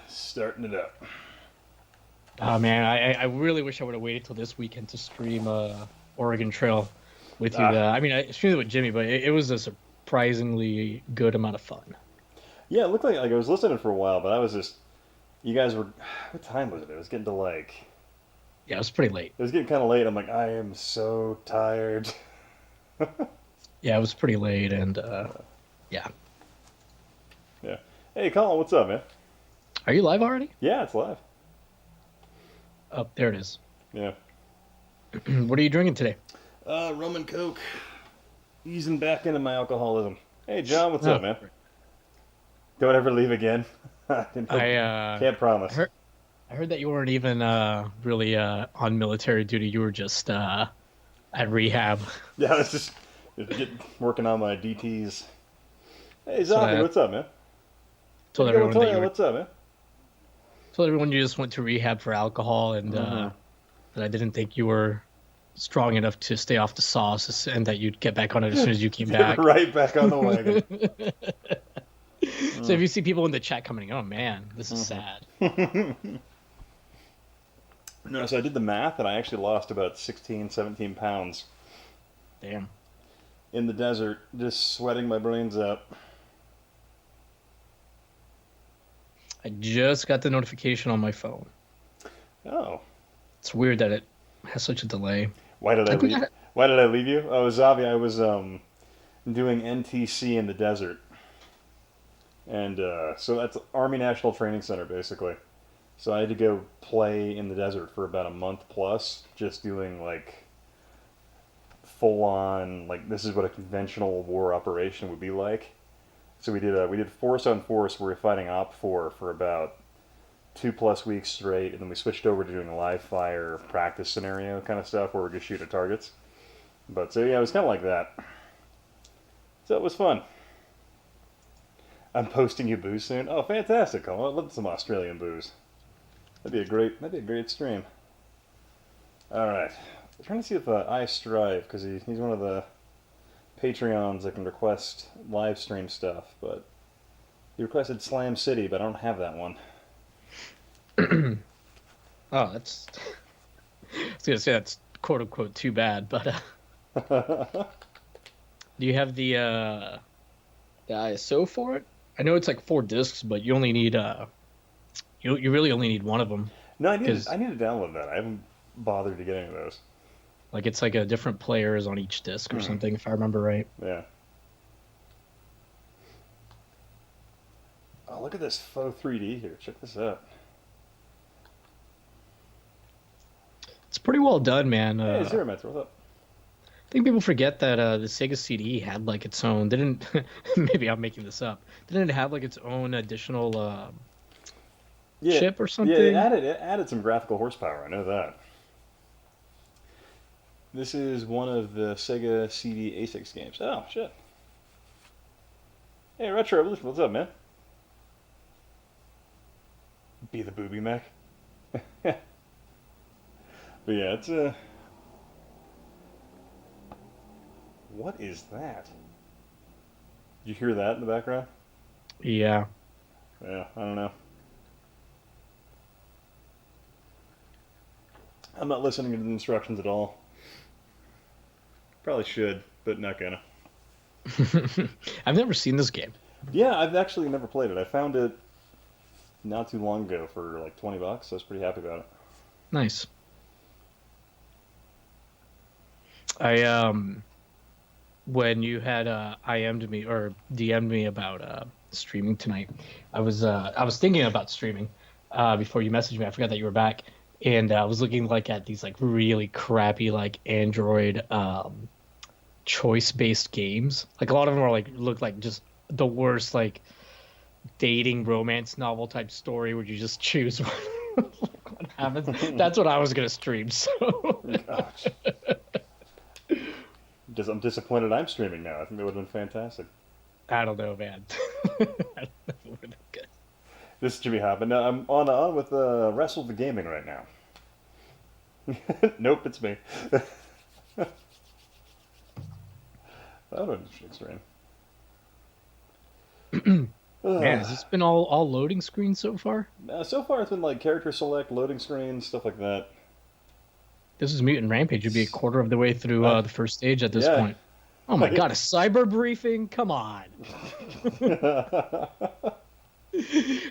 Starting it up. Oh man, I really wish I would have waited till this weekend to stream Oregon Trail with you. Ah, I streamed it with Jimmy, but it was a surprisingly good amount of fun. yeah, it looked like I was listening for a while, but I was just you guys were. What time was it? It was getting to like. Yeah, it was pretty late. It was getting kind of late. I'm like, I am so tired. Yeah, it was pretty late, and yeah. Yeah. Hey, Colin, what's up, man? Are you live already? Yeah, it's live. Oh, there it is. Yeah. What are you drinking today? Rum and Coke. Easing back into my alcoholism. Hey, John, what's up, Oh, man? Don't ever leave again. I Can't I promise. heard I heard that you weren't even really on military duty. You were just at rehab. Yeah, let's just get working on my DTs. Hey, So Zombie, I what's up, man? How told you going, everyone that Toya? you were What's up, man? told everyone you just went to rehab for alcohol, and Mm-hmm. that I didn't think you were strong enough to stay off the sauce, and that you'd get back on it as soon as you came Get back. right back on the wagon. So if you see people in the chat coming, oh man, this is sad. Mm-hmm. No, so I did the math, and I actually lost about 16, 17 pounds Damn. in the desert, just sweating my brains out. I just got the notification on my phone. Oh, It's weird that it has such a delay. why did I Like we leave? got Why did I leave you? Oh, Zavi, I was doing NTC in the desert, and so that's Army National Training Center, basically. So I had to go play in the desert for about a month plus, just doing like full on like this is what a conventional war operation would be like. So we did force on force. We were fighting Op for about 2+ weeks straight, and then we switched over to doing live fire practice scenario kind of stuff where we're just shooting at targets. But so yeah, it was kind of like that. So it was fun. I'm posting you booze soon. Oh, fantastic! Colin. I'd love some Australian booze. That'd be a great stream. All right, I'm trying to see if I Strive because he's one of the Patreons that can request live stream stuff, but he requested Slam City, but I don't have that one. oh, that's I was gonna say that's quote unquote too bad, but do you have the ISO for it? I know it's like 4 discs, but you only need you really only need one of them No, because I need to download that. I haven't bothered to get any of those. like it's like a different players on each disc or Hmm. something, if I remember right. Yeah. Oh, look at this faux 3D here. Check this out. It's pretty well done, man. Hey, Zero Metro, what's up? I think people forget that the Sega CD had like its own. Didn't maybe I'm making this up. Didn't it have like its own additional Yeah, chip or yeah. It something? added some graphical horsepower. I know that. This is one of the Sega CD A6 games. Oh shit. Hey, Retro Evolution, what's up, man? Be the booby mech. But yeah, it's what is that? Did you hear that in the background? Yeah. Yeah, I don't know. I'm not listening to the instructions at all. Probably should, but not gonna. I've never seen this game. Yeah, I've actually never played it. I found it not too long ago for like $20. So I was pretty happy about it. Nice. I when you had IM'd me or DM'd me about streaming tonight, I was thinking about streaming before you messaged me. I forgot that you were back, and I was looking like at these like really crappy like Android choice based games. Like a lot of them are like look like just the worst like dating romance novel type story where you just choose what happens. That's what I was gonna stream. So Gosh, I'm disappointed I'm streaming now. I think that would have been fantastic. I don't know, man. I don't know if it would've been good. This should be happening. Now, I'm on with Wrestle the Gaming right now. Nope, it's me. That would have been an interesting stream. Man, has this been all loading screens so far? So far, it's been like character select, loading screens, stuff like that. This is Mutant Rampage. You'd be a quarter of the way through Uh, the first stage at this yeah. point. Oh my god, a cyber briefing? Come on.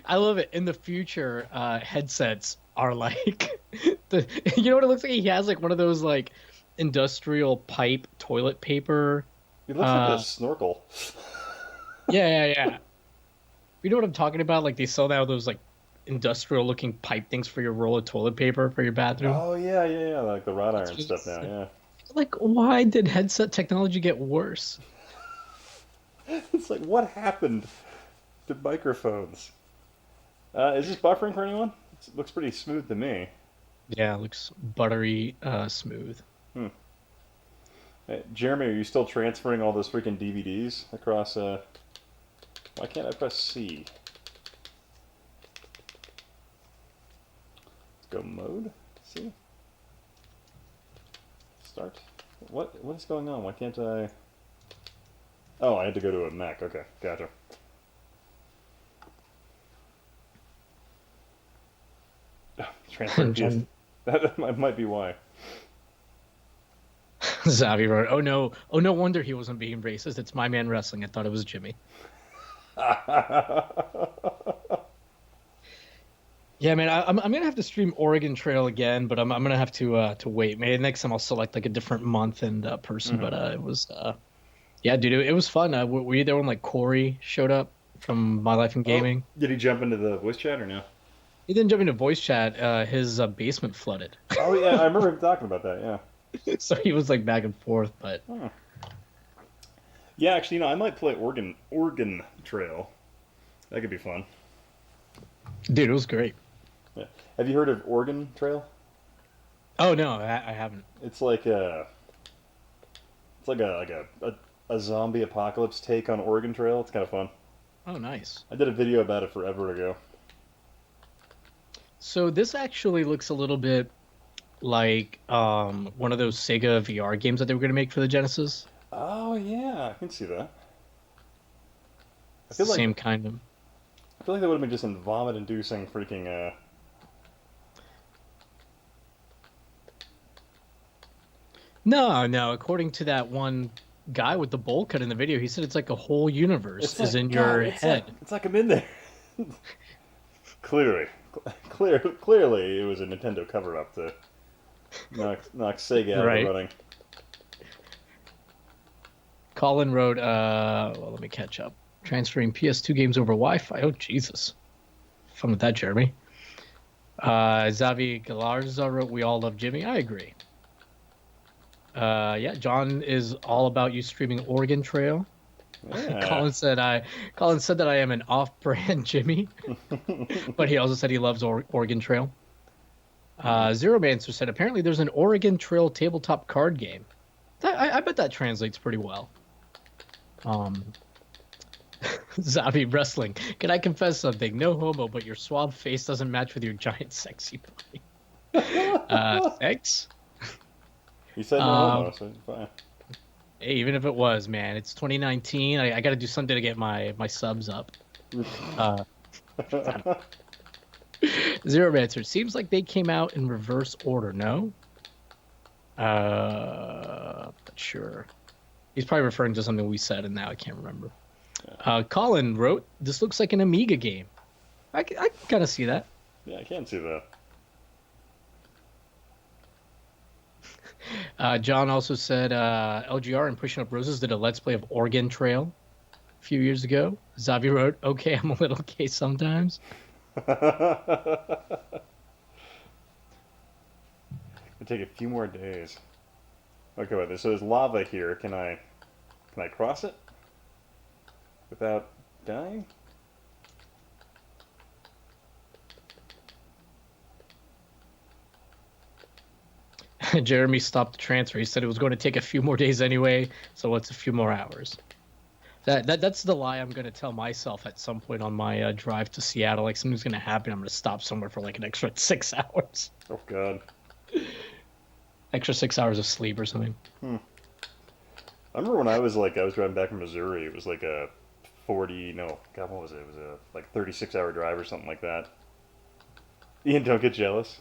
I love it. In the future, headsets are like you know what it looks like? He has like one of those like industrial pipe toilet paper. It looks like a Uh, snorkel. yeah. You know what I'm talking about? Like they sell now those like industrial looking pipe things for your roll of toilet paper for your bathroom. Oh yeah, like the wrought It's iron stuff just now. Yeah, like, why did headset technology get worse? it's like what happened to microphones? Is this buffering for anyone? It looks pretty smooth to me. Yeah, it looks buttery smooth. Hmm. Hey, Jeremy, are you still transferring all those freaking DVDs across? Why can't I press C? Let's go mode. C. Start. What is going on? Why can't I? Oh, I had to go to a Mac. Okay, gotcha. Transfer PS. John That might be why. Zavi wrote, oh no wonder he wasn't being racist. It's My Man Wrestling. I thought it was Jimmy. Yeah, man, I'm gonna have to stream Oregon Trail again, but I'm gonna have to wait. Maybe next time I'll select like a different month and person. Mhm. But it was yeah, dude, it was fun. Were you there when like Corey showed up from My Life in Oh, Gaming? did he jump into the voice chat or no? He didn't jump into voice chat. His basement flooded, Oh yeah, I remember him talking about that. Yeah. so he was like back and forth. But Hmm. Yeah, actually, I might play Oregon Trail. That could be fun. dude, it was great. Yeah. Have you heard of Oregon Trail? Oh no, I haven't. It's like a zombie apocalypse take on Oregon Trail. It's kind of fun. Oh, nice. I did a video about it forever ago. So this actually looks a little bit like one of those Sega VR games that they were going to make for the Genesis. Oh yeah, I can see that. I It's the feel like same kind of. I feel like that would have been just a vomit-inducing freaking. No. According to that one guy with the bowl cut in the video, he said it's like a whole universe It's is like in God, your it's head. like I'm in there. Clearly, clearly, it was a Nintendo cover-up to knock Sega out of Right. the running. Colin wrote, well, let me catch up. Transferring PS2 games over Wi-Fi. Oh, Jesus. Fun with that, Jeremy. Xavi Galarza wrote, we all love Jimmy. I agree. Yeah, John is all about you streaming Oregon Trail. Yeah. Colin said that I am an off-brand Jimmy, but he also said he loves Oregon Trail. Zero Mancer said apparently there's an Oregon Trail tabletop card game. I bet that translates pretty well. Zavi Wrestling. Can I confess something? No homo, but your suave face doesn't match with your giant sexy body. Thanks. He said no homo, so it's fine. Hey, even if it was, man, it's 2019. I got to do something to get my subs up. Uh, Zero Answer. Seems like they came out in reverse order. No. Not sure. He's probably referring to something we said, and now I can't remember. Colin wrote, "This looks like an Amiga game." I can kind of see that. Yeah, I can see that. John also said LGR and Pushing Up Roses did a Let's Play of Oregon Trail a few years ago. Zavi wrote, "Okay, I'm a little gay sometimes." It'll take a few more days. Okay, wait. So there's lava here. Can I cross it without dying? Jeremy stopped the transfer. He said it was going to take a few more days anyway, so it's a few more hours. That's the lie I'm going to tell myself at some point on my drive to Seattle. Like something's going to happen. I'm going to stop somewhere for like an extra 6 hours. Oh God. Extra 6 hours of sleep or something. I remember when I was driving back from Missouri. It was like a 40, no, God, what was it? It was a like 36-hour drive or something like that. Ian, don't get jealous.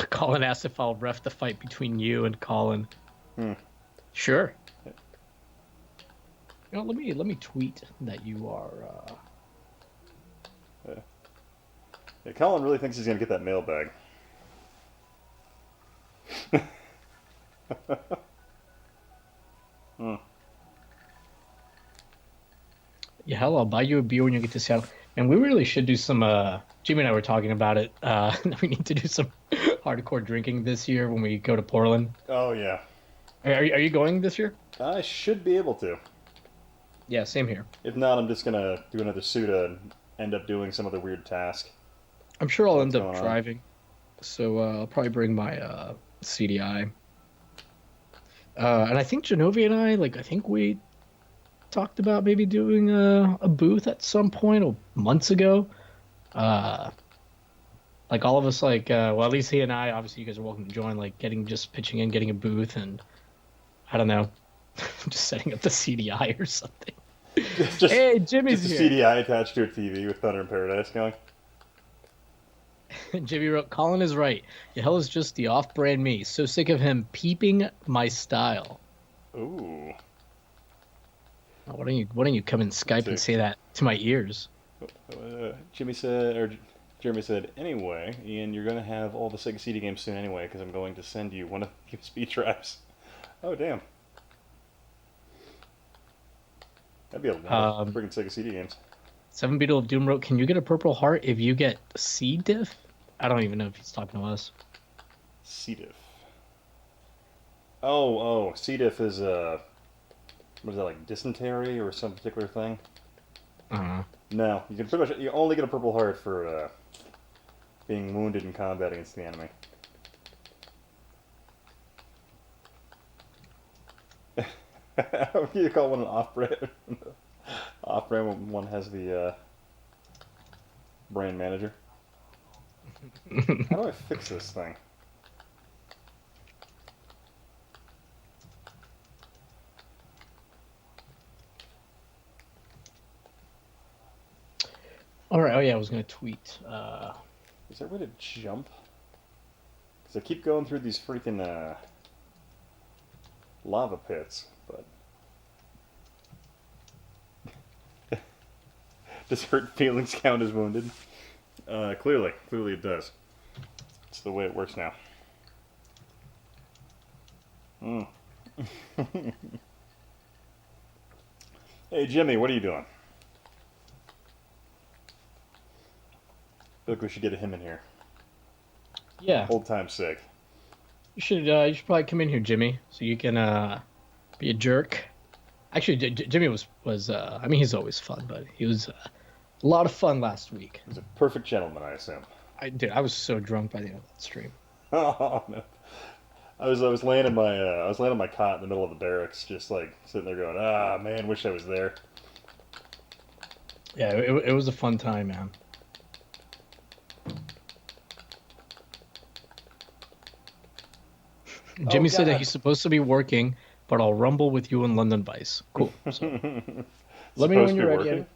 Colin asked if I'll ref the fight between you and Colin. Hmm. Sure. Let me tweet that you are. Yeah. Yeah, Colin really thinks he's gonna get that mailbag. Hmm. Yeah, hell, I'll buy you a beer when you get to Seattle. And we really should do some. Jimmy and I were talking about it. We need to do some hardcore drinking this year when we go to Portland. Oh yeah, Are you going this year? I should be able to. Yeah, same here. If not, I'm just gonna do another Suda and end up doing some other weird task. I'm sure I'll What's end up going on? driving, so I'll probably bring my CDI. And I think Genovi and I think we talked about maybe doing a booth at some point or months ago. Uh, like all of us, well, at least he and I, obviously you guys are welcome to join, like just pitching in, getting a booth, and I don't know, just setting up the CDI or something. just Hey, Jimmy's just a here. CDI attached to a TV with Thunder in Paradise going. Jimmy wrote, Colin is right. Yahel is just the off-brand me. So sick of him peeping my style. Ooh. Oh, why don't you come in Skype and See. say that to my ears? Jimmy said, or Jeremy said, anyway, Ian, you're going to have all the Sega CD games soon anyway, because I'm going to send you one of the USB drives. Oh, damn. That'd be a lot of freaking Sega CD games. Seven Beetle of Doom wrote, can you get a Purple Heart if you get C diff? I don't even know if he's talking to us. C diff. Oh, C diff is, what is that, like dysentery or some particular thing? I don't know. No, you can pretty much, you only get a Purple Heart for, being wounded in combat against the enemy. How can you call one an off-brand? Off-brand when one has the brand manager. How do I fix this thing? All right. Oh yeah, I was gonna tweet. Is there a way to jump? Because I keep going through these freaking lava pits, but does hurt feelings count as wounded? Clearly it does. It's the way it works now. Mm. Hey Jimmy, what are you doing? I feel like we should get him in here. Yeah, Old time's sake. you should probably come in here, Jimmy, so you can be a jerk. Actually, Jimmy was I mean he's always fun, but he was a lot of fun last week. He's a perfect gentleman, I assume. I was so drunk by the end of that stream. Oh no. I was laying in my cot in the middle of the barracks, just like sitting there going, ah man, wish I was there. Yeah, it was a fun time, man. Jimmy said that God. he's supposed to be working, but I'll rumble with you in London Vice. Cool. So let me know Supposed when to be you're ready, working?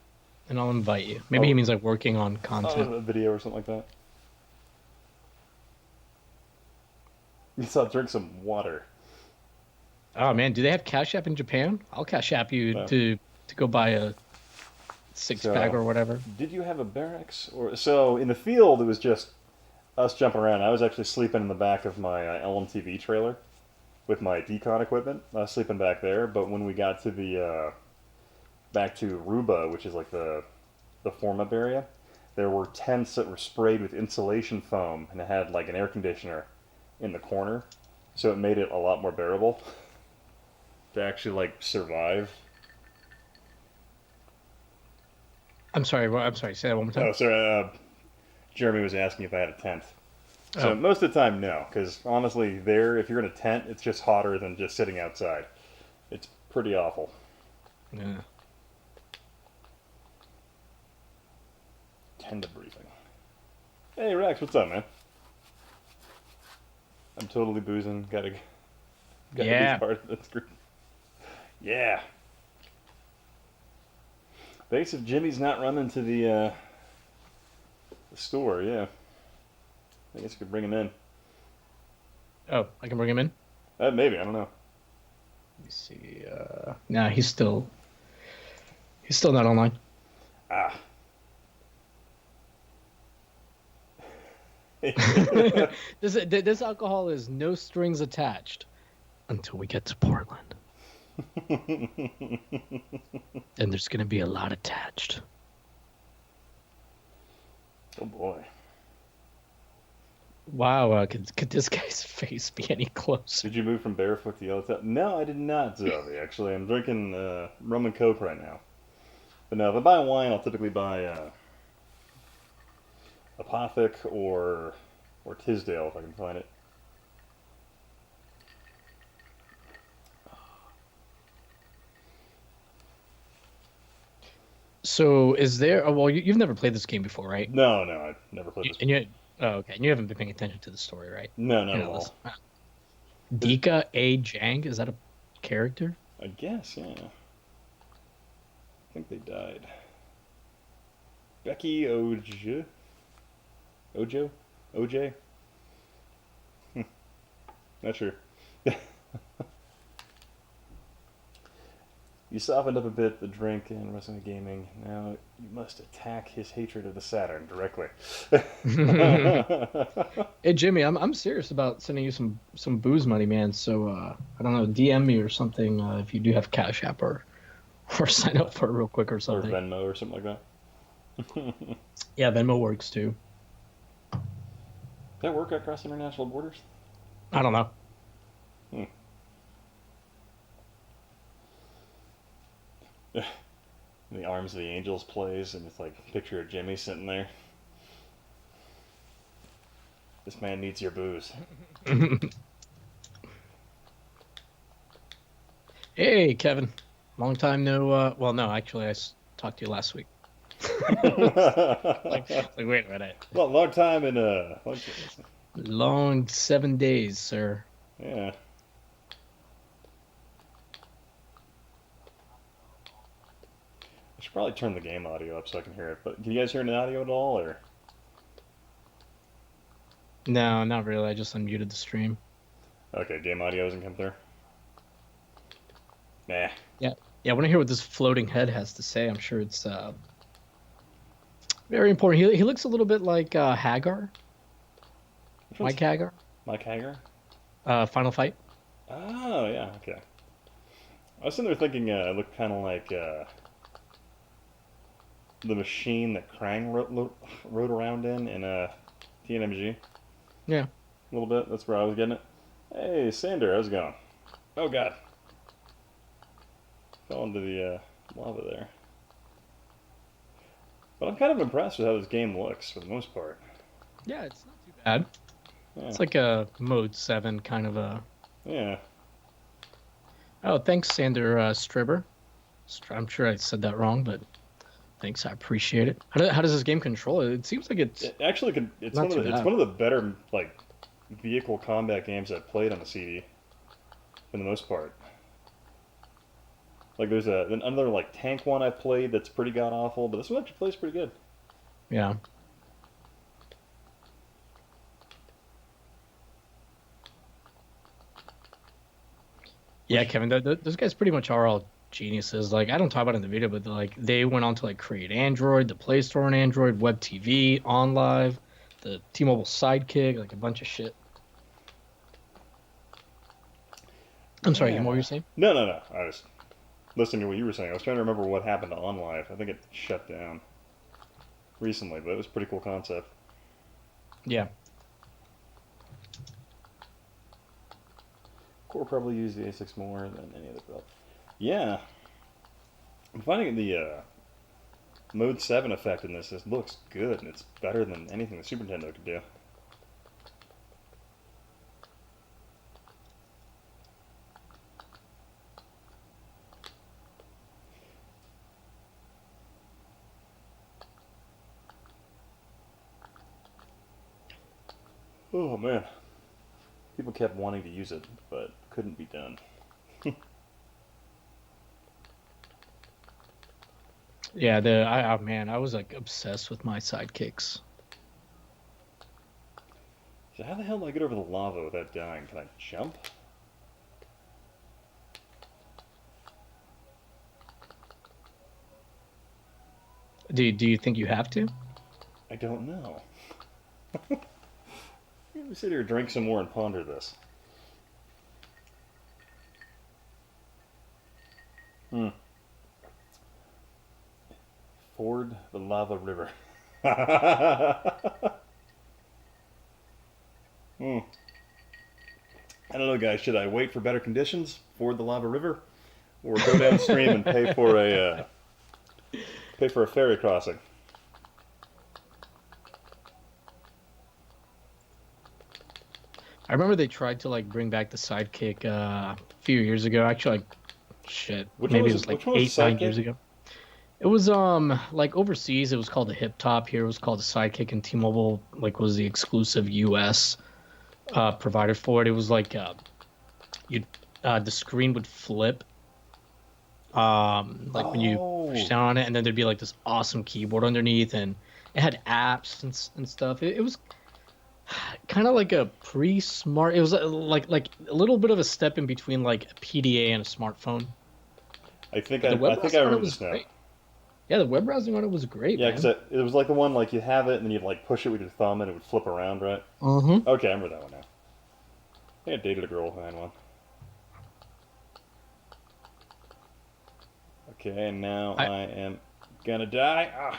and I'll invite you. Maybe Oh. he means like working on Oh, content. a video or something like that. You saw drink some water. Oh man, do they have Cash App in Japan? I'll Cash App you No. to go buy a six pack or whatever. Did you have a barracks? Or so in the field, it was just us jumping around. I was actually sleeping in the back of my LMTV trailer with my decon equipment. I was sleeping back there. But when we got to the back to Aruba, which is like the form-up area, there were tents that were sprayed with insulation foam, and it had like an air conditioner in the corner, so it made it a lot more bearable to actually like survive. I'm sorry. I'm sorry. Say that one more time. Oh, sorry. Jeremy was asking if I had a tent. So Oh, most of the time, no, because honestly, if you're in a tent, it's just hotter than just sitting outside. It's pretty awful. yeah. Tenda briefing. Hey Rex, what's up, man? I'm totally boozing. Gotta Yeah. be part of this group. Yeah. Thanks if Jimmy's not running to the store. Yeah. I guess you could bring him in. Oh, I can bring him in. Maybe I don't know. Let me see. Nah, he's still not online. Ah. This alcohol is no strings attached until we get to Portland, and there's gonna be a lot attached. Oh boy. Wow, could this guy's face be any closer? Did you move from barefoot to yellow top? No, I did not, Zoe. Actually, I'm drinking rum and coke right now. But no, if I buy wine, I'll typically buy Apothic or Tisdale if I can find it. So, is there? Oh, well, you've never played this game before, right? No, no, I've never played this. And you, oh, okay, and you haven't been paying attention to the story, right? No, not You at know, all. Dika A. Jang, is that a character? I guess, yeah. I think they died. Becky Ojo? Ojo? OJ? Not sure. You softened up a bit the drink and wrestling and gaming. Now you must attack his hatred of the Saturn directly. Hey Jimmy, I'm serious about sending you some booze money, man. So I don't know, DM me or something if you do have Cash App or sign up for it real quick or Or something. Venmo or something like that. Yeah, Venmo works too. Does that work across international borders? I don't know. Hmm. The Arms of the Angels plays, and it's like a picture of Jimmy sitting there. This man needs your booze. Hey Kevin, long time no. Well, no, actually, talked to you last week. Like, wait a minute. Well, long time in Long 7 days, sir. yeah. I should probably turn the game audio up so I can hear it. But can you guys hear the audio at all, or? No, not really. I just unmuted the stream. Okay, game audio doesn't come through. Nah. Yeah, yeah. I want to hear what this floating head has to say. I'm sure it's very important. He looks a little bit like Hagar, Which one's Mike Hagar, Mike Hager? Final Fight. Oh yeah, okay. I was sitting there thinking it looked kind of like the machine that Krang rode around in TNMG. Yeah. A little bit. That's where I was getting it. Hey, Sander, how's it going? Oh God, fell into the lava there. But I'm kind of impressed with how this game looks for the most part. Yeah, it's not too bad. Yeah. It's like a Mode 7 kind of a. Yeah. Oh, thanks, Sander Stribber. I'm sure I said that wrong, but thanks. I appreciate it. How does this game control it? It seems like it's It actually could. It's not one of too the. It's bad. one of the better like vehicle combat games I've played on the CD, for the most part. Like there's another like tank one I've played that's pretty god awful, but this one actually plays pretty good. Yeah. Yeah, Kevin, those guys pretty much are all geniuses. Like, I don't talk about it in the video, but like they went on to like create Android, the Play Store on Android, Web TV, OnLive, the T-Mobile Sidekick, like a bunch of shit. I'm sorry, what were Yeah. you saying? No, no, no. I was listening to what you were saying. I was trying to remember what happened to OnLive. I think it shut down recently, but it was a pretty cool concept. Yeah. Core probably used the A6 more than any other build. Yeah, I'm finding the Mode 7 effect in this looks good, and it's better than anything the Super Nintendo could do. Oh man, people kept wanting to use it, but couldn't be done. Yeah, man, I was like obsessed with my sidekicks. So how the hell do I get over the lava without dying? Can I jump? Do you think you have to? I don't know. Let me sit here, drink some more, and ponder this. Hmm. Ford the lava river. Hmm. I don't know, guys. Should I wait for better conditions, ford the lava river, or go downstream and pay for a ferry crossing? I remember they tried to like bring back the sidekick a few years ago. Actually, like shit, Which one maybe it was was it? like Which one was eight, the 9 years sidekick? ago. It was like overseas it was called the hip top. Here it was called the sidekick, and T-Mobile like was the exclusive US provider for it. It was like you the screen would flip like when you push Oh, down on it, and then there'd be like this awesome keyboard underneath, and it had apps and stuff. It was kind of like a pre-smart. It was like a little bit of a step in between like a PDA and a smartphone. But the I web think I browsing on it remember was this now. great. Yeah, the web browsing on it was great, Yeah, because man. it was like the one like you have it and then you'd like push it with your thumb and it would flip around, right? Mm-hmm. Okay, I remember that one now. I think I dated a girl who had one. Okay, and now I I am gonna die.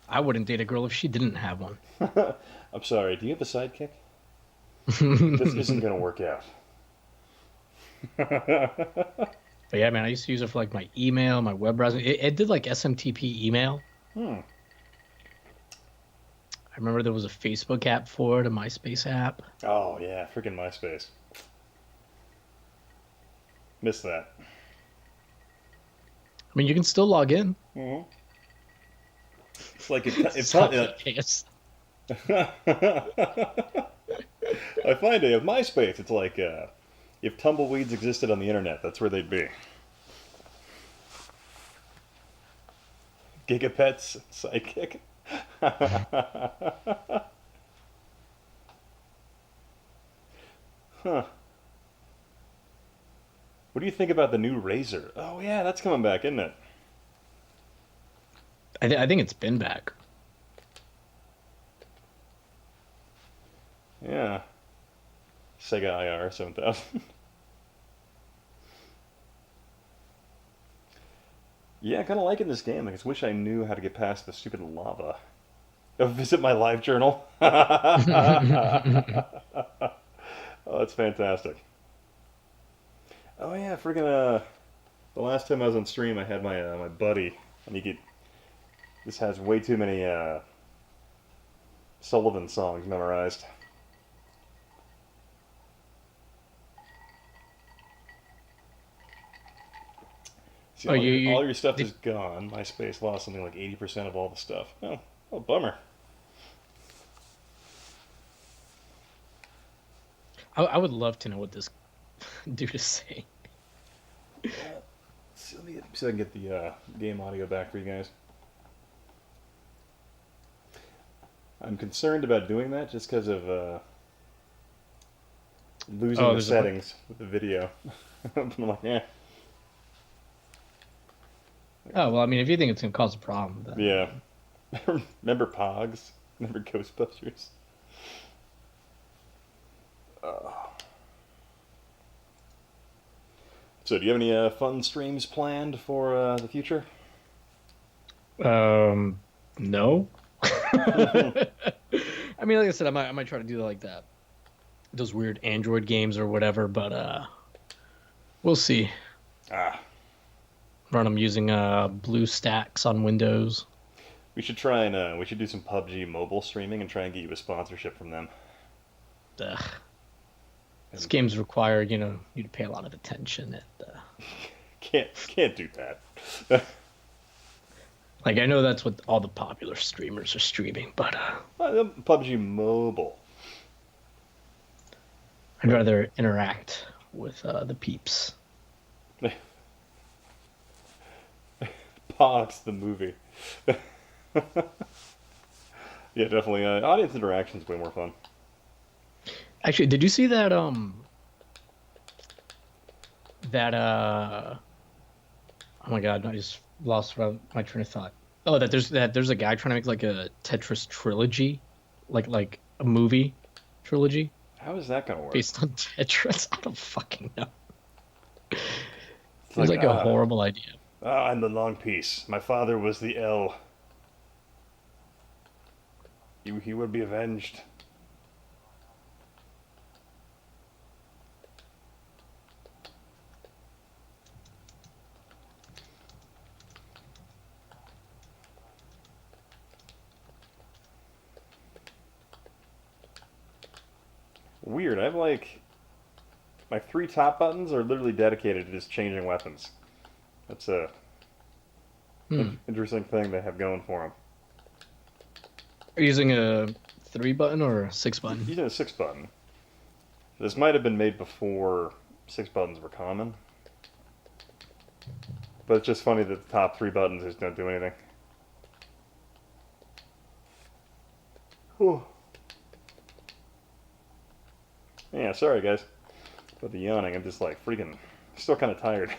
I wouldn't date a girl if she didn't have one. Ah. I'm sorry. Do you have a sidekick? This isn't gonna work out. But yeah, man, I used to use it for like my email, my web browsing. It did like SMTP email. Hmm. I remember there was a Facebook app for it, a MySpace app. Oh yeah, freaking MySpace. Missed that. I mean, you can still log in. Hmm. It's like Sorry, yes. I find it with MySpace. It's like if tumbleweeds existed on the internet, that's where they'd be. Gigapets psychic. Huh. What do you think about the new Razor? Oh yeah, that's coming back, isn't it? I think it's been back. Yeah. Sega IR 7000. Yeah, kind of liking this game. I just wish I knew how to get past the stupid lava. Oh, visit my live journal. Oh, that's fantastic. Oh yeah, freaking the last time I was on stream, I had my buddy, and he could. This has way too many Sullivan songs memorized. See, Oh, all your stuff did, is gone. MySpace lost something like 80% of all the stuff. Oh, bummer. I would love to know what this dude is saying. Let me see if I can get the game audio back for you guys. I'm concerned about doing that just because of losing Oh, the there's a settings with the video. I'm like, yeah, Oh, well, I mean, if you think it's gonna cause a problem, then yeah. Remember Pogs? Remember Ghostbusters? Uh, so, do you have any fun streams planned for the future? no. I mean, like I said, I might try to do like that, those weird Android games or whatever, but we'll see. Ah, Run them using Blue Stacks on Windows. we should try and we should do some PUBG mobile streaming and try and get you a sponsorship from them. Ugh. These And games require, you to pay a lot of attention. And, can't do that. like, I know that's what all the popular streamers are streaming, but PUBG mobile. I'd rather interact with the peeps. Pogs the movie. Yeah, definitely. Audience interaction is way more fun. Actually, did you see that that oh my god, I just lost my train of thought. Oh, that there's a guy trying to make like a Tetris trilogy, like a movie trilogy How is that gonna work? based on Tetris. I don't fucking know. It's Seems like, like a horrible idea. I'm the long piece. My father was the L. He would be avenged. Weird. I have like my three top buttons are literally dedicated to just changing weapons. That's a Hmm. interesting thing they have going for them. Are you using a 3 button or a 6 button? Using a six button. This might have been made before six buttons were common, but it's just funny that the top three buttons just don't do anything. Whew. Yeah, sorry guys about the yawning. I'm just like freaking, still kind of tired.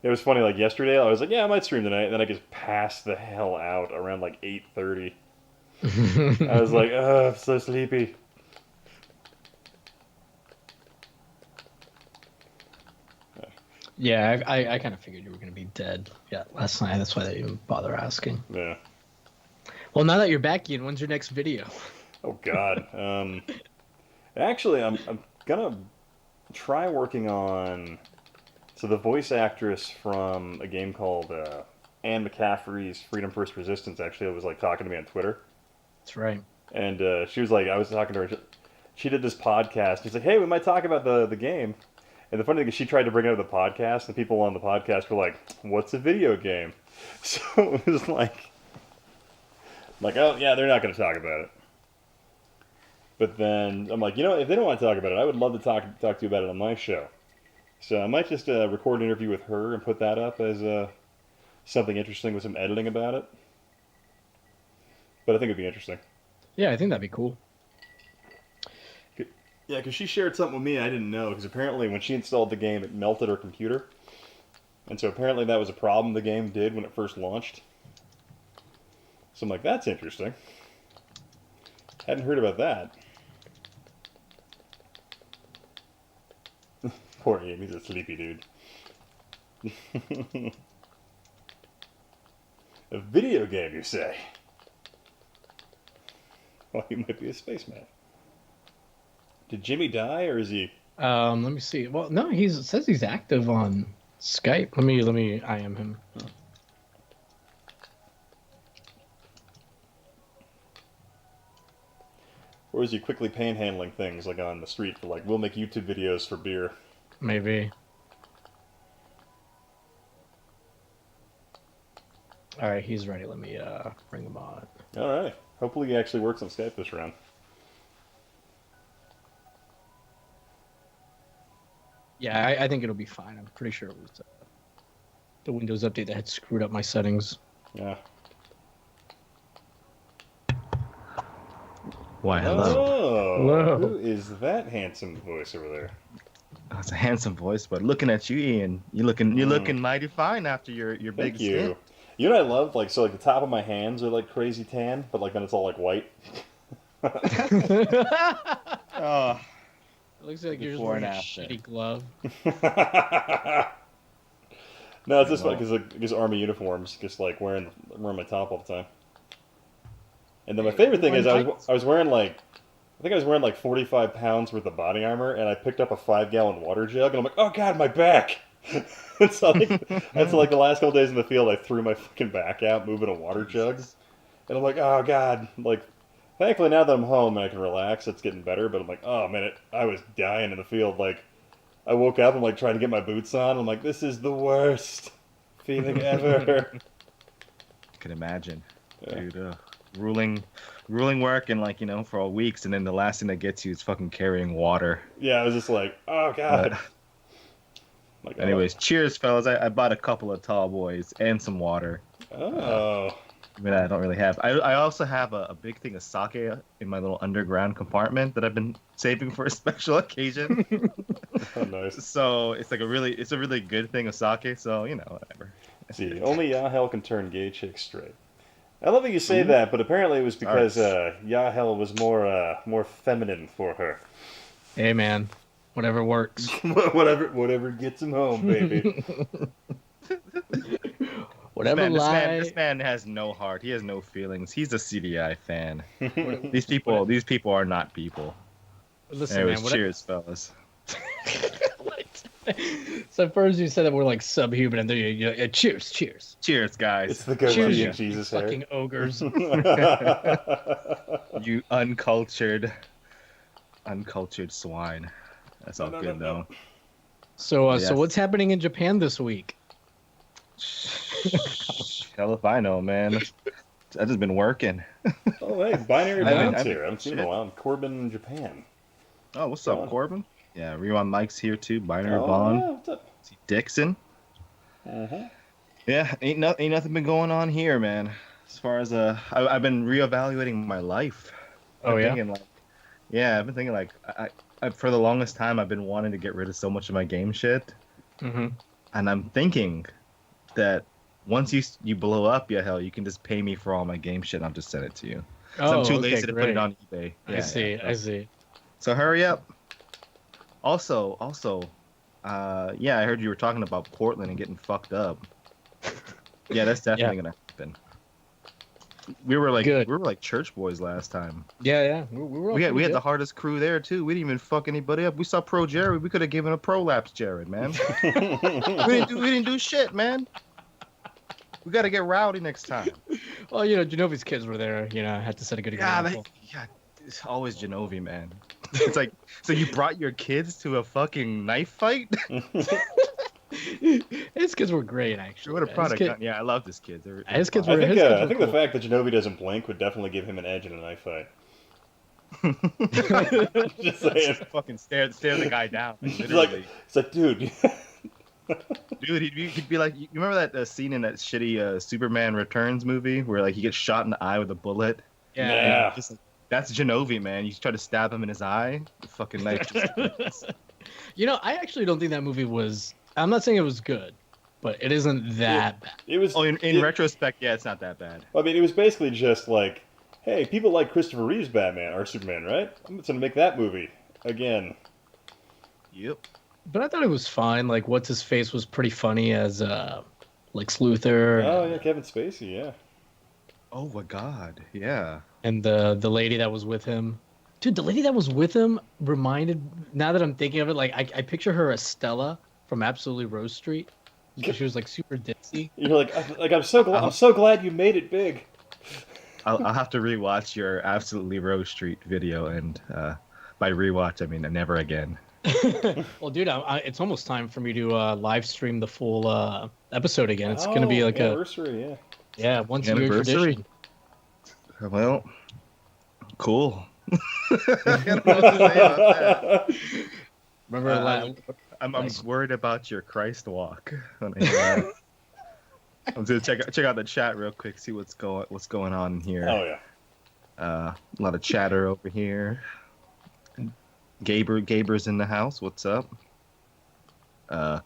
It was funny. Like yesterday, I was like, "Yeah, I might stream tonight," and then I just passed the hell out around like 8:30. I was like, "Ugh, I'm so sleepy." Yeah, I kind of figured you were gonna be dead. Yeah, last night. That's why I didn't even bother asking. Yeah. Well, now that you're back, Ian, when's your next video? Oh God. Actually, I'm gonna try working on. So the voice actress from a game called Anne McCaffrey's Freedom First Resistance actually was like talking to me on Twitter, That's right. and she was like, I was talking to her. She did this podcast. She's like, "Hey, we might talk about the game." And the funny thing is, she tried to bring it up the podcast, and people on the podcast were like, "What's a video game?" So it was like, oh yeah, they're not going to talk about it. But then I'm like, if they don't want to talk about it, I would love to talk to you about it on my show. So I might just record an interview with her and put that up as something interesting with some editing about it. But I think it'd be interesting. Yeah, I think that'd be cool. Yeah, because she shared something with me I didn't know. Because apparently when she installed the game, it melted her computer. And so apparently that was a problem the game did when it first launched. So I'm like, that's interesting. Hadn't heard about that. Poor Ian, he's a sleepy dude. A video game, you say? Well, he might be a spaceman. Did Jimmy die, or is he? Let me see. Well, no, it says he's active on Skype. Let me IM him. Or is he quickly panhandling things like on the street for like, we'll make YouTube videos for beer? Maybe. All right, he's ready. Let me bring him on. All right. Hopefully he actually works on Skype this round. Yeah, I think it'll be fine. I'm pretty sure it was the Windows update that had screwed up my settings. Yeah. Why, hello. Oh, Hello. who is that handsome voice over there? That's a handsome voice, but looking at you, Ian, you're looking mighty fine after your big Thank you. stint. You know what I love? Like, so like the top of my hands are like crazy tan, but like then it's all like white. Oh, It looks like you're just Before wearing and a after. shitty glove. No, it's just like because army uniforms, just like wearing my top all the time. And then my favorite thing is I was wearing like, I think I was wearing like 45 pounds worth of body armor, and I picked up a 5-gallon water jug, and I'm like, oh god, my back. It's like that's like the last couple days in the field, I threw my fucking back out moving a water jug, and I'm like, oh god, like. Thankfully, now that I'm home and I can relax, it's getting better. But I'm like, oh man, I was dying in the field. Like, I woke up, I'm like trying to get my boots on. I'm like, this is the worst feeling ever. I can imagine, Yeah. dude. Ruling work and for all weeks, and then the last thing that gets you is fucking carrying water. Yeah, I was just like, oh god. Like, Anyways, cheers, fellas. I bought a couple of tall boys and some water. Oh. I mean, I don't really have. I also have a big thing of sake in my little underground compartment that I've been saving for a special occasion. Oh, nice. So it's like it's a really good thing of sake. So whatever. See, only Yahel can turn gay chicks straight. I love that you say that, but apparently it was because Yahel was more feminine for her. Hey, man. Whatever works. whatever gets him home, baby. Whatever this man has no heart. He has no feelings. He's a CDI fan. These people are not people. Listen, Anyways, man. cheers, fellas. So first you said that we're like subhuman, and then you cheers, cheers. Cheers, guys. It's the goatee and Jesus hair. Fucking ogres. You uncultured swine. That's all good though. So Yes. so what's happening in Japan this week? Hell if I know, man. I've just been working. Oh, hey, Binary I haven't- Bond's I here. I haven't seen him in a while. Corbin in Japan. Oh, what's up, Bond. Corbin? Yeah, Rewan Mike's here too. Binary Oh, Bond. yeah, what's up? See Dixon. Uh-huh. Yeah, ain't nothing been going on here, man. As far as I've been reevaluating my life. Oh, yeah? I've been thinking like I for the longest time I've been wanting to get rid of so much of my game shit, Mm-hmm. and I'm thinking that once you blow up, you can just pay me for all my game shit. And I'll just send it to you. 'Cause I'm too lazy to put it on eBay. I see. So hurry up. Also, I heard you were talking about Portland and getting fucked up. Yeah, that's definitely gonna happen. We were like church boys last time. Yeah. We We had the hardest crew there too. We didn't even fuck anybody up. We saw Pro Jared. We could have given a prolapse Jared, man. we didn't do shit, man. We got to get rowdy next time. Well, Genovi's kids were there. I had to set a good example. It's always Genovi, man. It's like, so you brought your kids to a fucking knife fight? His kids were great, actually. What a product. Yeah, I love this kid. His kids I were. think, his kids were I think cool. the fact that Genovi doesn't blink would definitely give him an edge in a knife fight. Just saying. Fucking stare the guy down. Like, It's literally. like, dude. Dude, he'd be like, you remember that scene in that shitty Superman Returns movie where like he gets shot in the eye with a bullet? Yeah. Just, that's Genovi, man. You try to stab him in his eye, the fucking knife just I actually don't think that movie was. I'm not saying it was good, but it isn't that bad. It was. Oh, in retrospect, yeah, it's not that bad. I mean, it was basically just like, hey, people like Christopher Reeve's Batman or Superman, right? I'm just gonna make that movie again. Yep. But I thought it was fine. Like, what's his face was pretty funny as Lex Luthor. Oh yeah, Kevin Spacey, yeah. Oh my God, yeah. And the lady that was with him. Dude, the lady that was with him reminded. Now that I'm thinking of it, like I picture her as Stella from Absolutely Rose Street. Because she was like super ditzy. You're like I'm so glad you made it big. I'll have to rewatch your Absolutely Rose Street video, and by rewatch I mean never again. Well, dude, it's almost time for me to live stream the full episode again. It's gonna be like anniversary, a once a year Anniversary? tradition. Well, cool. I don't know what to say about that. Remember, I'm worried about your Christ walk. When I hear that. I'm gonna check out the chat real quick, see what's going on here. Oh yeah. A lot of chatter over here. Gaber's in the house. What's up?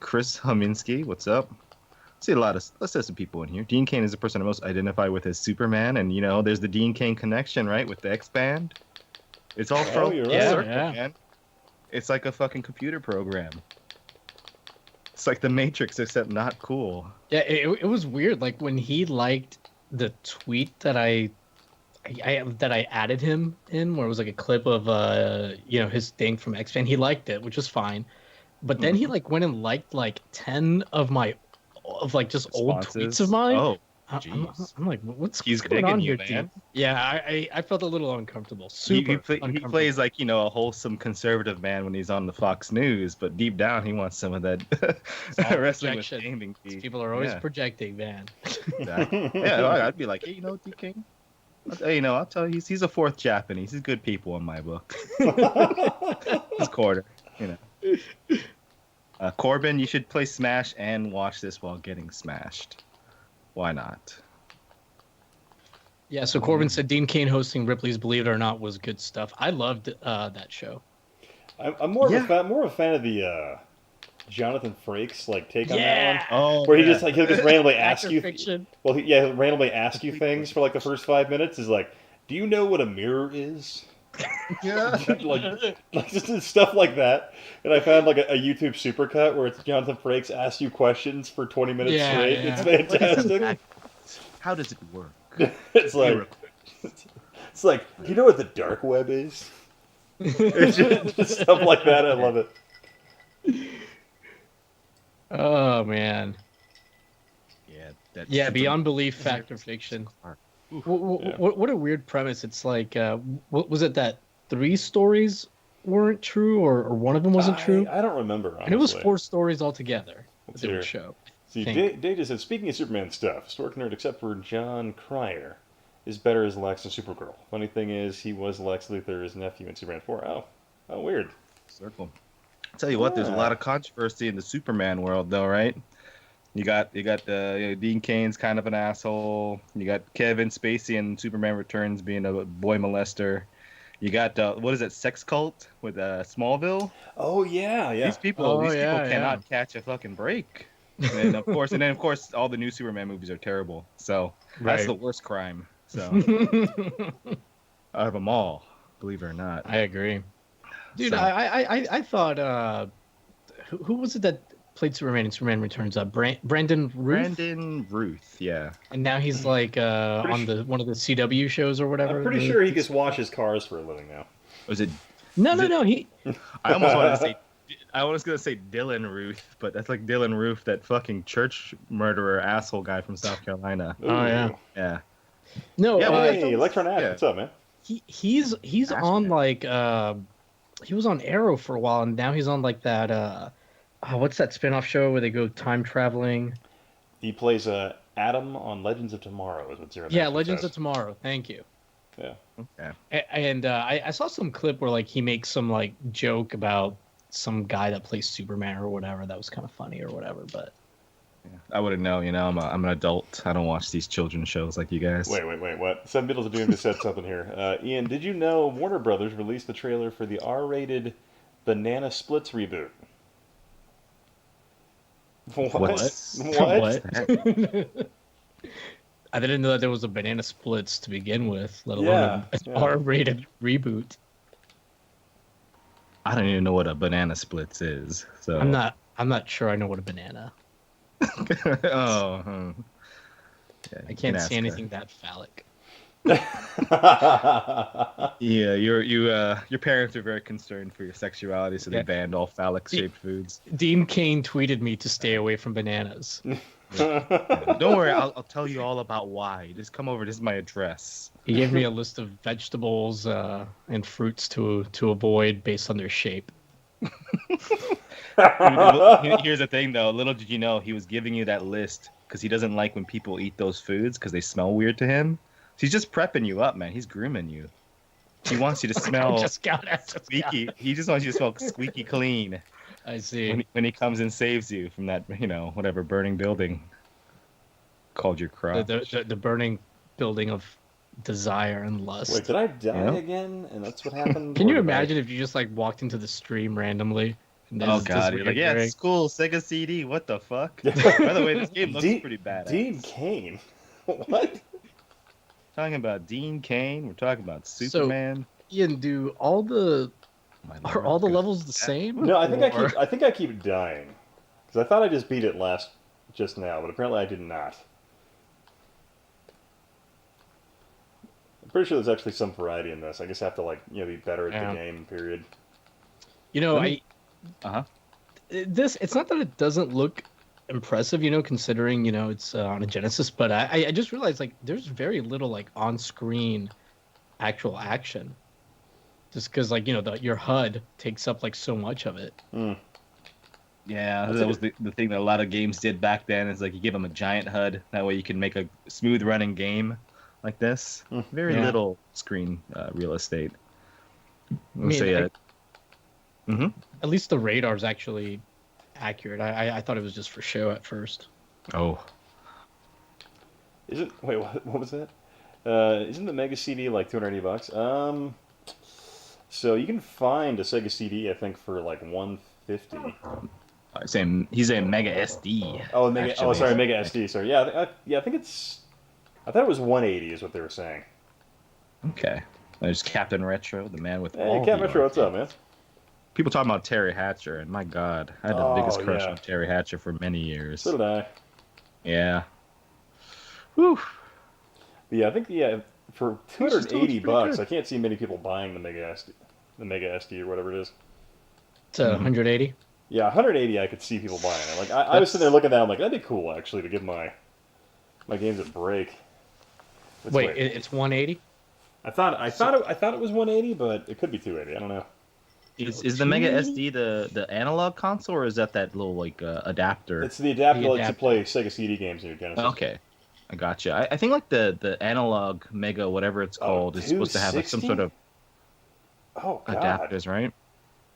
Chris Huminski. What's up? See let's see some people in here. Dean Cain is the person I most identify with as Superman, and there's the Dean Cain connection, right, with the X-Band. It's all from you're the right. circle, Yeah. man. It's like a fucking computer program. It's like the Matrix, except not cool. yeah, it was weird. Like when he liked the tweet that I added him in, where it was like a clip of his thing from X-Men. He liked it, which was fine. But then he like went and liked like 10 of just old tweets of mine. Oh, I'm jeez. like, what's He's going digging on you, here, man. dude? Yeah, I felt a little uncomfortable. Super He uncomfortable. plays like a wholesome conservative man when he's on the Fox News, but deep down he wants some of that all wrestling with projection. gaming. These people are always Yeah. projecting, man. Exactly. Yeah, I'd be like, hey, D King. I'll tell you, he's a fourth Japanese. He's good people in my book. He's quarter, Corbin, you should play Smash and watch this while getting smashed. Why not? Yeah, so Corbin said Dean Cain hosting Ripley's Believe It or Not was good stuff. I loved that show. I'm more of a fan of the Jonathan Frakes take on Yeah. that one. Oh, Where he just he'll just randomly ask you. Fiction. Well, he'll randomly ask you things for the first 5 minutes. Is like, do you know what a mirror is? Yeah. like just stuff like that. And I found a YouTube supercut where it's Jonathan Frakes asks you questions for 20 minutes straight. Yeah. It's fantastic. How does it work? It's like, do you know what the dark web is? It's just stuff like that. I love it. Oh man. Yeah. Beyond belief, fact or fiction. What a weird premise. It's like, what was it that 3 stories weren't true, or one of them wasn't true? I don't remember. Honestly. And it was 4 stories altogether. Let's That hear. would show. See, Day just said, speaking of Superman stuff, HistoricNerd, except for John Cryer, is better as Lex and Supergirl. Funny thing is, he was Lex Luthor's nephew in Superman 4. Oh, weird. Circle. I'll tell you what, there's a lot of controversy in the Superman world, though, right? You got Dean Cain's kind of an asshole. You got Kevin Spacey in Superman Returns being a boy molester. You got what is it, sex cult with Smallville? Oh yeah. These people cannot catch a fucking break. And of course, all the new Superman movies are terrible. So that's the worst crime. So out of them all, believe it or not. I agree, dude. So. I thought who was it that played Superman in Superman Returns? Brandon Ruth. Brandon Ruth, yeah. And now he's on one of the CW shows or whatever. I'm pretty sure he just washes cars for a living now. Was it? No. He. I almost wanted to say. I was gonna say Dylan Ruth, but that's like Dylan Ruth, that fucking church murderer asshole guy from South Carolina. Ooh. Oh yeah. Yeah. No. Hey, Electron Act, what's up, man? He's on he was on Arrow for a while, and now he's on that what's that spin-off show where they go time traveling? He plays Adam on Legends of Tomorrow. Is what Zero Yeah, Master Legends says. of Tomorrow. Thank you. Yeah. Okay. And I saw some clip where he makes some joke about some guy that plays Superman or whatever. That was kind of funny or whatever. But Yeah. I wouldn't know. I'm an adult. I don't watch these children's shows like you guys. Wait, what? Seven Beatles of Doom just said something here. Ian, did you know Warner Brothers released the trailer for the R-rated Banana Splits reboot? What? I didn't know that there was a Banana Splits to begin with, let alone an R-rated reboot. I don't even know what a banana splits is. So I'm not sure I know what a banana. Yeah, I can't say anything that phallic. Yeah, your parents are very concerned for your sexuality, so they banned all phallic-shaped foods. Dean Cain tweeted me to stay away from bananas. Don't worry, I'll tell you all about why. Just come over. This is my address. He gave me a list of vegetables and fruits to avoid based on their shape. Here's the thing, though. Little did you know, he was giving you that list because he doesn't like when people eat those foods because they smell weird to him. So he's just prepping you up, man. He's grooming you. He wants you to smell squeaky. He just wants you to smell squeaky clean. I see. When he comes and saves you from that, whatever burning building called your crotch. The burning building of desire and lust. Wait, did I die again? And that's what happened? Can you imagine if you just walked into the stream randomly? And Oh god, you're like, yeah, it's cool, Sega CD, what the fuck? By the way, this game looks pretty badass. Dean Cain? What? Talking about Dean Cain, we're talking about Superman. So, Ian, are all the levels the same? No, I think I keep dying. Because I thought I just beat it just now, but apparently I did not. I'm pretty sure there's actually some variety in this. I just have to be better at the game, period. It's not that it doesn't look impressive, considering, it's on a Genesis, but I just realized there's very little on-screen actual action. Just because your HUD takes up so much of it. Yeah, that was the thing that a lot of games did back then. Is you give them a giant HUD, that way you can make a smooth running game like this. Very little screen real estate. At least the radar's actually accurate. I thought it was just for show at first. Oh, Wait, what was that? Isn't the Mega CD like $280? So you can find a Sega CD, I think, for like 150. he's saying Mega SD. Oh, Mega. Oh, actually. sorry, Mega SD. Sorry. Yeah, I think it's. I thought it was 180 is what they were saying. Okay. There's Captain Retro, the man with Hey, all Cat the Metro, what's up, man? People talking about Terry Hatcher, and my God, I had the Oh, biggest crush yeah. on Terry Hatcher for many years. So did I. Yeah. Whew. But yeah, I think for He's just doing pretty $280, good. I can't see many people buying the Mega SD or whatever it is. It's 180. Yeah, 180, I could see people buying it. Like I was sitting there looking at it, I'm like, that'd be cool actually to give my games a break. Wait, it's 180. I thought it was 180, but it could be 280. I don't know. Is the Mega SD the analog console, or is that little like adapter? It's the adapter The that lets you adapter. play Sega CD games in your Genesis. Okay, I gotcha. I think like the analog Mega, whatever it's called, is supposed to have like some 260? sort of Oh god. adapters, right?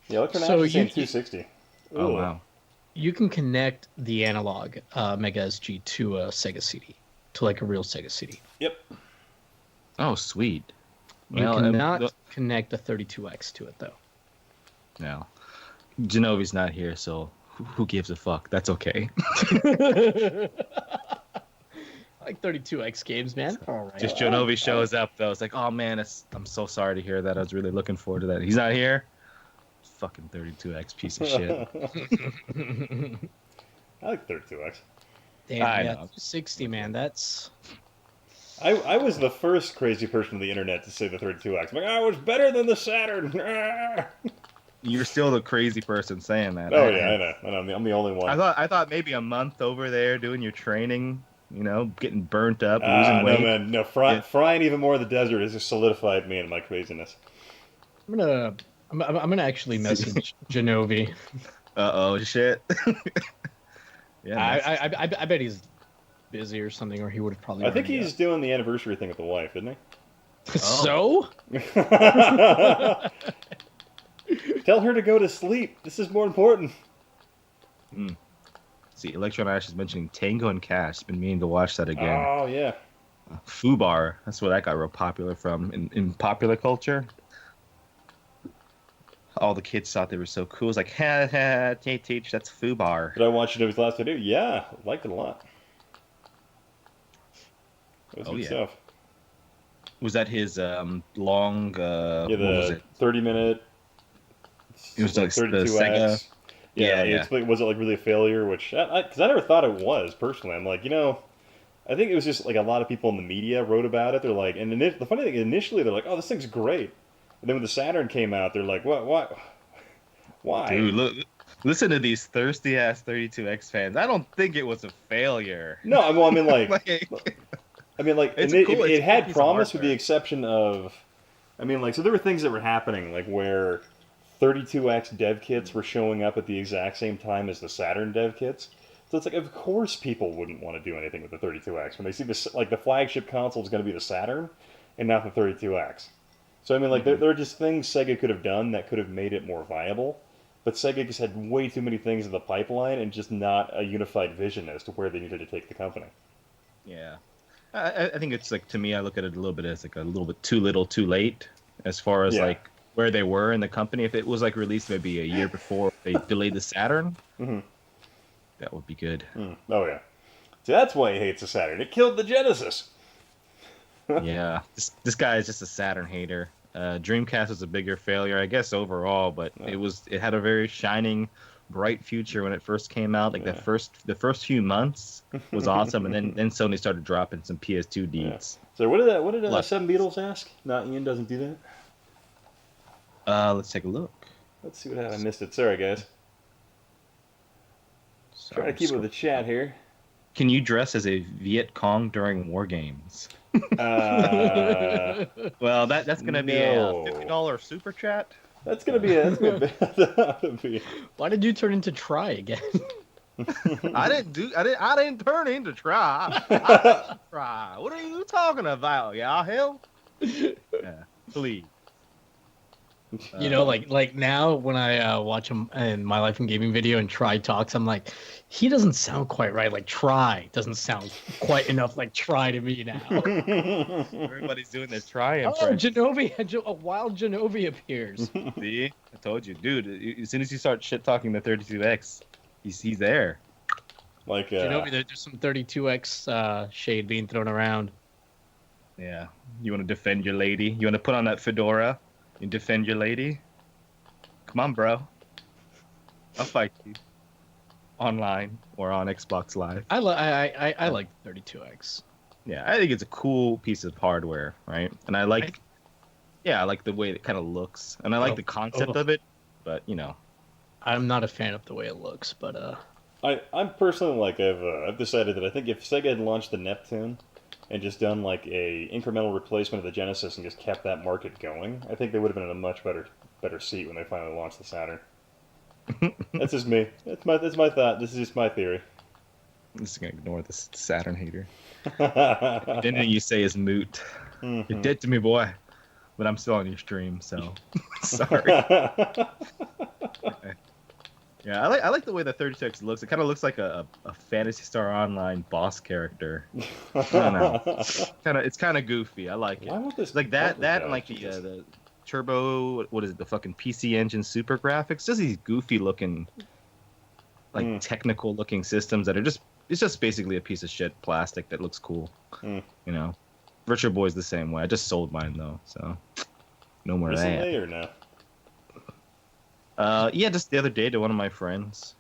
Yeah, Electron So Ash is saying you- 260. Oh Ooh. wow. You can connect the analog Mega SG to a Sega CD, to like a real Sega CD. Yep. Oh sweet. You Well, cannot connect a 32X to it though. No, Genovi's not here, so who gives a fuck? That's okay. I like 32X games, man. All right. Just Genovi shows up though. It's like, oh man, I'm so sorry to hear that. I was really looking forward to that. He's not here. Fucking 32X piece of shit. I like 32X. Damn, I yeah, know. 60, man. That's I was the first crazy person on the internet to say the 32X. I'm like, I was better than the Saturn. You're still the crazy person saying that. Oh yeah, I know. I'm the only one. I thought maybe a month over there doing your training, getting burnt up, losing No weight. man, no. Frying even more of the desert has just solidified me in my craziness. I'm gonna actually message Genovi. Uh-oh, shit. Yeah. I bet he's busy or something, or he would have probably. I think already he's doing the anniversary thing with the wife, isn't So? he? Tell her to go to sleep. This is more important. See, Electron Ash is mentioning Tango and Cash. Been meaning to watch that again. Oh yeah. Fubar. That's where that got real popular from in popular culture. All the kids thought they were so cool. It's like, ha ha, teach, that's Fubar. Did I watch it his last video? Yeah, liked it a lot. It was good stuff. Was that his long? Yeah, what was the it? 30-minute. It was like the 32X. Sega. Yeah, Yeah. Was it like really a failure? Which, because I never thought it was personally. I'm like, I think it was just like a lot of people in the media wrote about it. They're like, and the funny thing, initially they're like, oh, this thing's great. And then when the Saturn came out, they're like, what? Why? Dude, look, listen to these thirsty ass 32X fans. I don't think it was a failure. No, well, I mean, like, It's it, cool. it It's a had piece of promise with the hardware. exception of, so there were things that were happening, like where 32X dev kits were showing up at the exact same time as the Saturn dev kits. So it's like, of course people wouldn't want to do anything with the 32X when they see this, like the flagship console is going to be the Saturn and not the 32X. So there are just things Sega could have done that could have made it more viable, but Sega just had way too many things in the pipeline and just not a unified vision as to where they needed to take the company. Yeah. I think it's like, to me, I look at it a little bit as like a little bit too little, too late, as far as like where they were in the company. If it was like released maybe a year before they delayed the Saturn, that would be good. Oh yeah. See, that's why he hates the Saturn. It killed the Genesis. Yeah, this guy is just a Saturn hater. Dreamcast was a bigger failure, I guess, overall, but it had a very shining, bright future when it first came out. Like the first few months was awesome, and then Sony started dropping some PS2 deeds. So what did Seven Beatles ask? Not Ian doesn't do that. Let's take a look. Let's see what happened. I missed it. Sorry guys. Trying to keep up with the chat here. Can you dress as a Viet Cong during war games? Well, that's gonna be a $50 super chat. That's gonna be Why did you turn into Try again? I didn't turn into Try. Try. What are you talking about, y'all? Hell. Yeah, please. You know, like now when I watch him in My Life in Gaming video and Try talks, I'm like, he doesn't sound quite right. Like Try doesn't sound quite enough like Try to me now. Everybody's doing their try Oh, impression. Genovi, a wild Genovi appears. See, I told you, dude. As soon as you start shit talking the 32X, he's there. Like, Genovi, there's some 32X shade being thrown around. Yeah. You want to defend your lady? You want to put on that fedora and defend your lady? Come on, bro. I'll fight you. Online or on Xbox Live. I like 32X. Yeah, I think it's a cool piece of hardware, right? And I like the way it kind of looks, and I like the concept of it. But I'm not a fan of the way it looks, but I'm personally like I've decided that I think if Sega had launched the Neptune and just done like a incremental replacement of the Genesis and just kept that market going, I think they would have been in a much better seat when they finally launched the Saturn. That's just me. That's my thought. This is just my theory. I'm just gonna ignore this Saturn hater. Anything you say is moot. Mm-hmm. You're dead to me, boy. But I'm still on your stream, so sorry. Yeah, I like the way the 32X looks. It kind of looks like a Phantasy Star Online boss character. I don't know. It's kind of goofy. I like it. Why won't this Like that button and go? like the turbo. What is it? The fucking PC Engine super graphics. Just these goofy looking, like technical looking systems that are just. It's just basically a piece of shit plastic that looks cool. Virtual Boy's the same way. I just sold mine though, so no more of that. Recently or no? Yeah, just the other day to one of my friends.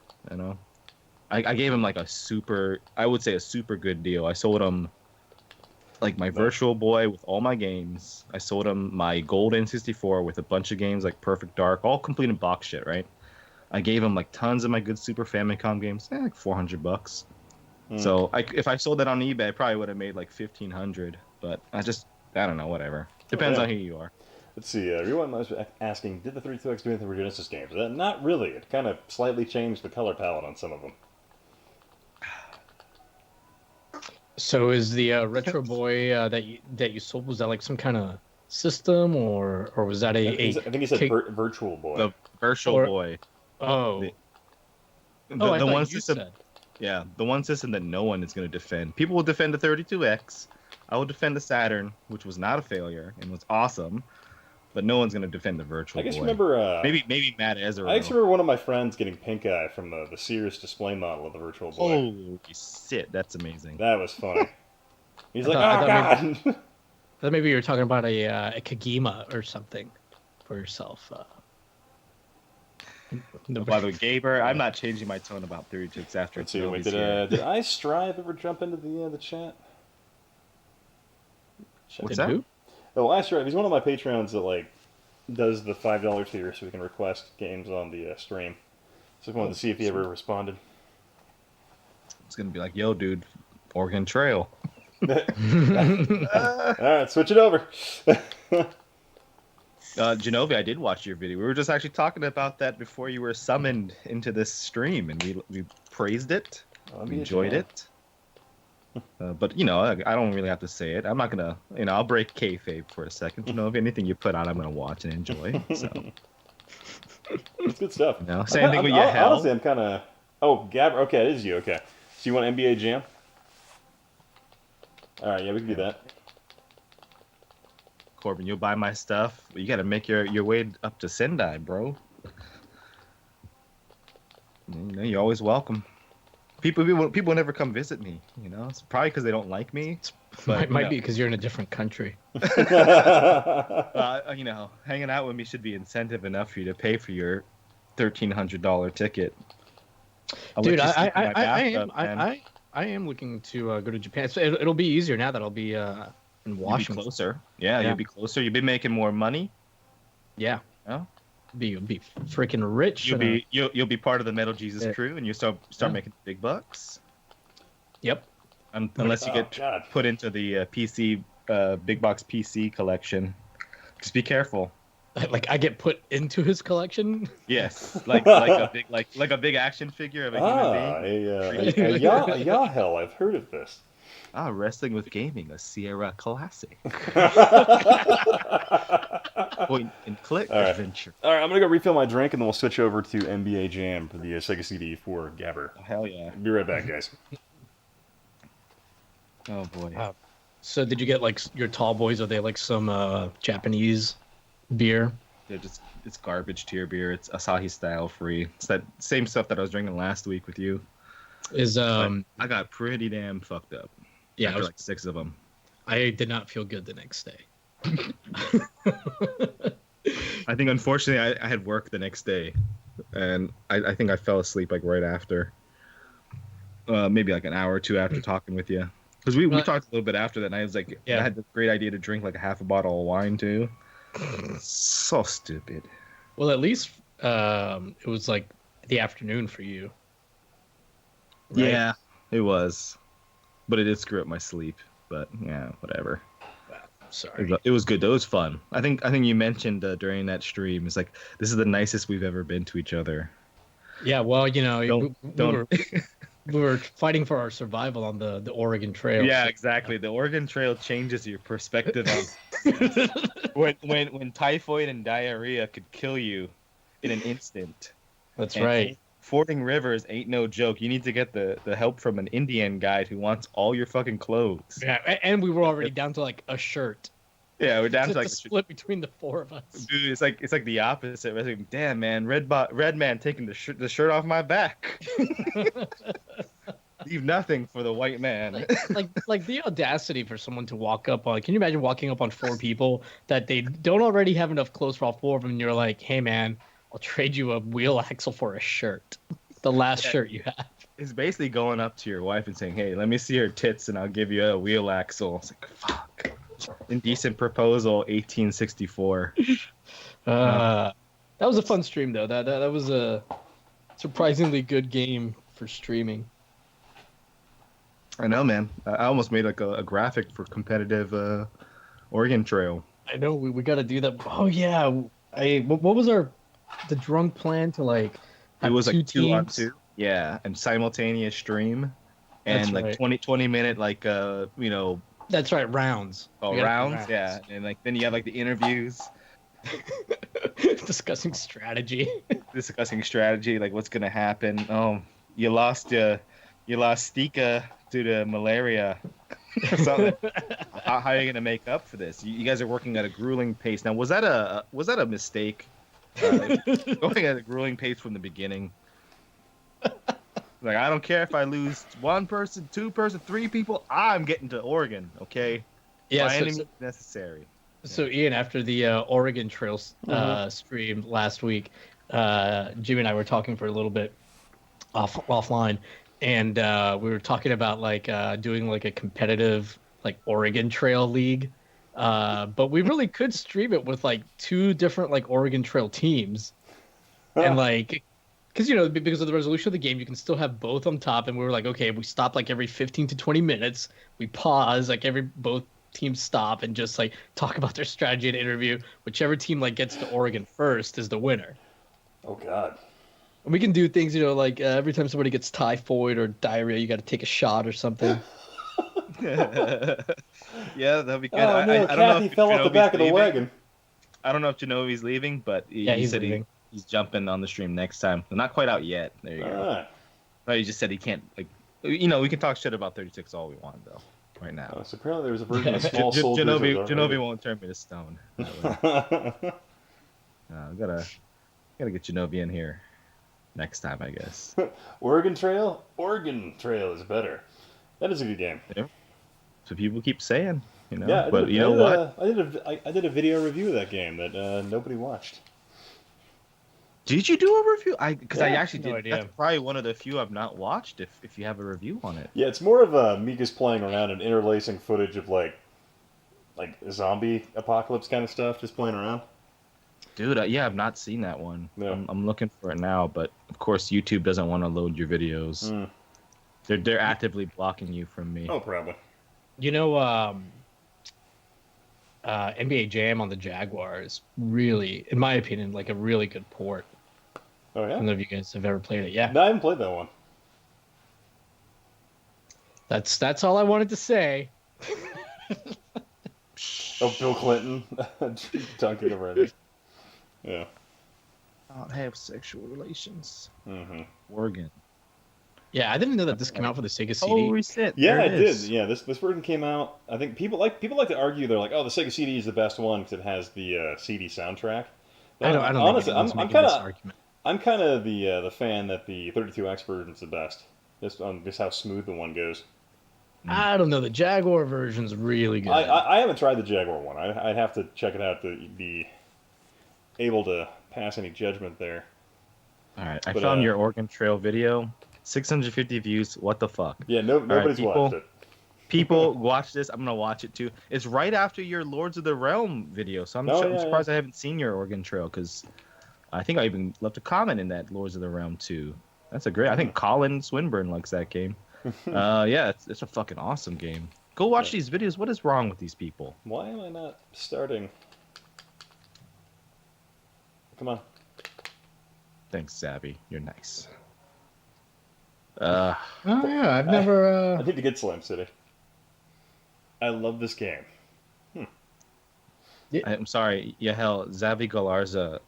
I gave him like I would say a super good deal. I sold him like my Virtual Boy with all my games. I sold him my gold N64 with a bunch of games like Perfect Dark, all complete in box shit, right? I gave him like tons of my good Super Famicom games, like $400. So if I sold that on eBay, I probably would have made like $1,500. But I don't know, whatever. Depends on who you are. Let's see. Everyone was asking, did the 32X do anything for Genesis games? Not really. It kind of slightly changed the color palette on some of them. So is the Retro Boy that you sold, was that like some kind of system or was that I think he said Virtual Boy. The Virtual Boy. Oh. The one system. Said. Yeah, the one system that no one is going to defend. People will defend the 32X. I will defend the Saturn, which was not a failure and was awesome. But no one's going to defend the Virtual Boy. I guess remember... maybe Matt Ezra. I actually remember one of my friends getting pink eye from the Sears display model of the Virtual Boy. Holy shit, that's amazing. That was funny. He's like, I oh, thought God! Maybe you were talking about a Kagima or something for yourself. By the way, Gaber, I'm not changing my tone about 32X after Let's see, wait, did I Strive ever jump into the chat? What's that? Who? Oh, I Strive, he's one of my Patreons that, like, does the $5 tier so we can request games on the stream. So I wanted to see if he ever responded. It's going to be like, yo, dude, Oregon Trail. Alright, switch it over. Genovi, I did watch your video. We were just actually talking about that before you were summoned into this stream, and we praised it. We enjoyed it. But, I don't really have to say it. I'm not going to, I'll break kayfabe for a second. Genovi, anything you put out, I'm going to watch and enjoy. So. It's good stuff. Same thing with your hell. Honestly, I'm kind of... Oh, Gabber, okay, it is you, okay. So you want NBA Jam? Alright, yeah, we can do that. Corbin, you'll buy my stuff. You got to make your way up to Sendai, bro. You're always welcome. People never come visit me. It's probably because they don't like me. But, It might be because you're in a different country. Hanging out with me should be incentive enough for you to pay for your $1,300 ticket. Dude, I am looking to go to Japan. So it'll be easier now that I'll be in Washington. You'll be closer. Yeah, you'll be closer. You'll be making more money. Yeah. Yeah. You'll be freaking rich. You'll be part of the Metal Jesus crew, and you start making big bucks. Yep. Unless you get put into the PC big box PC collection. Just be careful. Like I get put into his collection. Yes, like a big action figure of a human being. A Yahel, I've heard of this. Wrestling with Gaming, a Sierra classic. Point and click All right. adventure. All right, I'm gonna go refill my drink, and then we'll switch over to NBA Jam for the Sega CD for Gabber. Oh, hell yeah. Be right back, guys. Oh boy. So did you get like your tall boys? Are they like some Japanese beer? It's garbage tier beer. It's Asahi style free. It's that same stuff that I was drinking last week with you. Is But I got pretty damn fucked up. Yeah, after like 6 of them. I did not feel good the next day. I think unfortunately I had work the next day, and I think I fell asleep like right after. Maybe like an hour or two after talking with you, because we talked a little bit after that. And I was like, I had this great idea to drink like a half a bottle of wine too. So stupid. Well, at least it was like the afternoon for you. Right? Yeah, it was, but it did screw up my sleep. But yeah, whatever. Sorry. It was good though. It was fun. I think you mentioned during that stream, it's like, this is the nicest we've ever been to each other. Yeah, well, you know, Don't. we were fighting for our survival on the Oregon Trail. Yeah, exactly. The Oregon Trail changes your perspective on when typhoid and diarrhea could kill you in an instant. That's And right. Fording rivers ain't no joke. You need to get the help from an Indian guide who wants all your fucking clothes. Yeah, and we were already down to like a shirt. Yeah, we're down to like the split between the four of us. Dude, it's like the opposite. It's like, damn man, red man taking the shirt off my back. Leave nothing for the white man. like the audacity for someone to walk up on. Can you imagine walking up on 4 people that they don't already have enough clothes for all 4 of them, and you're like, hey man, I'll trade you a wheel axle for a shirt. The last shirt you have. It's basically going up to your wife and saying, hey, let me see her tits and I'll give you a wheel axle. It's like, fuck. Indecent proposal, 1864. That was a fun stream though. That was a surprisingly good game for streaming. I know, man. I almost made like a graphic for competitive Oregon Trail. I know we got to do that. Oh yeah, what was the drunk plan to like? It was like 2 on teams? 2. Yeah, and simultaneous stream, and That's like right. 20 minute like That's right, rounds. Oh, We gotta do rounds, yeah, and like then you have like the interviews discussing strategy. discussing strategy, like what's gonna happen. Oh, you lost Stika due to malaria or something. How are you gonna make up for this? You guys are working at a grueling pace. Now, was that a mistake? Going at a grueling pace from the beginning. Like, I don't care if I lose 1 person, 2 person, 3 people. I'm getting to Oregon, okay? Yeah, By any means necessary. So Ian, after the Oregon Trail stream last week, Jimmy and I were talking for a little bit offline, and we were talking about like doing like a competitive like Oregon Trail league, but we really could stream it with like 2 different like Oregon Trail teams, and like. Because, because of the resolution of the game, you can still have both on top. And we were like, okay, we stop like every 15 to 20 minutes. We pause, like both teams stop and just like talk about their strategy and interview. Whichever team like gets to Oregon first is the winner. Oh, God. And we can do things, like every time somebody gets typhoid or diarrhea, you got to take a shot or something. Yeah, that'd be good. Oh, no, I don't know Kathy if fell off the Genovi's back of the leaving. wagon. I don't know if Genovi's leaving, but Yeah, he he's said leaving. he's jumping on the stream next time. Not quite out yet. There you All go. right. No, he just said he can't. Like, we can talk shit about 36 all we want though. Right now. Oh, so apparently there was a version of Small Soldiers. Genovi won't turn me to stone. Gotta get Genovi in here next time, I guess. Oregon Trail? Oregon Trail is better. That is a good game. So people keep saying, Yeah, but you know what? I did a video review of that game that nobody watched. Did you do a review? Because I Yeah, actually no did. idea. That's probably one of the few I've not watched. If you have a review on it. Yeah, it's more of Mika's playing around and interlacing footage of like zombie apocalypse kind of stuff, just playing around. Dude, I've not seen that one. Yeah. I'm looking for it now, but of course YouTube doesn't want to load your videos. They're actively blocking you from me. Oh, probably. NBA Jam on the Jaguar is really, in my opinion, like a really good port. Oh, I yeah? don't know if you guys have ever played it. Yeah. No, I haven't played that one. That's all I wanted to say. Oh, Bill Clinton dunking over it. Yeah. Not have sexual relations. Mm-hmm. Oregon. Yeah, I didn't know that this came out for the Sega CD. Oh, reset. Yeah, There it did. is. Yeah, this version came out. I think people like to argue. They're like, oh, the Sega CD is the best one because it has the CD soundtrack. I But don't honestly, think anyone's I'm making kind this of argument. I'm kind of the fan that the 32X version is the best. Just how smooth the one goes. I don't know. The Jaguar version's really good. I haven't tried the Jaguar one. I'd have to check it out to be able to pass any judgment there. All right, I But, found your Oregon Trail video. 650 views. What the fuck? Yeah, nobody's people. watched it. People watch this. I'm gonna watch it too. It's right after your Lords of the Realm video, so I'm surprised I haven't seen your Oregon Trail because I think I even left a comment in that Lords of the Realm too. That's a great. I think Colin Swinburne likes that game. Yeah, it's a fucking awesome game. Go watch these videos. What is wrong with these people? Why am I not starting? Come on. Thanks, Zabby. You're nice. Oh yeah, I've never. I need to get Slam City. I love this game. I'm sorry, Yahel, Xavi Galarza,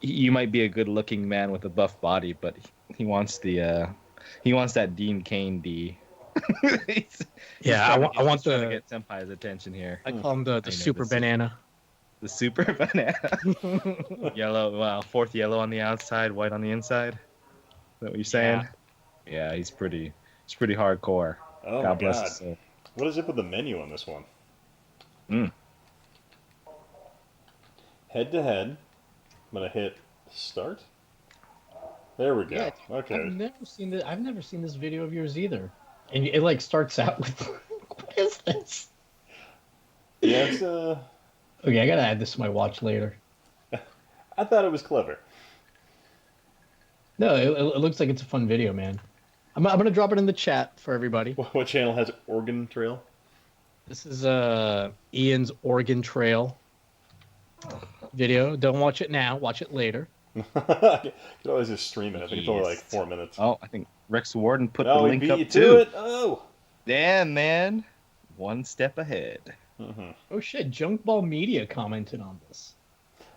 you might be a good-looking man with a buff body, but he wants that Dean Kane D. Yeah, I want trying to the. get Senpai's attention here. I call him the know, super the banana. The super banana. Yellow, wow, fourth yellow on the outside, white on the inside. Is that what you're saying? Yeah, he's pretty hardcore. Oh God my bless god. his soul. What is it with the menu on this one? Mm. Head to head. I'm gonna hit start. There we go. Yeah, Okay. I've never seen this video of yours either, and it like starts out with, what is this? Yeah, it's Okay, I gotta add this to my watch later. I thought it was clever. No, it looks like it's a fun video, man. I'm gonna drop it in the chat for everybody. What channel has Oregon Trail? This is Ian's Oregon Trail video. Don't watch it now. Watch it later. You could always just stream it. I think it's only like 4 minutes. Oh, I think Rex Warden put Oh, the we link beat up you too. to it. Oh. Damn, man. One step ahead. Mm-hmm. Oh shit! Junkball Media commented on this.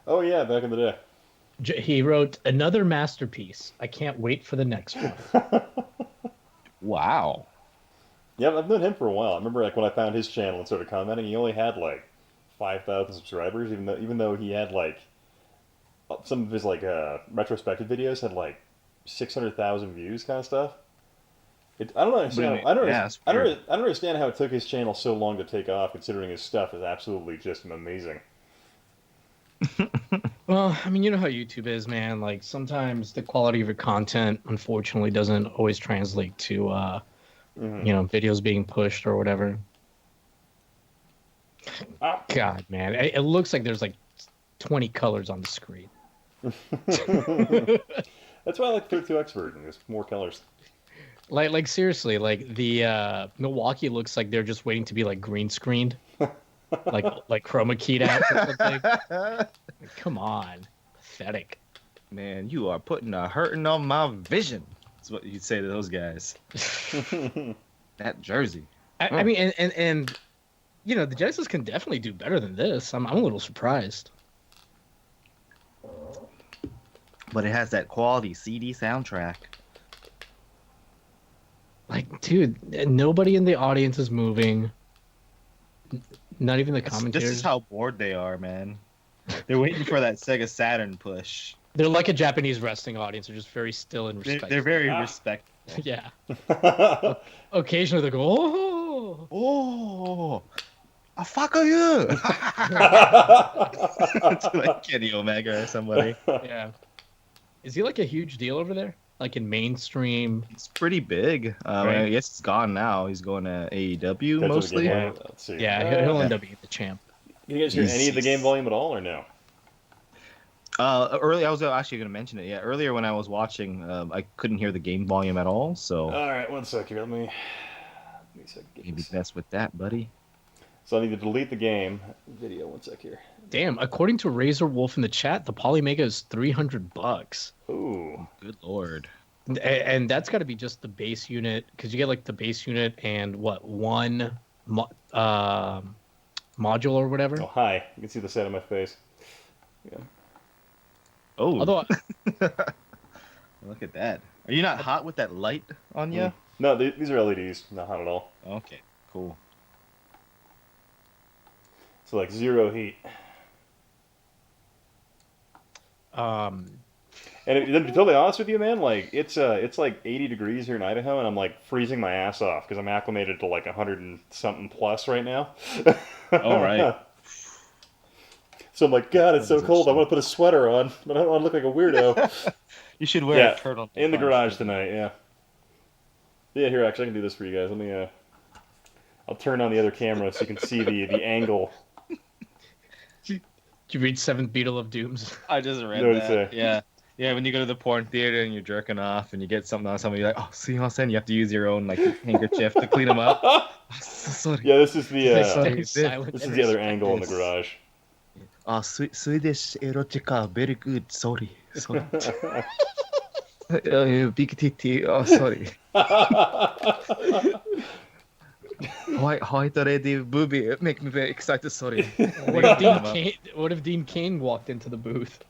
Oh yeah, back in the day. He wrote another masterpiece. I can't wait for the next one. Wow. Yeah, I've known him for a while. I remember like when I found his channel and started commenting, he only had like 5,000 subscribers, even though he had like some of his like retrospective videos had like 600,000 views, kind of stuff. I don't understand. Really? I don't. Yeah, I don't understand how it took his channel so long to take off, considering his stuff is absolutely just amazing. Well, I mean, you know how YouTube is, man. Like sometimes the quality of your content, unfortunately, doesn't always translate to, videos being pushed or whatever. Ah. God, man, it looks like there's like 20 colors on the screen. That's why I like the 32X version. There's more colors. Like seriously, like the Milwaukee looks like they're just waiting to be like green screened, like chroma keyed out or something. Like, come on, pathetic. Man, you are putting a hurting on my vision. That's what you'd say to those guys. That jersey. I mean, and you know, the Genesis can definitely do better than this. I'm a little surprised. But it has that quality CD soundtrack. Like, dude, nobody in the audience is moving. Not even the commentators. This is how bored they are, man. They're waiting for that Sega Saturn push. They're like a Japanese wrestling audience. They're just very still and respectful. They're very respectful. Yeah. Occasionally they go, oh. Oh, I fuck you. It's like Kenny Omega or somebody. Yeah. Is he like a huge deal over there? Like in mainstream? It's pretty big. Right. I guess it's gone now. He's going to AEW mostly. Let's see. Yeah, he'll end up being the champ. You guys hear any of the game volume at all, or no? Earlier, I was actually going to mention it. Yeah, earlier when I was watching, I couldn't hear the game volume at all. So All right, one sec here. Let me maybe mess with that, buddy. So I need to delete the game video. One sec here. Damn, according to Razor Wolf in the chat, the Polymega is $300. Ooh. Good lord. And that's got to be just the base unit, because you get like the base unit and one module or whatever. Oh, hi. You can see the side of my face. Yeah. Oh, Although look at that. Are you not hot with that light on you? No, these are LEDs. Not hot at all. Okay, cool. So like 0 heat. And to be totally honest with you, man, like it's like 80 degrees here in Idaho, and I'm like freezing my ass off because I'm acclimated to like 100 and something plus right now. All right. So I'm like, God, it's so cold. I want to put a sweater on, but I don't want to look like a weirdo. You should wear a turtleneck. In the garage tonight, yeah. Yeah, here, actually, I can do this for you guys. Let me, I'll turn on the other camera so you can see the angle. did you read Seventh Beetle of Dooms? I just read No, that. Yeah. Yeah, when you go to the porn theater and you're jerking off and you get something on somebody, you're like, oh, see what I'm saying? You have to use your own like handkerchief to clean them up. Sorry. Yeah, this is the Silent this is the other angle in the garage. Swedish erotica, very good. Sorry. Big titty. Oh, sorry. White already booby make me very excited. Sorry. What if Dean Cain walked into the booth?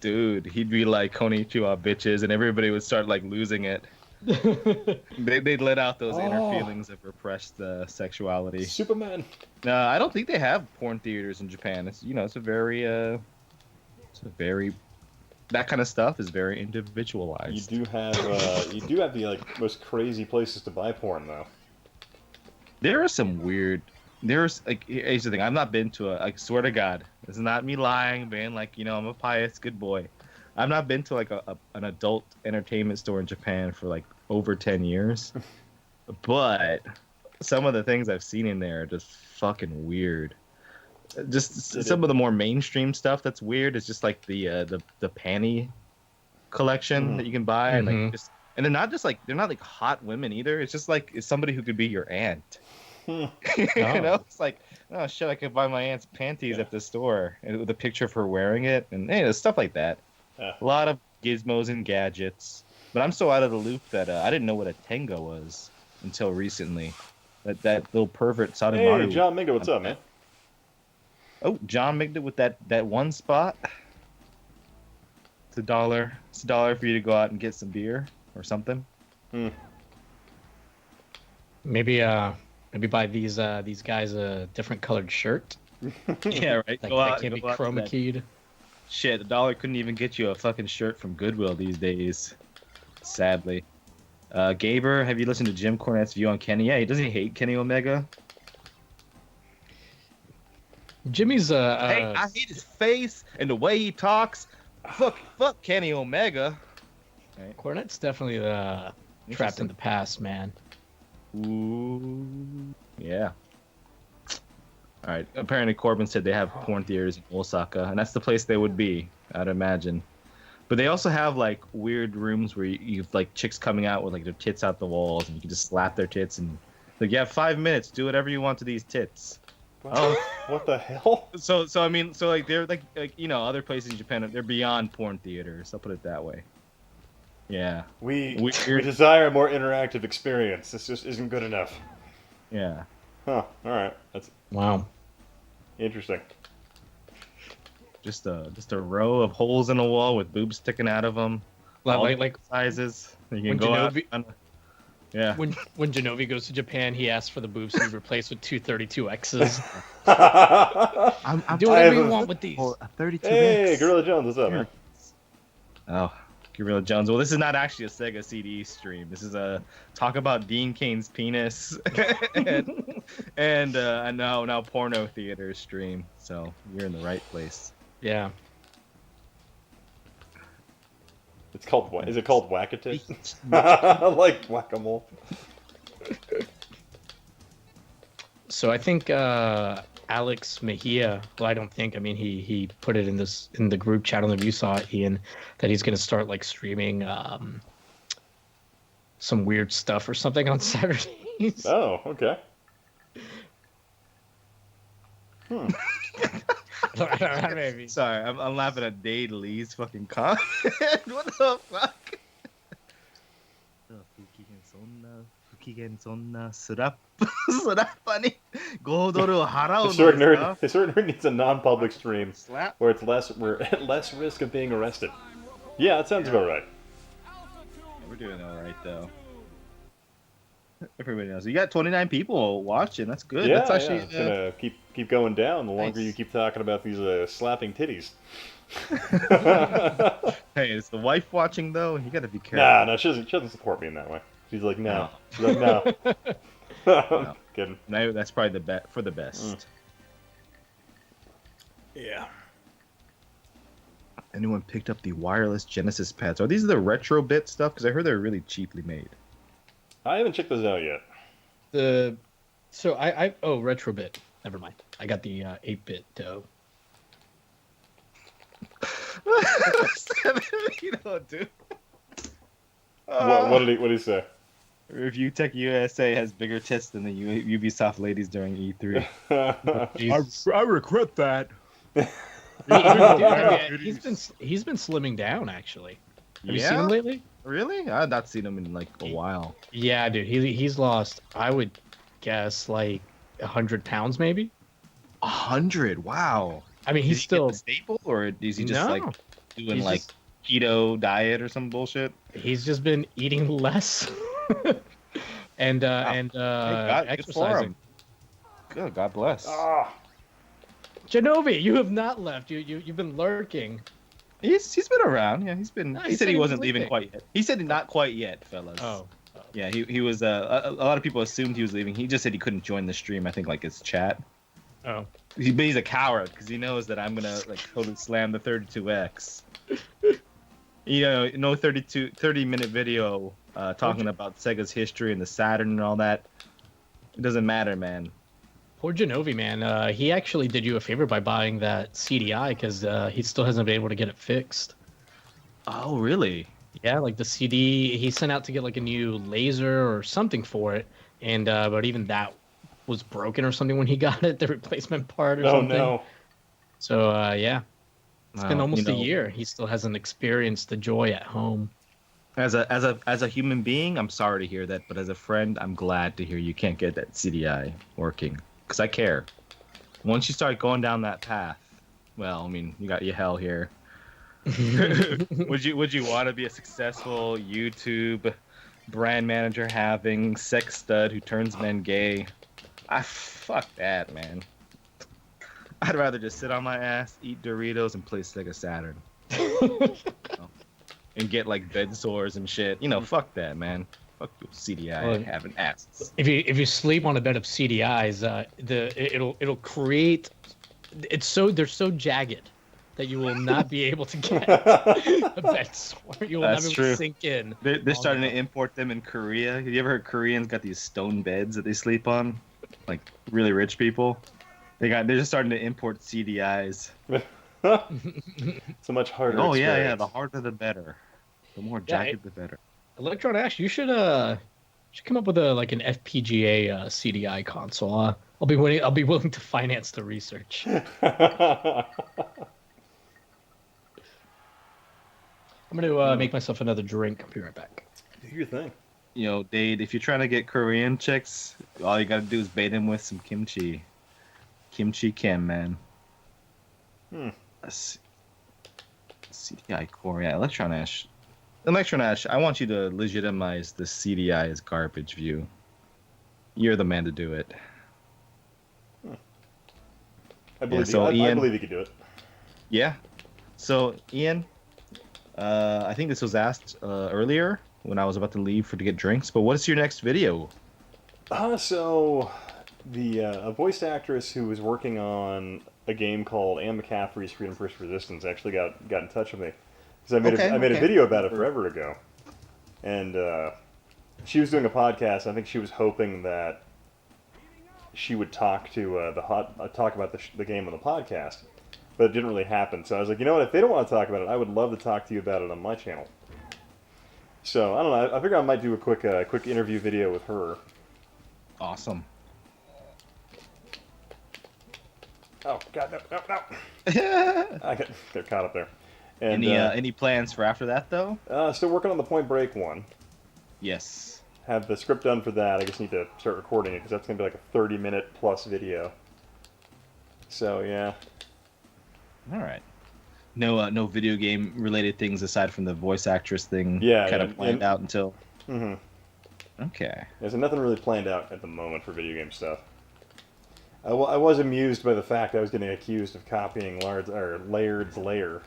Dude, he'd be like konnichiwa bitches, and everybody would start like losing it. They'd let out those inner feelings of repressed sexuality. Superman. I don't think they have porn theaters in Japan. It's it's a very that kind of stuff is very individualized. You do have the like most crazy places to buy porn though. There are some weird. There's like here's the thing. I've not been to I swear to God, this is not me lying, man. Like I'm a pious good boy. I've not been to like an adult entertainment store in Japan for like over 10 years. But some of the things I've seen in there are just fucking weird. Just some of the more mainstream stuff that's weird is just like the panty collection that you can buy and like and they're not like hot women either. It's just like it's somebody who could be your aunt. It's like, oh shit, I could buy my aunt's panties at the store and with a picture of her wearing it and stuff like that. A lot of gizmos and gadgets. But I'm so out of the loop that I didn't know what a tenga was until recently. That little pervert Sadamaru. Hey, John Mingo, what's up, man? Oh, John Migda with that one spot. It's $1. It's $1 for you to go out and get some beer or something. Maybe buy these guys a different colored shirt. Yeah, right. That can't be chroma keyed. Shit, $1 couldn't even get you a fucking shirt from Goodwill these days. Sadly. Gaber, have you listened to Jim Cornette's view on Kenny? Yeah, doesn't he hate Kenny Omega? Jimmy's hey, I hate his face and the way he talks. Fuck Kenny Omega. Right. Cornette's definitely trapped in the past, man. Ooh, yeah. All right. Apparently, Corbin said they have porn theaters in Osaka, and that's the place they would be, I'd imagine. But they also have like weird rooms where you've like chicks coming out with like their tits out the walls, and you can just slap their tits and like you have 5 minutes, do whatever you want to these tits. What the hell? So I mean, so like they're like other places in Japan, they're beyond porn theaters. I'll put it that way. Yeah. We desire a more interactive experience. This just isn't good enough. Yeah. Huh. All right. That's wow. Interesting. Just a row of holes in a wall with boobs sticking out of them. Like sizes. You can go out. Yeah. When Genovi goes to Japan, he asks for the boobs to be replaced with 232Xs. Do whatever you want with these. 32X. Hey, Gorilla Jones, what's up, man? Oh, Gorilla Jones. Well, this is not actually a Sega CD stream. This is a talk about Dean Cain's penis and now porno theater stream. So you're in the right place. Yeah. It's called what? Is it called Whack-A-Tit? Like whack-a-mole. So I think Alex Mejia. Well, I don't think. I mean, he put it in the group chat. I don't know if you saw it, Ian, that he's gonna start like streaming some weird stuff or something on Saturdays. Oh, okay. Sorry, I'm laughing at Dade Lee's fucking comment. What the fuck? 기겐 존나 스랍 스랍하니 5ドルを払うのです Historic か? Nerd. Historic Nerd needs a non-public stream Slap. where we're at less risk of being arrested. Yeah, that sounds about right. We're doing all right though. Everybody knows. You got 29 people watching. That's good. Yeah, That's actually it's gonna keep going down the longer nice. you keep talking about these slapping titties. Hey, is the wife watching though? You gotta be careful. Nah, she doesn't support me in that way. She's like, no. She's like, no. No. Kidding. No, that's probably for the best. Yeah. Anyone picked up the wireless Genesis pads? Are these the retro bit stuff? Because I heard they're really cheaply made. I haven't checked those out yet. Retrobit. Never mind. I got the 8-bit dough. Dude. What did he say? Review Tech USA has bigger tits than the Ubisoft ladies during E3. I regret that. He's been slimming down actually. Have you Yeah? seen him lately? Really? I've not seen him in like a while. Yeah, dude. He's lost. I would guess like 100 pounds, maybe. 100? Wow. I mean, he's Did he still get the staple, or is he just like doing He's like just- keto diet or some bullshit? he's just been eating less and God, good for exercising. him. Good, God bless. Ah, Genovi, you have not left. You've been lurking. He's been around. Yeah, he's been. No, he said he was wasn't leaving sleeping. quite yet. He said not quite yet, fellas. Oh. Yeah, he was. A lot of people assumed he was leaving. He just said he couldn't join the stream. I think like his chat. Oh. But he's a coward because he knows that I'm gonna like totally slam the 32X. You know, no 30-minute video talking about Sega's history and the Saturn and all that. It doesn't matter, man. Poor Genovi, man. He actually did you a favor by buying that CDI because he still hasn't been able to get it fixed. Oh, really? Yeah, like the CD, he sent out to get like a new laser or something for it, and but even that was broken or something when he got it, the replacement part or no, something. no. So yeah, it's been Well, almost you a know, year. He still hasn't experienced the joy at home. As a human being, I'm sorry to hear that, but as a friend, I'm glad to hear you can't get that CDI working because I care. Once you start going down that path, well, I mean, you got your hell here. Would you want to be a successful YouTube brand manager having sex stud who turns men gay? Fuck that, man. I'd rather just sit on my ass, eat Doritos, and play Sega Saturn. And get like bed sores and shit. You know, fuck that, man. Fuck your CDI Well, having asses. If you sleep on a bed of CDIs, it'll create. They're so jagged that you will not be able to get a bed sore. You will That's not be able true. to sink in. They're starting to import them in Korea. Have you ever heard Koreans got these stone beds that they sleep on? Like really rich people. They're just starting to import CDIs. It's a much harder Oh experience. yeah. The harder the better. The more jagged the better. Electron Ash, you should come up with an FPGA CDI console. I'll be willing to finance the research. I'm gonna make myself another drink. I'll be right back. Do your thing. You know, Dade, if you're trying to get Korean chicks, all you gotta do is bait them with some kimchi. Kimchi Kim, man. Let's see. CDI core, yeah, Electron Ash. Electron Ash, I want you to legitimize the CDI as garbage view. You're the man to do it. I believe, so I Ian- believe you could do it. Yeah. So, Ian, I think this was asked earlier when I was about to leave to get drinks, but what is your next video? So the a voice actress who was working on a game called Anne McCaffrey's Freedom First Resistance actually got in touch with me because I made a video about it forever ago, and she was doing a podcast. I think she was hoping that she would talk to talk about the game on the podcast, but it didn't really happen. So I was like, you know what? If they don't want to talk about it, I would love to talk to you about it on my channel. So I don't know. I figure I might do a quick interview video with her. Awesome. Oh God, no! I got caught up there. And Any plans for after that though? still working on the Point Break one. Yes. have the script done for that. I just need to start recording it because that's gonna be like a 30-minute plus video. So yeah. All right. No video game related things aside from the voice actress thing. Yeah, kind of planned out until. Mm-hmm. Okay. There's nothing really planned out at the moment for video game stuff. I was amused by the fact I was getting accused of copying Laird's Lair.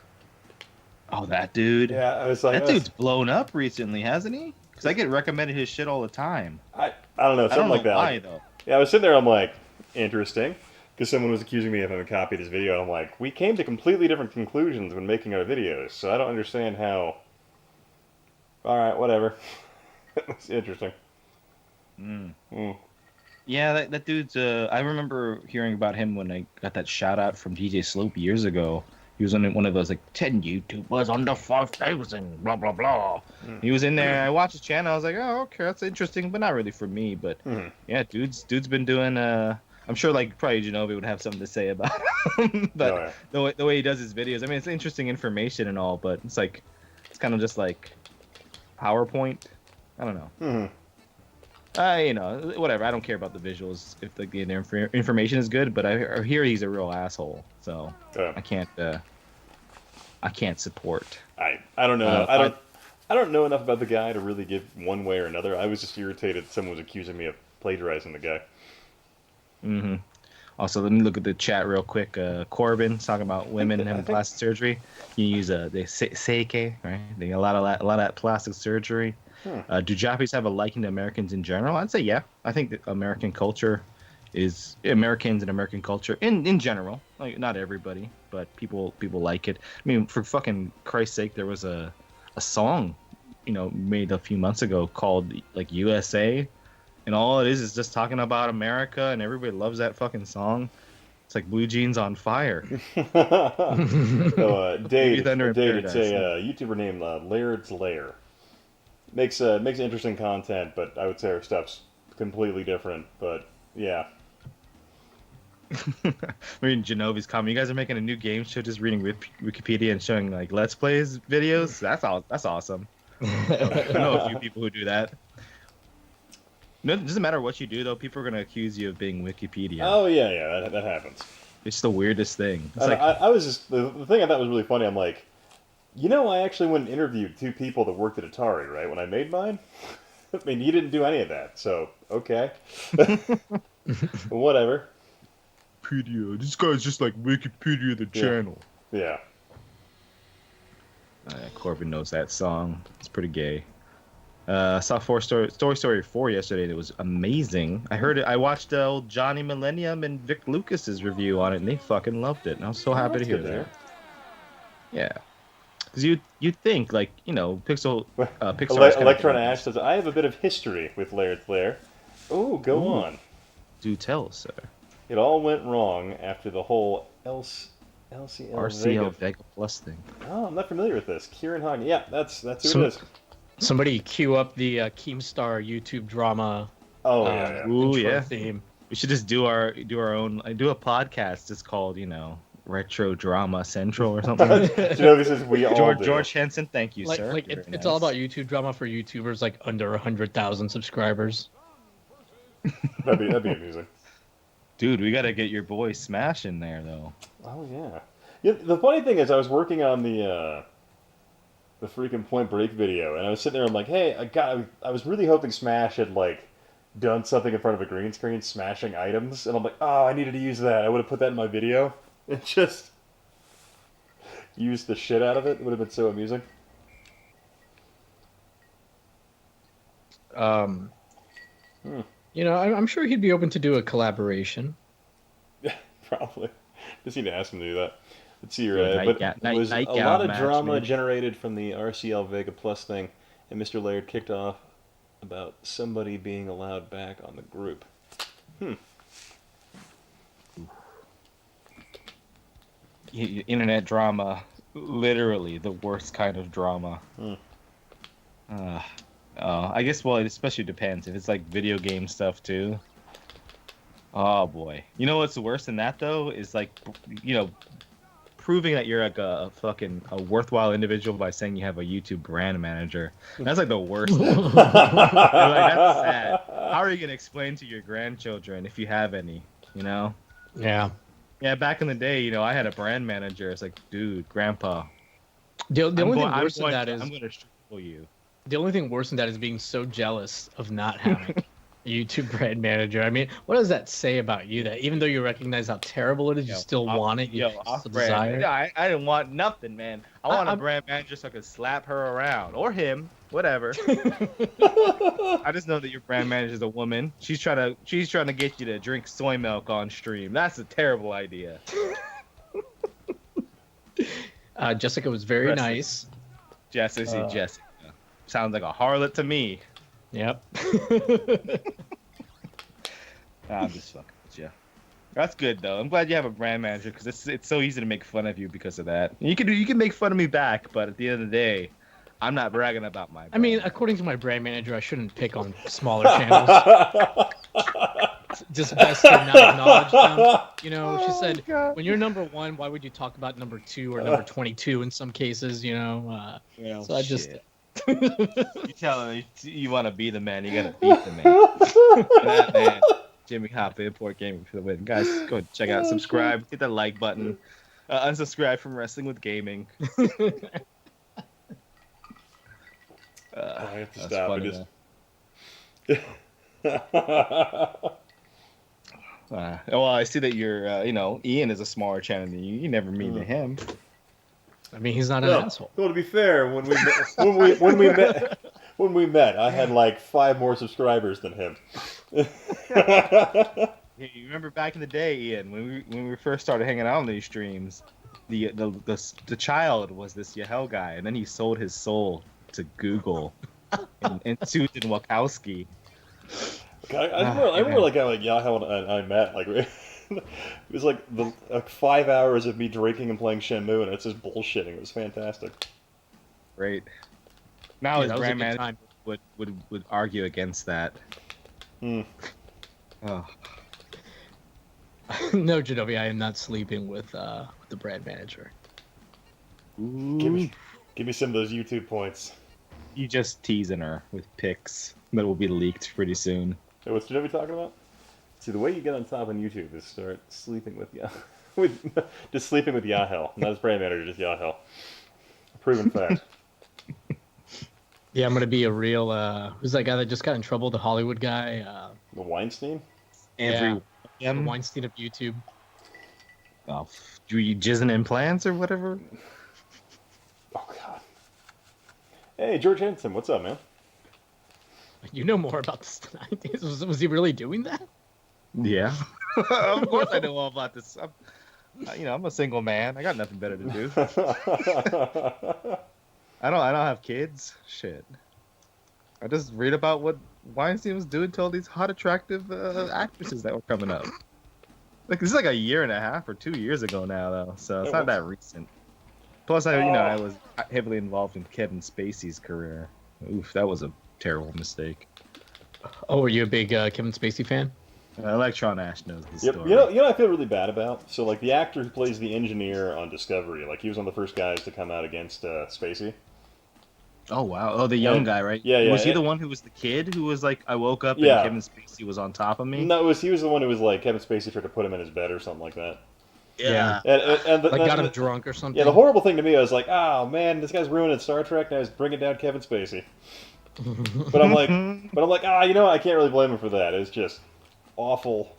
Oh, that dude. Yeah, I was like, that dude's blown up recently, hasn't he? Because I get recommended his shit all the time. I don't know, something like that. Why though? Yeah, I was sitting there. I'm like, interesting, because someone was accusing me of having copied his video, and I'm like, we came to completely different conclusions when making our videos, so I don't understand how. All right, whatever. It's interesting. Yeah, that dude's. I remember hearing about him when I got that shout out from DJ Slope years ago. He was on one of those like 10 YouTubers under 5,000, blah blah blah. He was in there. I watched his channel. I was like, oh, okay, that's interesting, but not really for me. But yeah, dude's been doing. I'm sure like probably Genovi would have something to say about him. But the way he does his videos, I mean, it's interesting information and all, but it's like it's kind of just like PowerPoint. I don't know. Whatever. I don't care about the visuals if the information is good, but I hear he's a real asshole, so I can't support. I don't know. I don't know enough about the guy to really give one way or another. I was just irritated that someone was accusing me of plagiarizing the guy. Also, let me look at the chat real quick. Corbin's talking about women having plastic surgery. You use the Sega, right? They get a lot of that plastic surgery. Do Japanese have a liking to Americans in general? I'd say yeah. I think that American culture is Americans and American culture in general. Like not everybody, but people like it. I mean, for fucking Christ's sake, there was a song, made a few months ago called like USA, and all it is just talking about America, and everybody loves that fucking song. It's like Blue Jeans on Fire. So, Dave, it's a YouTuber named Laird's Lair. Makes interesting content, but I would say our stuff's completely different. But yeah. Reading Genovi's comment. You guys are making a new game show, just reading Wikipedia and showing like Let's Plays videos. That's awesome. I know a few people who do that. No, it doesn't matter what you do though. People are gonna accuse you of being Wikipedia. Oh yeah, that happens. It's the weirdest thing. It's I was just the thing I thought was really funny. I'm like, I actually went and interviewed 2 people that worked at Atari, right, when I made mine. I mean, you didn't do any of that, so okay. Whatever. Wikipedia. This guy's just like Wikipedia the channel. Yeah. Corbin knows that song. It's pretty gay. Saw Toy Story 4 yesterday. It was amazing. I watched old Johnny Millennium and Vic Lucas's review on it, and they fucking loved it. And I was so happy to hear that. Yeah. Because you'd think, like, Pixar... Electron Ash says, I have a bit of history with Laird's Lair. Oh, go on. Do tell, sir. It all went wrong after the whole RCL Vega Plus thing. Oh, I'm not familiar with this. Kieran Hagen. Yeah, that's who it is. Somebody cue up the Keemstar YouTube drama. Oh yeah. Ooh, yeah. Theme. We should just do our own. Do a podcast. It's called Retro Drama Central or something. Genovi says we all do. George Henson, thank you, sir. Like it's all about YouTube drama for YouTubers like under 100,000 subscribers. That'd be amusing. Dude, we gotta get your boy Smash in there though. Oh yeah. The funny thing is, I was working on the freaking Point Break video, and I was sitting there. I'm like, hey, I was really hoping Smash had like done something in front of a green screen, smashing items, and I'm like, oh, I needed to use that. I would have put that in my video. And just used the shit out of it. It would have been so amusing. I'm sure he'd be open to do a collaboration. Yeah, probably. Just need to ask him to do that. Let's see your was a lot of drama generated from the RCL Vega Plus thing, and Mr. Laird kicked off about somebody being allowed back on the group. Internet drama, literally the worst kind of drama. I guess, well, it especially depends. If it's like video game stuff too. Oh boy. You know what's worse than that though? Is like, proving that you're like a fucking a worthwhile individual by saying you have a YouTube brand manager. That's like the worst. Like, that's sad. How are you gonna explain to your grandchildren if you have any? You know? Yeah. Yeah, back in the day, I had a brand manager. It's like, dude, grandpa, The only thing worse than that is I'm gonna strangle you. the only thing worse than that is being so jealous of not having a YouTube brand manager. I mean, what does that say about you? That even though you recognize how terrible it is, you still want it. You still desire it. Yeah, I didn't want nothing, man. I want a brand manager so I could slap her around or him, whatever. I just know that your brand manager is a woman. She's trying to get you to drink soy milk on stream. That's a terrible idea. Jessica was very nice. Jessica. Sounds like a harlot to me. Yep. I'm just fucking with you. That's good though. I'm glad you have a brand manager because it's so easy to make fun of you because of that. You can make fun of me back, but at the end of the day, I'm not bragging about my brand. I mean, according to my brand manager, I shouldn't pick on smaller channels. Just best to not acknowledge them. She said, when you're number 1, why would you talk about number 2 or number 22 in some cases? So I just. You tell him you want to be the man, you gotta beat the man. That man, Jimmy Hop, Import Gaming for the win. Guys, go check out, subscribe, hit that like button, unsubscribe from Wrestling with Gaming. I have to stop. Well, I see that you're, Ian is a smaller channel than you. You never meet him. I mean, he's not an asshole. Well, to be fair, when we met, I had like 5 more subscribers than him. Yeah, you remember back in the day, Ian, when we first started hanging out on these streams, the child was this Yahel guy, and then he sold his soul to Google and Susan Wachowski. I remember like Yahel and I met like. It was like 5 hours of me drinking and playing Shenmue, and it's just bullshitting. It was fantastic. Great. Now his brand manager would argue against that. Oh. No, Genovi, I am not sleeping with the brand manager. Give me some of those YouTube points. You just teasing her with pics that will be leaked pretty soon. Hey, what's Genovi talking about? See, the way you get on top on YouTube is start sleeping with just sleeping with Yahel. Not his brand manager, just Yahel. Proven fact. Yeah, I'm gonna be a real. Who's that guy that just got in trouble? The Hollywood guy. The Weinstein. The Weinstein of YouTube. Oh, do you jizzing in plants or whatever? Oh God. Hey, George Henson, what's up, man? You know more about this than I did. Was he really doing that? Yeah. Of course I know all about this. I'm a single man. I got nothing better to do. I don't have kids. Shit. I just read about what Weinstein was doing to all these hot, attractive actresses that were coming up. Like this is like a year and a half or 2 years ago now, though. So it's not that recent. Plus, I was heavily involved in Kevin Spacey's career. Oof, that was a terrible mistake. Oh, were you a big Kevin Spacey fan? Electron Ash knows the story. You know what I feel really bad about? So, like, the actor who plays the engineer on Discovery, like, he was one of the first guys to come out against Spacey. Oh, wow. Oh, the young guy, right? Yeah. Was he the one who was the kid who was like, I woke up and Kevin Spacey was on top of me? No, he was the one who was like, Kevin Spacey tried to put him in his bed or something like that. Yeah. And got him drunk or something? Yeah, the horrible thing to me, I was like, oh, man, this guy's ruining Star Trek, now he's bringing down Kevin Spacey. But I'm like, I can't really blame him for that. It's just awful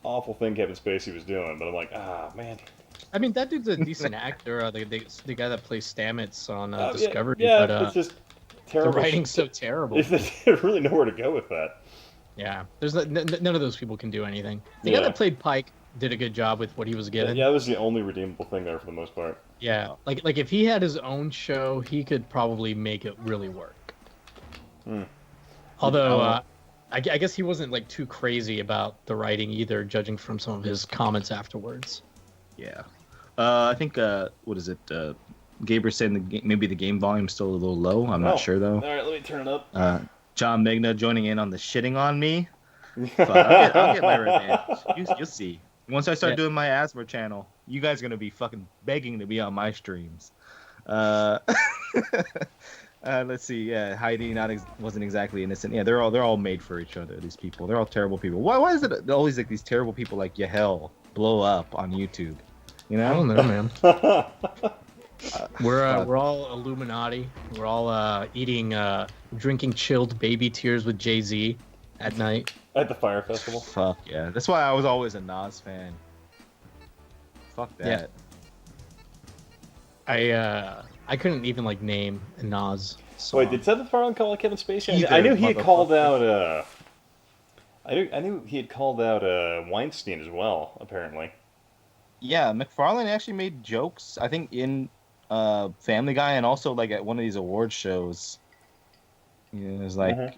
thing Kevin Spacey was doing. But I'm like, man. I mean, that dude's a decent actor. The guy that plays Stamets on Discovery. Yeah, but it's just terrible. The writing's so terrible. There's really nowhere to go with that. Yeah, there's none of those people can do anything. The guy that played Pike did a good job with what he was given. Yeah, that was the only redeemable thing there for the most part. Yeah, like if he had his own show, he could probably make it really work. Although, I guess he wasn't like too crazy about the writing either, judging from some of his comments afterwards. Yeah, I think what is it? Gabriel's saying maybe the game volume's still a little low. I'm not sure though. All right, let me turn it up. John Magna joining in on the shitting on me. But I'll get my revenge. You'll see. Once I start doing my asthma channel, You guys are gonna be fucking begging to be on my streams. Let's see. Yeah, Heidi wasn't exactly innocent. Yeah, they're all made for each other. These people, they're all terrible people. Why is it always like these terrible people like Yahel blow up on YouTube? You know? I don't know, man. We're all Illuminati. We're all drinking chilled baby tears with Jay-Z at night. At the Fire Festival. Fuck yeah. That's why I was always a Nas fan. Fuck that. Yeah. I couldn't even like name a Nas song. Wait, did Seth MacFarlane call out Kevin Spacey? Either, I knew he had called out. I knew he had called out Weinstein as well. Apparently. Yeah, MacFarlane actually made jokes. I think in Family Guy and also like at one of these award shows. It was like,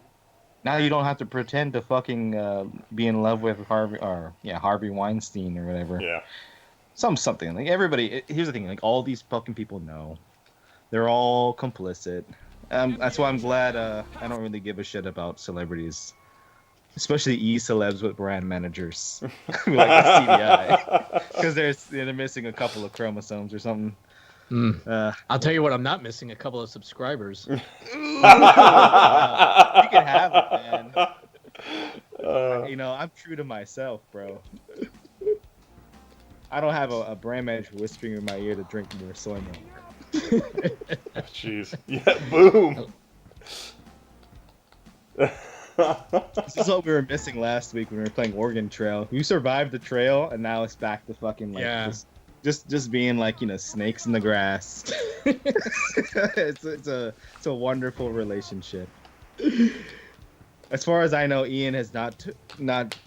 now you don't have to pretend to fucking be in love with Harvey Weinstein or whatever. Yeah. Something like everybody. Here's the thing: like all these fucking people know, they're all complicit. That's why I'm glad I don't really give a shit about celebrities, especially e-celebs with brand managers like the CDI, because they're missing a couple of chromosomes or something. I'll tell you what, I'm not missing a couple of subscribers. You can have it, man. I'm true to myself, bro. I don't have a brand manager whispering in my ear to drink more soy milk. Jeez. Yeah, boom. This is what we were missing last week when we were playing Oregon Trail. You survived the trail, and now it's back to fucking like just being like snakes in the grass. It's a wonderful relationship. As far as I know, Ian has not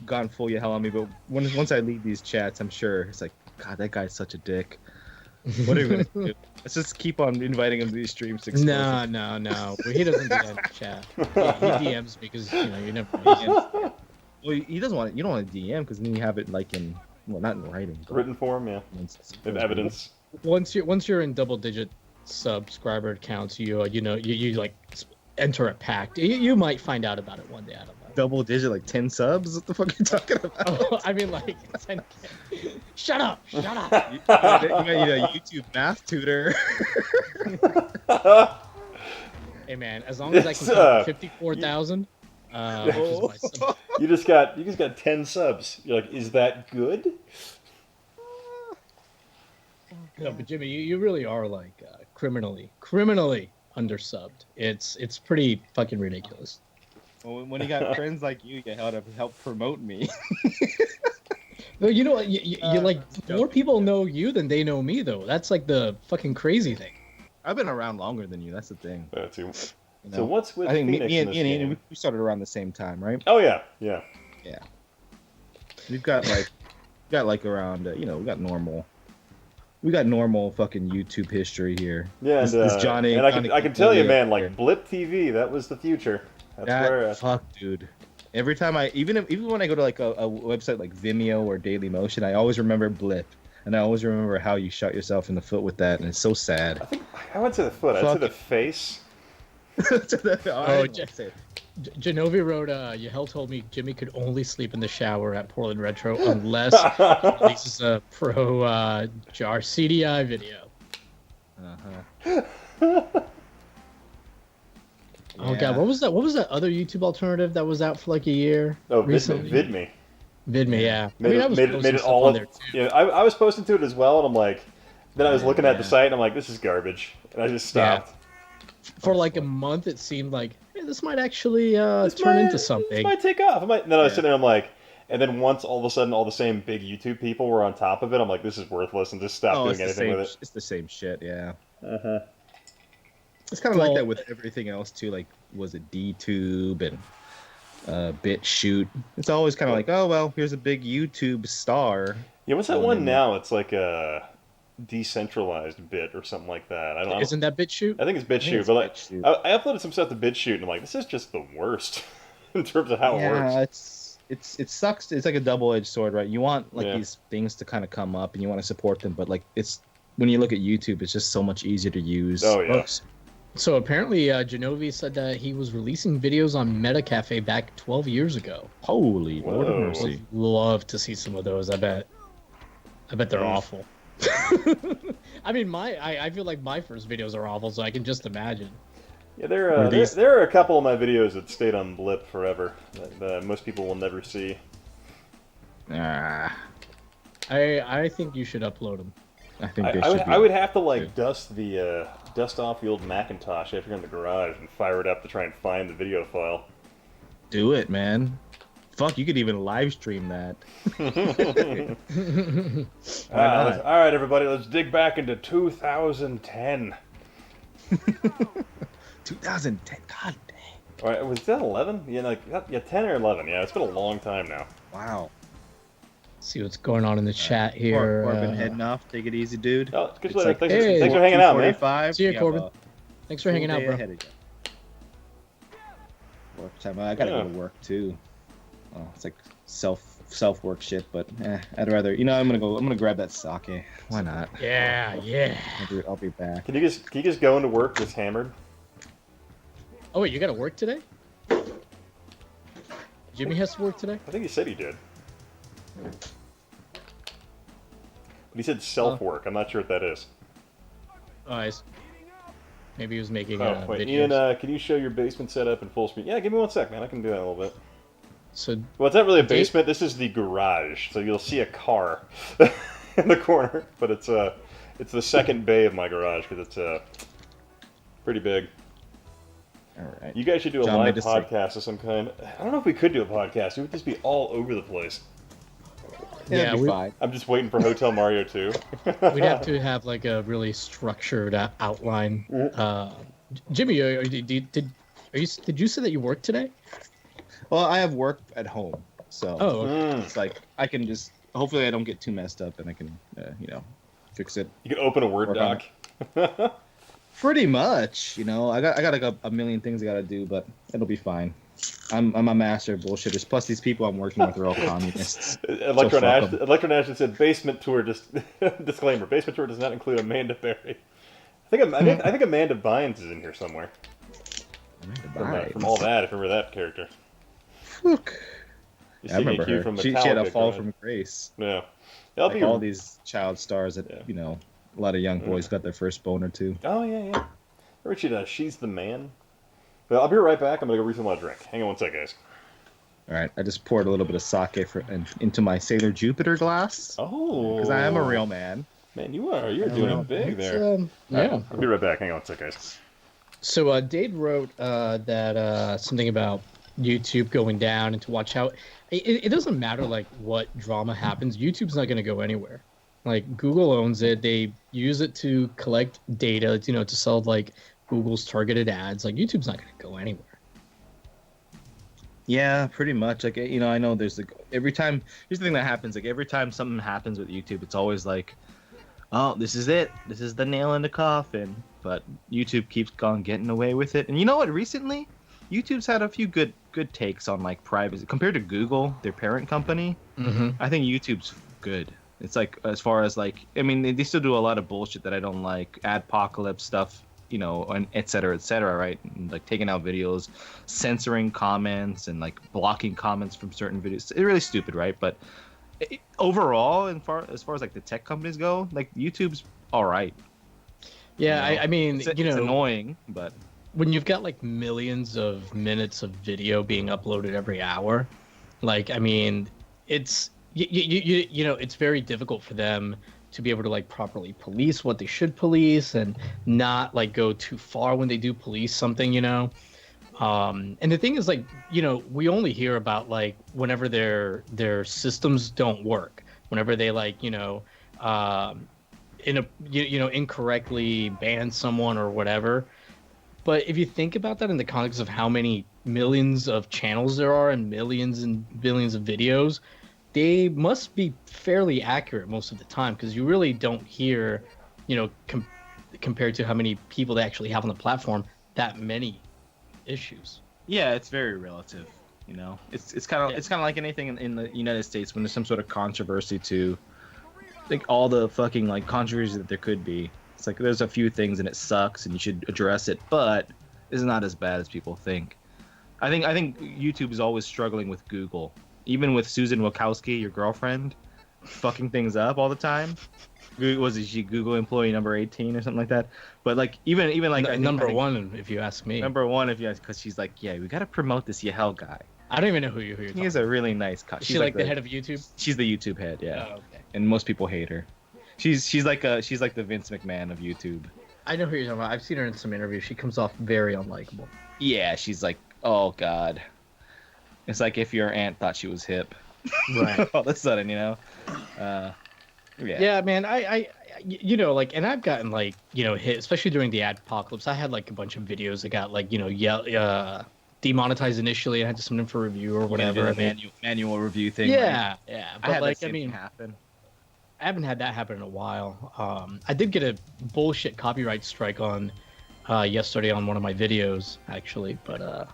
gone full hell on me, but once I leave these chats, I'm sure it's like, God, that guy's such a dick. What are we gonna do? Let's just keep on inviting him to these streams. No. He doesn't do that in the chat. He DMs because you never. Well, he doesn't want it. You don't want to DM because then you have it like in not in writing, but written form, yeah. In evidence. Once you're in double-digit subscriber counts, you like enter a pact. You might find out about it one day. I don't know. Double digit, like 10 subs? What the fuck are you talking about? Oh, I mean, like, 10. Shut up! You might need a YouTube math tutor. Hey man, as long as I can count 54,000, you just got 10 subs. You're like, is that good? No, but Jimmy, you really are like criminally undersubbed. It's pretty fucking ridiculous. Well, when you got friends like you help promote me. No, you know what? You like more people know you than they know me, though. That's like the fucking crazy thing. I've been around longer than you. That's the thing. So what's with I think Phoenix me in and this Ian, game? we started around the same time, right? Oh yeah. We've got around we got normal fucking YouTube history here. Yeah, this Johnny. And I can tell you, man, like Blip TV, that was the future. Fuck, dude. Every time even when I go to like a website like Vimeo or Dailymotion, I always remember Blip, and I always remember how you shot yourself in the foot with that, and it's so sad. I think I went to the foot. I went to the face. Genovi wrote, Yahel told me Jimmy could only sleep in the shower at Portland Retro unless this is a pro jar CDI video. Oh god, what was that? What was that other YouTube alternative that was out for like a year? Oh, recently? VidMe. VidMe, yeah. Made it all on there too. Yeah, I was posting to it as well, and I'm like, then I was looking at the site, and I'm like, this is garbage, and I just stopped. Yeah. For like a month, it seemed like, hey, this might actually turn into something. This might take off. And then I was sitting there, I'm like, and then once all of a sudden all the same big YouTube people were on top of it, I'm like, this is worthless, and just stopped doing anything with it. It's the same shit, yeah. It's kind of like that with everything else too. Like, was it DTube and BitChute? It's always kind of like, oh well, here's a big YouTube star. Yeah, what's that one now? It's like a decentralized bit or something like that. Isn't that BitChute? I think it's BitChute, but like I uploaded some stuff to BitChute, and I'm like, this is just the worst in terms of how it works. It sucks. It's like a double-edged sword, right? You want these things to kind of come up, and you want to support them, but like when you look at YouTube, it's just so much easier to use. Oh yeah. So apparently, Genovi said that he was releasing videos on Meta Cafe back 12 years ago. Holy Lord of mercy! Love to see some of those. I bet they're awful. I mean, I feel like my first videos are awful, so I can just imagine. Yeah, These- there are a couple of my videos that stayed on blip forever that most people will never see. Ah, I think you should upload them. I think they I would should be. I would have to like too. dust off the old Macintosh after you're in the garage and fire it up to try and find the video file. Do it, man. Fuck, you could even live stream that. Why not? All right, everybody, let's dig back into 2010. 2010. God dang. All right, was that 11? Yeah, like yeah, 10 or 11. Yeah, it's been a long time now. Wow. See what's going on in the chat here. Corbin heading off. Take it easy, dude. Oh, good It's later. like, hey, Thanks for hanging out, man. 2:45. See you, You have Corbin. a Thanks for hanging full out, day bro. ahead of you. Work time. I gotta go to work too. Oh, it's like self work shit, but I'd rather. You know, I'm gonna grab that sake. Why not? Yeah, yeah. I'll be back. Can you just go into work just hammered? Oh wait, you got to work today? Jimmy has to work today? I think he said he did. But he said self-work. I'm not sure what that is. Oh, maybe he was making Oh, wait. videos. Ian, can you show your basement setup in full screen? Yeah, give me 1 sec, man. I can do that in a little bit. So Well, it's not really a basement. This is the garage. So you'll see a car in the corner. But it's the second bay of my garage because it's pretty big. All right. You guys should do a John live made a podcast of some kind. I don't know if we could do a podcast. It would just be all over the place. Yeah, Yeah, it'll be we- fine. I'm just waiting for Hotel Mario 2. we'd have to have like a really structured outline. Jimmy, did you say that you worked today? Well, I have work at home, so Oh, okay. Mm. it's like I can just. Hopefully, I don't get too messed up, and I can, fix it. You can open a Word Work on doc. Pretty much, I got like a million things I gotta do, but it'll be fine. I'm a master of bullshitters. Plus, these people I'm working with are all communists. Electron fuck 'em. Ashton said basement tour. Just disclaimer: basement tour does not include Amanda Berry. I think Amanda Bynes is in here somewhere. From all that, if you remember that character. Fuck. You Yeah, I remember Cue her. from She had a Metallica, fall correct? from grace. Yeah. That'll Like be all these child stars that Yeah. a lot of young boys got their first boner too. Oh yeah. Remember she does? She's the man. But I'll be right back. I'm gonna go refill my drink. Hang on 1 sec, guys. All right, I just poured a little bit of sake into my Sailor Jupiter glass Oh. because I am a real man. Man, you're doing it big It's, there. All yeah. right, I'll be right back. Hang on 1 sec, guys. So Dade wrote that something about YouTube going down and to watch out. It doesn't matter like what drama happens. YouTube's not going to go anywhere. Like Google owns it. They use it to collect data, to sell like Google's targeted ads. Like YouTube's not going to go anywhere. Yeah, pretty much. Like I know there's every time. Here's the thing that happens. Like every time something happens with YouTube, it's always like, oh, this is it. This is the nail in the coffin. But YouTube keeps on getting away with it. And you know what? Recently, YouTube's had a few good takes on like privacy compared to Google, their parent company. Mm-hmm. I think YouTube's good. It's like as far as like, I mean, they still do a lot of bullshit that I don't like, adpocalypse stuff, and et cetera, right? And, like taking out videos, censoring comments, and like blocking comments from certain videos. It's really stupid, right? But overall, as far as like the tech companies go, like YouTube's all right. Yeah, I mean, it's annoying, but when you've got like millions of minutes of video being uploaded every hour, like I mean, it's it's very difficult for them to be able to like properly police what they should police and not like go too far when they do police something, and the thing is like we only hear about like whenever their systems don't work, whenever they like incorrectly ban someone or whatever. But if you think about that in the context of how many millions of channels there are and millions and billions of videos, they must be fairly accurate most of the time, because you really don't hear, compared to how many people they actually have on the platform, that many issues. yeah, it's very relative. It's kind of like anything in the United States when there's some sort of controversy to, like all the fucking like controversy that there could be. It's like there's a few things and it sucks and you should address it, but it's not as bad as people think. I think YouTube is always struggling with Google, even with Susan Wachowski, your girlfriend, fucking things up all the time. Was she Google employee number 18 or something like that? But like even like I think, number I think one, if you ask me. number one, if you ask, because she's like, yeah, we gotta promote this Yahel guy. I don't even know who you're He talking is a really nice guy. Is she like the head of YouTube? She's the YouTube head, yeah. Oh, okay. And most people hate her. She's like the Vince McMahon of YouTube. I know who you're talking about. I've seen her in some interviews. She comes off very unlikable. Yeah, she's like, oh god. It's like if your aunt thought she was hip. Right. All of a sudden, you know. Yeah. Yeah, man. I you know, like, and I've gotten like, you know, hit, especially during the apocalypse. I had like a bunch of videos that got like, you know, demonetized initially. I had to submit them for review or whatever. Yeah, manual review thing. Yeah, right? yeah. I But had like, that I same mean, thing happen. I haven't had that happen in a while. I did get a bullshit copyright strike on yesterday on one of my videos, actually. But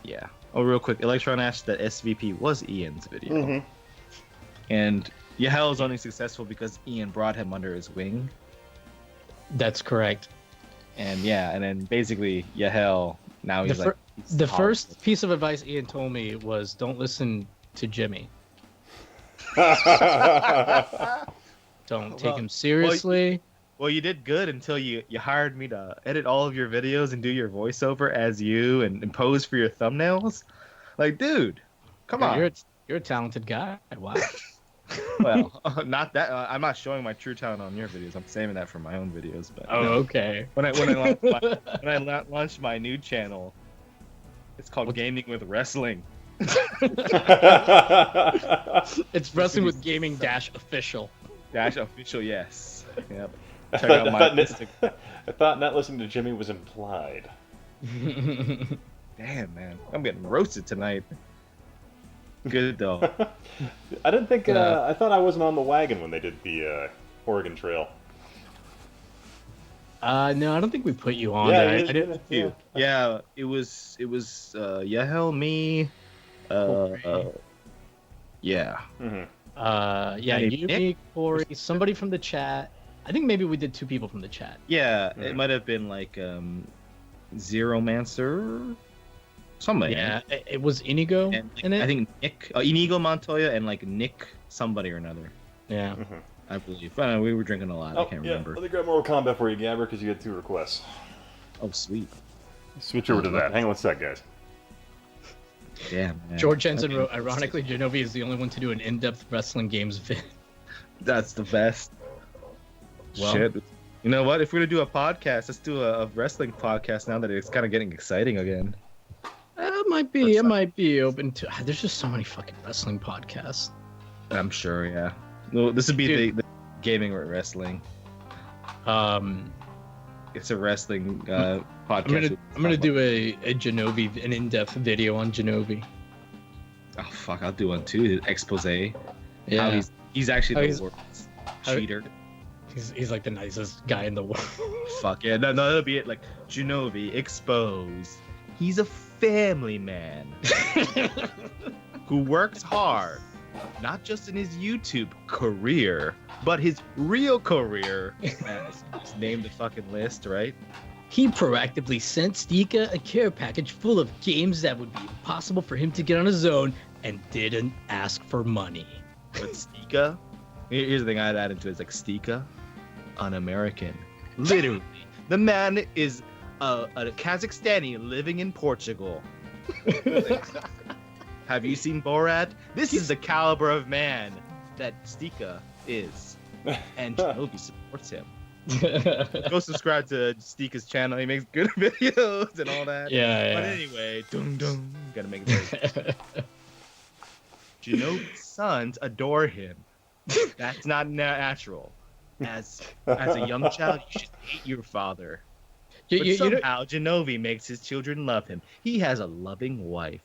Yeah. Oh, real quick, Electron asked that SVP was Ian's video, Mm-hmm. and Yahel is only successful because Ian brought him under his wing. that's correct. And yeah, and then basically Yahel now he's The like he's The horrible. first piece of advice Ian told me was don't listen to Jimmy. Don't take him seriously. Well, you did good until you hired me to edit all of your videos and do your voiceover as you and pose for your thumbnails. Like, dude, come on. You're a talented guy. Wow. Well, not that. I'm not showing my true talent on your videos. I'm saving that for my own videos. But Oh, okay. when I launched my new channel, it's called Gaming with Wrestling. It's Wrestling with Gaming Dash Official. Dash official, yes. Yep. I Check out my I thought not listening to Jimmy was implied. Damn, man, I'm getting roasted tonight. Good though. I didn't think. I thought I wasn't on the wagon when they did the Oregon Trail. No, I don't think we put you on Yeah, there. you I didn't. yeah. Yeah, it was Yahel, me, yeah. Mm-hmm. Yeah, Hey, you, Nick? me, Corey, somebody from the chat. I think maybe we did 2 people from the chat. Yeah, Mhm. it might have been like Zero Mancer, somebody. Yeah, it was Inigo And like, in it. I think Nick, Inigo Montoya, and like Nick somebody or another, Yeah. Mm-hmm. I believe. I don't know, we were drinking a lot. I can't remember. Let me grab Mortal Kombat for you, Gabber, because you had 2 requests. Oh, sweet. Switch over to that. Hang on one sec, guys. Damn, man. George Jensen Okay. wrote, ironically, Genovi is the only one to do an in-depth wrestling games vid. That's the best. Well- Shit. You know what? If we're gonna do a podcast, let's do a wrestling podcast now that it's kind of getting exciting again. It might be. It might be open to. There's just so many fucking wrestling podcasts. I'm sure, yeah. Well, this would be Dude. the gaming with wrestling. It's a wrestling podcast. I'm gonna do a Genovi, an in-depth video on Genovi. Oh fuck! I'll do one too. Expose. Yeah, How he's actually How the he's- worst how- cheater. he's like the nicest guy in the world. Fuck yeah! No, that'll be it. Like Genovi exposed. He's a family man who works hard, not just in his YouTube career, but his real career. Just name the fucking list, right? He proactively sent Stika a care package full of games that would be impossible for him to get on his own and didn't ask for money. But Stika, here's the thing I'd add into it, is like Stika, an American. Literally, the man is a Kazakhstani living in Portugal. Have you seen Borat? This is the caliber of man that Stika is, and Shinobi supports him. Go subscribe to Stika's channel. He makes good videos and all that. Yeah, But yeah. anyway, dum dum. Gotta make it. Shinobi's sons adore him. That's not natural. As a young child, you should hate your father. But somehow Genovi makes his children love him. He has a loving wife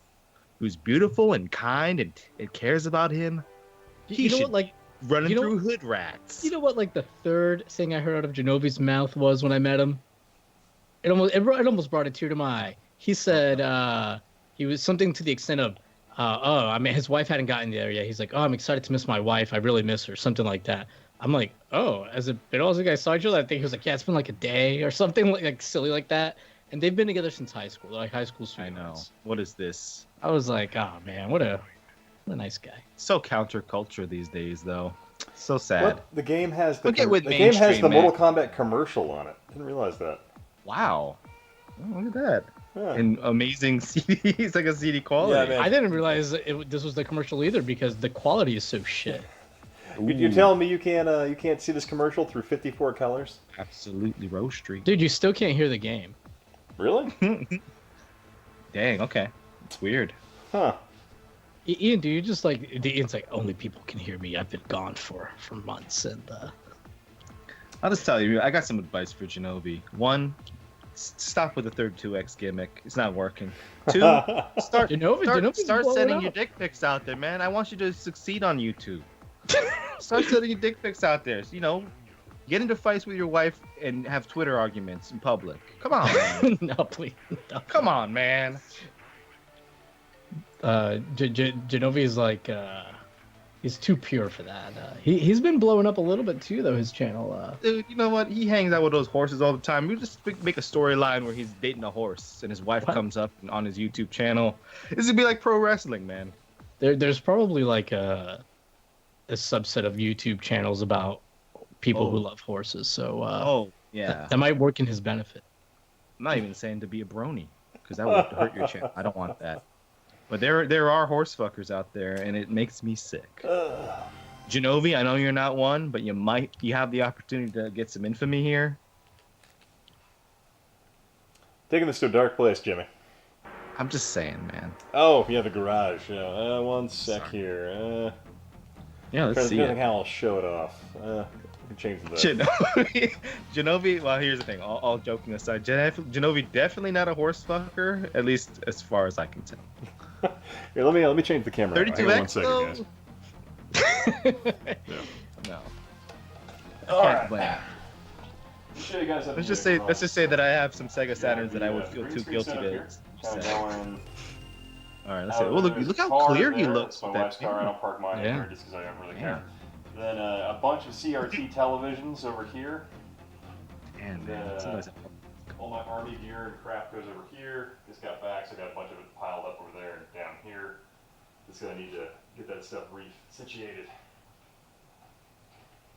who's beautiful and kind and cares about him. He you know should what, like, running you know- through hood rats. you know what, like the third thing I heard out of Genovi's mouth was when I met him. It almost brought a tear to my eye. He said he was something to the extent of, I mean, his wife hadn't gotten there yet. He's like, oh, I'm excited to miss my wife. I really miss her. Something like that. I'm like, oh, has it been all you guys saw each other? I think he was like, yeah, it's been like a day or something like silly like that. And they've been together since high school, like high school I sweethearts. know. What is this? I was like, oh man, what a nice guy. So counterculture these days, though. So sad. What? The game has the, Look at with the game has mainstream, the man. Mortal Kombat commercial on it. Didn't realize that. Wow. Oh, look at that. Huh. And amazing CD. It's like a CD quality. Yeah, man. I didn't realize this was the commercial either because the quality is so shit. You're telling me you can't see this commercial through 54 colors? Absolutely roastery. Dude, you still can't hear the game. Really? Dang, okay. It's weird. Huh. Ian, do you just like Ian's like only people can hear me. I've been gone for months and I'll just tell you, I got some advice for Genovi. One, stop with the third 2x gimmick. It's not working. Two, start Genovi's sending blowing your up. dick pics out there, man. I want you to succeed on YouTube. Start sending your dick pics out there. So, get into fights with your wife and have Twitter arguments in public. Come on, man. No, please. No. Come on, man. Genovi is like he's too pure for that. He's been blowing up a little bit too, though. His channel. Dude, you know what? He hangs out with those horses all the time. We just make a storyline where he's dating a horse and his wife comes up on his YouTube channel. This would be like pro wrestling, man. There's probably like a subset of YouTube channels about people who love horses. So yeah. that might work in his benefit. I'm not even saying to be a brony, because that would hurt your channel. I don't want that. But there are horse fuckers out there, and it makes me sick. Genovi, I know you're not one, but you have the opportunity to get some infamy here. Taking this to a dark place, Jimmy. I'm just saying, man. Oh, yeah, the garage. Yeah. One sec here. Yeah, let's see I think it. how I'll show it off. We can change the. Genovi, well, here's the thing. All joking aside, Genovi definitely not a horse fucker, at least as far as I can tell. Here, let me change the camera. 32x, Hang on 1 second, guys. No. All Can't right. blame. Show you guys how to Let's do just it. say that I have some Sega Saturns that I would feel Green too screen guilty setup to here. Kinda say. going All right, let's see. out Oh, of look his how car clear he there. looks That's my with that. wife's car. I don't park mine Yeah. here just because I don't really Yeah. care. Then a bunch of CRT televisions over here. Man, man. Somebody's- All my army gear and crap goes over here. Just got back, so I got a bunch of it piled up over there and down here. Just gonna need to get that stuff resituated.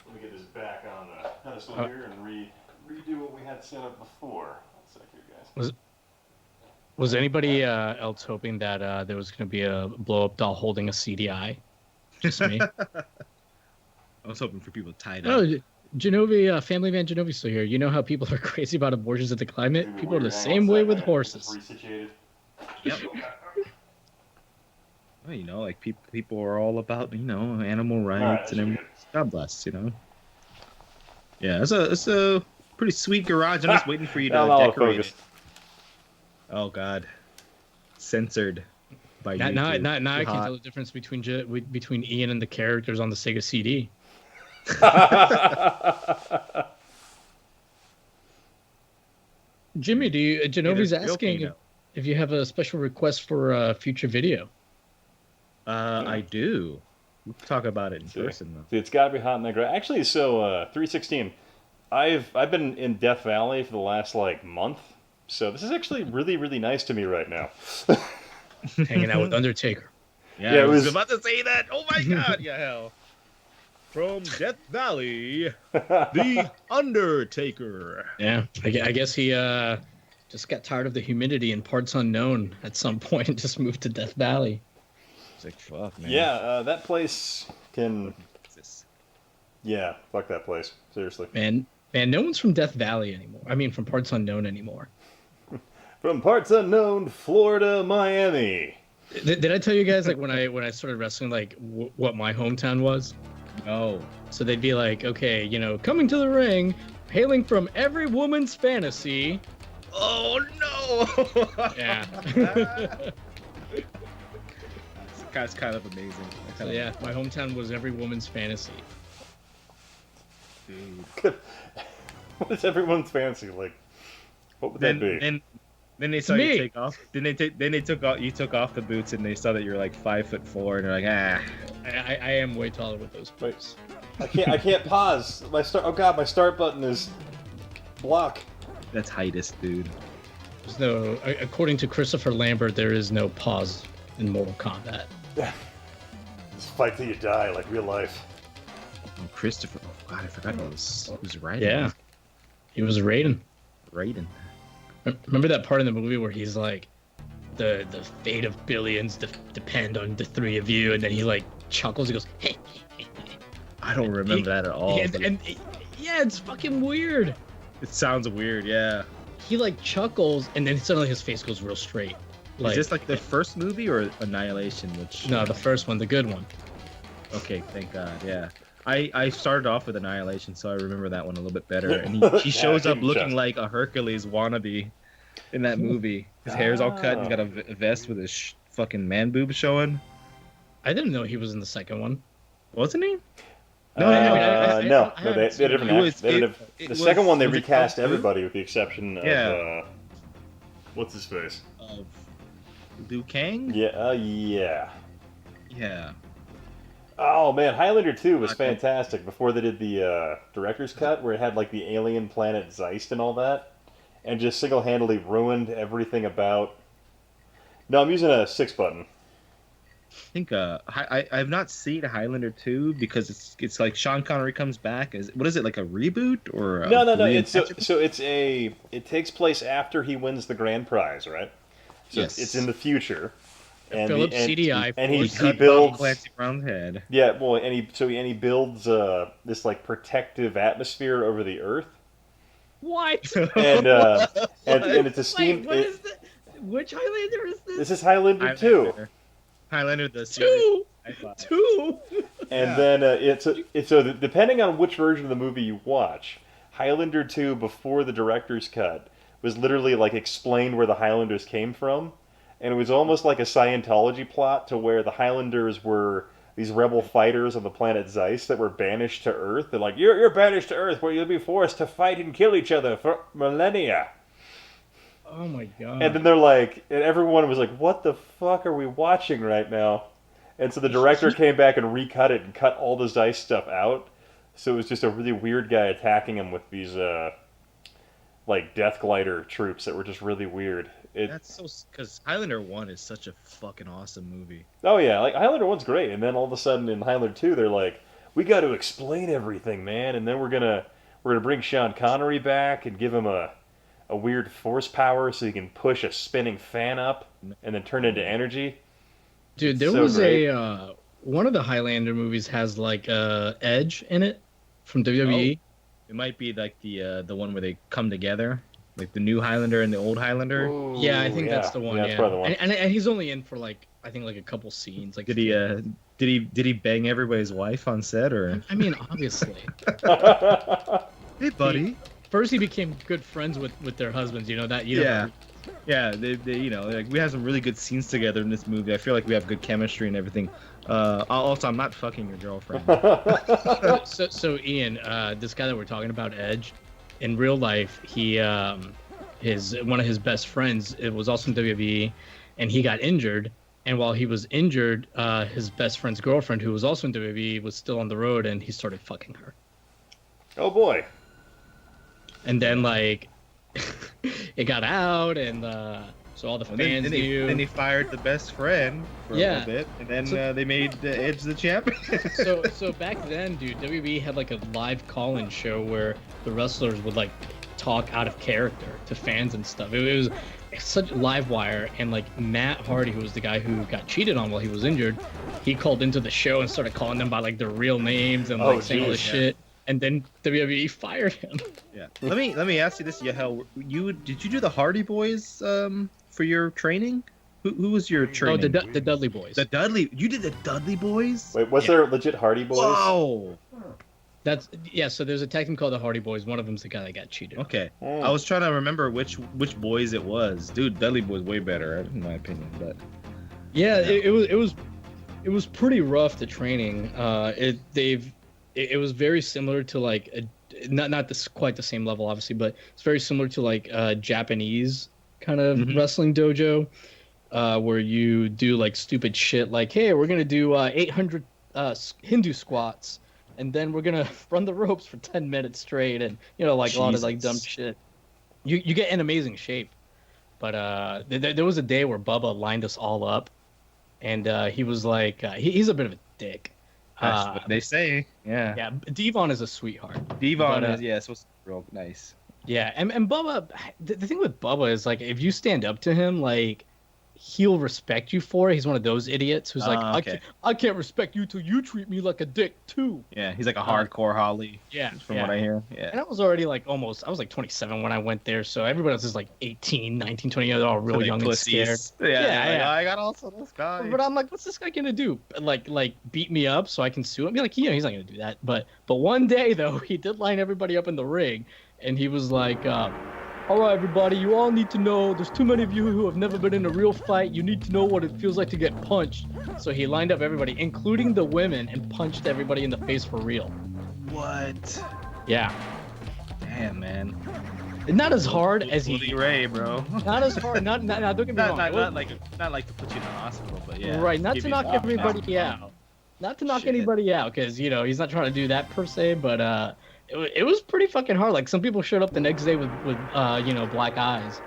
Let me get this back on the pedestal here and redo what we had set up before. 1 sec here, guys. Was anybody else hoping that there was going to be a blow-up doll holding a CDI? Just me. I was hoping for people tied Oh, up. Genovi, Family Man Genovi's still here. You know how people are crazy about abortions at the climate? Maybe People are while the you're same hanging way on with a sec, horses. I can get this resituated. Yep. Well, like people are all about animal rights Alright, and that should be everything. God bless, Yeah, it's a pretty sweet garage. I'm just waiting for you to Now I'm out of decorate focus. it. Oh God, censored by Now YouTube. I Too can hot. tell the difference between Ian and the characters on the Sega CD. Jimmy, Genovi's It is real asking Kino. if you have a special request for a future video. I do. We'll talk about it in See. person though. See, it's got to be hot in that garage. Actually, so 316. I've been in Death Valley for the last month, so this is actually really really nice to me right now. Hanging out with Undertaker. Yeah, Yeah, I it was was- about to say that. Oh my God, yeah, hell. From Death Valley, the Undertaker. Yeah, I guess he just got tired of the humidity in parts unknown at some point and just moved to Death Valley. It's like fuck, man. Yeah, that place can. Jesus. Yeah, fuck that place. Seriously. Man, no one's from Death Valley anymore. I mean, from parts unknown anymore. From parts unknown, Florida, Miami. Did I tell you guys when I started wrestling what my hometown was? No. So they'd be like, okay, coming to the ring, hailing from every woman's fantasy. Oh no. Yeah. That's kind of amazing. So yeah, my hometown was every woman's fantasy. Dude. What is everyone's fancy like? What would that be? Then they saw me. you take off. Then they took off. You took off the boots, and they saw that you're like 5'4", and they're like, ah. I am way taller with those boots. I can't pause. My start button is block. That's heightest, dude. There's no, according to Christopher Lambert, there is no pause in Mortal Kombat. Just fight till you die, like real life. Oh, Christopher. Oh God, I forgot he was writing. Yeah, he was Raiden. Raiden. Remember that part in the movie where he's like, the fate of billions depend on the three of you, and then he like chuckles. He goes, hey. I don't remember that at all. Yeah, it's fucking weird. It sounds weird. Yeah. He like chuckles, and then suddenly his face goes real straight. Is this like the first movie or Annihilation? Which No, the first one, the good one. Okay, thank God. Yeah. I started off with Annihilation, so I remember that one a little bit better. And he shows up looking like a Hercules wannabe in that movie. His hair's all cut. He's got a vest with his fucking man boob showing. I didn't know he was in the second one. Wasn't he? No, they're different. The second one they recast everybody with the exception of what's his face? Of Liu Kang? Yeah. Yeah. Oh man, Highlander 2 was fantastic before they did the director's cut where it had like the alien planet Zeist and all that, and just single-handedly ruined everything about. No, I'm using a 6 button. I think I've not seen Highlander 2 because it's like Sean Connery comes back. What is it, like a reboot or No. It takes place after he wins the grand prize, right? So yes. It's in the future. And Phillips CDI. And he builds Clancy Brown's head. Yeah, well, and he builds this like protective atmosphere over the Earth. What? And it's a steam. Wait, what is this? Which Highlander is this? This is Highlander 2. Highlander the series. Two. And then so depending on which version of the movie you watch, Highlander 2 before the director's cut was literally like explained where the Highlanders came from, and it was almost like a Scientology plot to where the Highlanders were these rebel fighters on the planet Zeist that were banished to Earth. They're like, you're banished to Earth where you'll be forced to fight and kill each other for millennia. Oh my god. And then they're like, and everyone was like, what the fuck are we watching right now? And so the director came back and recut it and cut all the Zeist stuff out. So it was just a really weird guy attacking him with these, like, Death Glider troops that were just really weird. That's so... Because Highlander 1 is such a fucking awesome movie. Oh, yeah. Like, Highlander 1's great. And then all of a sudden in Highlander 2, they're like, we got to explain everything, man. And then we're gonna bring Sean Connery back and give him a weird force power so he can push a spinning fan up and then turn into energy. Dude, there was a one of the Highlander movies has like Edge in it from WWE. Oh, it might be like the one where they come together, like the new Highlander and the old Highlander. Ooh, yeah, I think that's the one. Yeah, that's probably the one. And he's only in for like I think like a couple scenes. Like did he bang everybody's wife on set or? I mean, obviously. Hey, buddy. First, he became good friends with their husbands. You know that. Yeah, they like we have some really good scenes together in this movie. I feel like we have good chemistry and everything. Also, I'm not fucking your girlfriend. So Ian, this guy that we're talking about, Edge, in real life, he one of his best friends, it was also in WWE, and he got injured. And while he was injured, his best friend's girlfriend, who was also in WWE, was still on the road, and he started fucking her. Oh boy. And then like it got out, and so all the fans knew. Then he fired the best friend for a little bit, and then they made Edge the champion. so back then, dude, WWE had like a live call-in show where the wrestlers would like talk out of character to fans and stuff. It was such live wire, and like Matt Hardy, who was the guy who got cheated on while he was injured, he called into the show and started calling them by like their real names and like saying all this shit. And then WWE fired him. Yeah. Let me ask you this, Yahel. Did you do the Hardy Boys for your training? Who was your training? Oh, the Dudley Boys. You did the Dudley Boys? Wait, was there legit Hardy Boys? Whoa. So there's a tag team called the Hardy Boys. One of them's the guy that got cheated. Okay. I was trying to remember which boys it was. Dude, Dudley Boys way better in my opinion, but yeah, it was pretty rough, the training. It was very similar to like not quite the same level obviously, but it's very similar to like a Japanese kind of wrestling dojo, where you do like stupid shit like, hey, we're gonna do 800 Hindu squats, and then we're gonna run the ropes for 10 minutes straight, and like a lot of like dumb shit. You get in amazing shape, but there was a day where Bubba lined us all up, and he was like, he's a bit of a dick. That's what they say. Yeah. Yeah, Devon is a sweetheart. Devon But, is it's supposed to be real nice. Yeah, and Bubba, the thing with Bubba is like if you stand up to him, like he'll respect you for it. He's one of those idiots who's like, Okay. I can't respect you till you treat me like a dick too. Yeah, he's like a hardcore Holly. Yeah, From what I hear. And Yeah. I was already like I was like 27 when I went there, so everybody else is like 18, 19, 20, they're all real Like young pussies. and scared. Yeah. Yeah. I got also this guy. But I'm like, what's this guy gonna do? Like beat me up so I can sue him? Be like, he's not gonna do that. But one day though, he did line everybody up in the ring, and he was like, all right, everybody, you all need to know there's too many of you who have never been in a real fight. You need to know what it feels like to get punched. So he lined up everybody, including the women, and punched everybody in the face for real. What? Yeah. Damn, man. Not as hard as Bully Ray, bro. Not as hard. Not don't get me wrong. Not like to put you in the hospital, but yeah. Right, not give to you knock the- everybody out. Not to knock Shit. anybody out, because he's not trying to do that per se. But it was pretty fucking hard. Like some people showed up the next day with black eyes.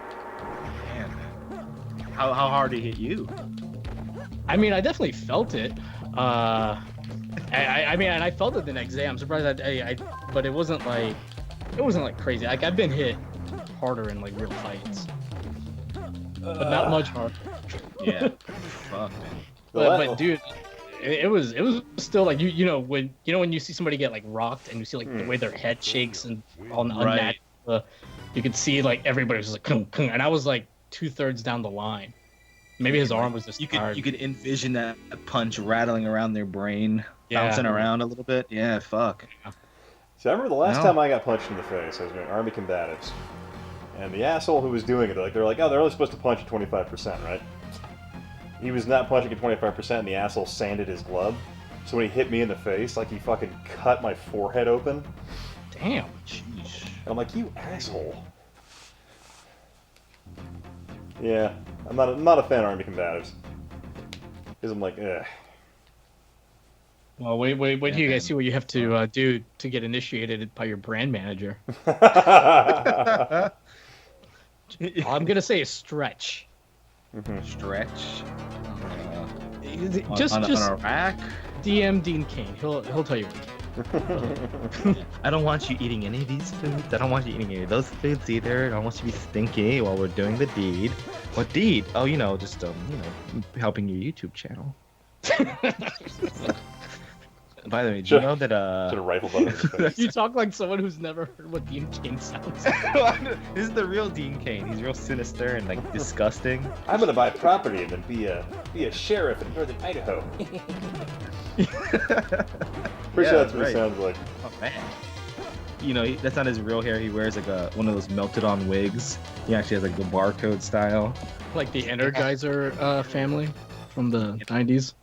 Damn, man. How hard did he hit you? I mean, I definitely felt it. I mean, and I felt it the next day. I'm surprised but it wasn't like crazy. Like I've been hit harder in like real fights, but not much harder. Yeah. Fuck, man. But dude, it was still like when you see somebody get like rocked and you see like the way their head shakes and all Right. unnatural, you could see like everybody was just like kung, kung, and I was like 2/3 down the line. Maybe his arm was just tired. You could envision that punch rattling around their brain, Yeah. bouncing around a little bit. Yeah, fuck. See, I remember the last No. time I got punched in the face, I was doing Army combatives. And the asshole who was doing it, they're like, oh, they're only supposed to punch at 25%, right? He was not punching at 25%, and the asshole sanded his glove. So when he hit me in the face, like he fucking cut my forehead open. Damn. Jeez. And I'm like, you asshole. Yeah, I'm not a fan of Army combatives. Because I'm like, ugh. Well, wait till you guys see what you have to do to get initiated by your brand manager. All I'm gonna say is stretch. Stretch. Just on a rack. DM Dean Kane. He'll tell you. I don't want you eating any of these foods. I don't want you eating any of those foods either. I don't want you to be stinky while we're doing the deed. What deed? Oh, just helping your YouTube channel. By the way, do you know that Should have rifle button in his face. You talk like someone who's never heard what Dean Kane sounds like. this is the real Dean Kane. He's real sinister and like disgusting. I'm gonna buy property and then be a sheriff in northern Idaho. Pretty sure that's what he sounds like. Oh man. That's not his real hair. He wears like one of those melted on wigs. He actually has like the barcode style. Like the Energizer family from the 90s.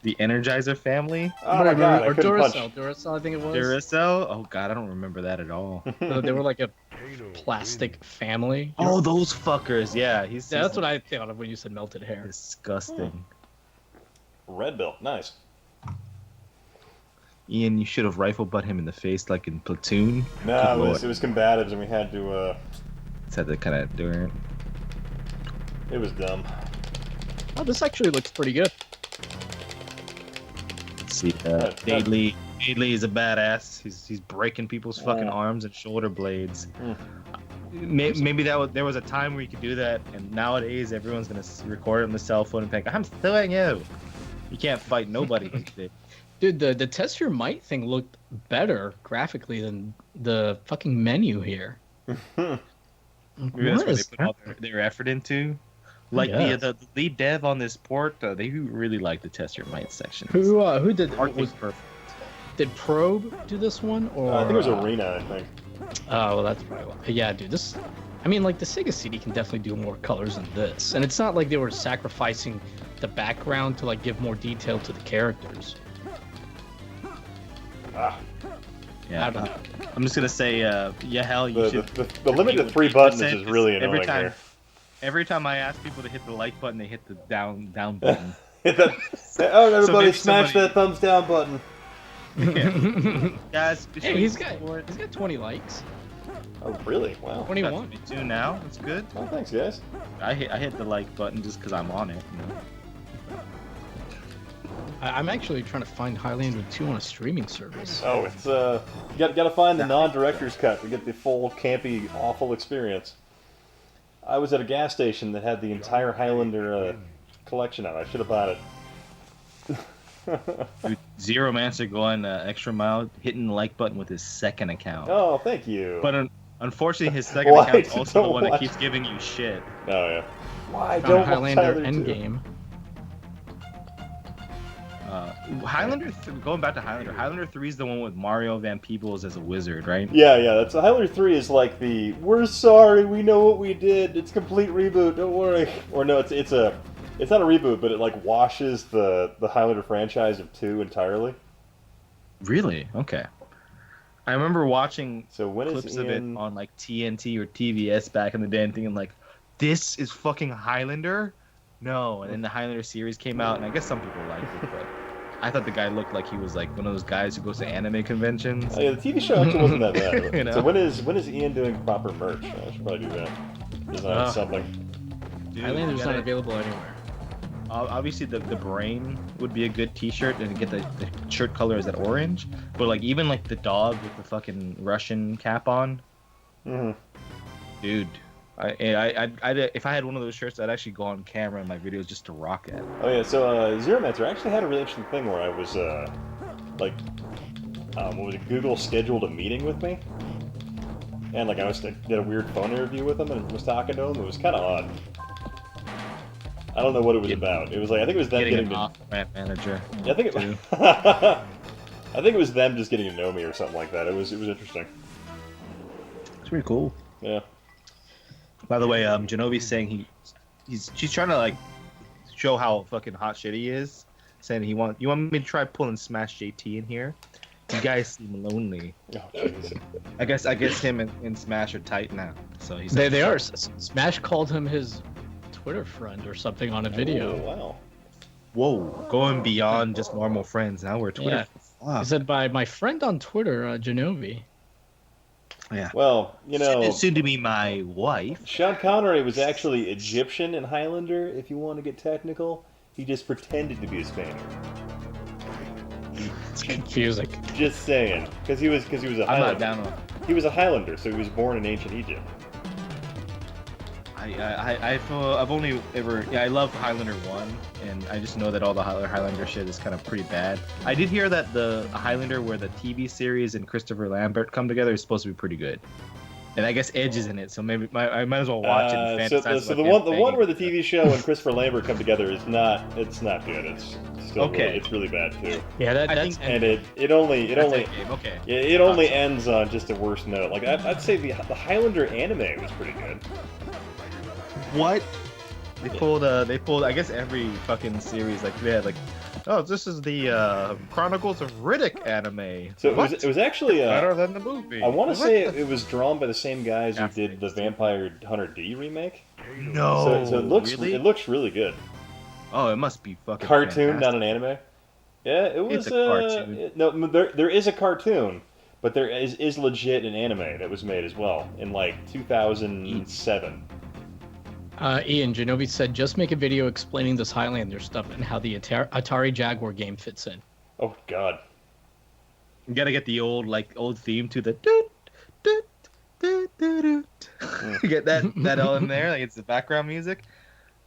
The Energizer family. Oh my god, I or couldn't Duracell. punch. Duracell, I think it was. Duracell? Oh god, I don't remember that at all. They were like a plastic family. Oh, those fuckers. Yeah, Yeah, that's what I thought of when you said melted hair. Disgusting. Red belt, nice. Ian, you should have rifle butt him in the face like in Platoon. No, Good it was combatives, and we had to. Just had to kind of do it. It was dumb. Oh, this actually looks pretty good. Let's see, Daedley is a badass. He's breaking people's fucking arms and shoulder blades. Maybe there was a time where you could do that, and nowadays everyone's gonna record it on the cell phone and think, "I'm suing you." You can't fight nobody these days. Dude, the test your might thing looked better graphically than the fucking menu here. Maybe that's What where they is put all their effort into. Like Yes. the lead dev on this port, they really like the test your might section. Who did Art was perfect. did Probe do this one or I think it was Arena. I think. Oh, well, that's probably why. Yeah, dude, this. I mean, like the Sega CD can definitely do more colors than this, and it's not like they were sacrificing the background to like give more detail to the characters. Ah, Yeah, I don't know. I'm just gonna say, hell, you should. the limit to 3 buttons is really annoying here. Every time I ask people to hit the like button, they hit the down button. Everybody maybe smash somebody- that thumbs down button. Guys, Hey, he's got 20 likes. Oh, really? Wow. 21. 22 now. That's good. Oh, thanks, guys. I hit the like button just because I'm on it. I'm actually trying to find Highlander 2 on a streaming service. Oh, it's you gotta find the non-director's cut to get the full campy, awful experience. I was at a gas station that had the entire Highlander collection out. I should have bought it. Dude, Zero Mancer going extra mile, hitting the like button with his second account. Oh, thank you. But unfortunately, his second Why account's also the don't one that watch- keeps giving you shit. Oh yeah. Why Found don't watch Highlander Highlander 2? Endgame. Highlander, going back to Highlander, Highlander 3 is the one with Mario Van Peebles as a wizard, right? Yeah, yeah. That's Highlander 3 is like the we're sorry, we know what we did. It's a complete reboot. Don't worry. Or no, it's not a reboot, but it like washes the Highlander franchise of 2 entirely. Really? Okay. I remember watching So when is clips of it Ian? on like TNT or TBS back in the day and thinking like, this is fucking Highlander? No. And then the Highlander series came out, and I guess some people liked it, but I thought the guy looked like he was like one of those guys who goes to anime conventions. Oh, yeah, the TV show actually wasn't that bad. You know? So when is Ian doing proper merch? I should probably do that. Design something. Dude, Highlander's you not gotta- available anywhere. Obviously, the brain would be a good T-shirt, and get the shirt color is that orange. But like even like the dog with the fucking Russian cap on, hmm dude. I if I had one of those shirts, I'd actually go on camera in my videos just to rock it. Oh yeah. So Zero Mancer actually had a really interesting thing where I was like, what was it? Google scheduled a meeting with me, and like I did a weird phone interview with him and was talking to him. It was kind of odd. I don't know what it was about. It was like I think it was them Getting getting an to. off-brand manager. Yeah, I think it. too. I think it was them just getting to know me or something like that. It was interesting. It's pretty cool. Yeah. By the way, Genovi's saying she's trying to like show how fucking hot shit he is. Saying you want me to try pulling Smash JT in here. You guys seem lonely. Oh jeez. I guess him and Smash are tight now. So he's They are. Smash called him his Twitter friend or something on a video. Oh, wow. Whoa, going beyond just normal friends. Now we're Twitter. Yeah. He said by my friend on Twitter, Genovi. Yeah. Well, you know, Soon to be my wife. Sean Connery was actually Egyptian in Highlander. If you want to get technical, he just pretended to be a Spaniard. It's confusing. Just saying, because he was a I'm Highlander. not down on. He was a Highlander, so he was born in ancient Egypt. I've only ever I love Highlander 1, and I just know that all the Highlander shit is kind of pretty bad. I did hear that the Highlander where the TV series and Christopher Lambert come together is supposed to be pretty good. And I guess Edge is in it, so maybe I might as well watch it and fantasize So about the them one banging. where the TV show and Christopher Lambert come together is not good. It's still Okay. it's really bad too. Yeah, I that's think- And it only That's a game, okay. yeah, it only ends on just a worse note. Like I'd say the Highlander anime was pretty good. What? They pulled I guess every fucking series like they had like, oh, this is the Chronicles of Riddick anime. So What? it was actually Better than the movie. I want to What say the- it was drawn by the same guys who After did the Vampire Hunter D remake. No. So really? it looks really good. Oh, it must be fucking Cartoon, fantastic. not an anime. Yeah, it was It's a cartoon. no, there is a cartoon, but there is legit an anime that was made as well in like 2007. Ian Genovi said, just make a video explaining this Highlander stuff and how the Atari Jaguar game fits in. Oh God. You gotta get the old theme to the doot, doot, doot, doot, doot. Get that all in there, like it's the background music.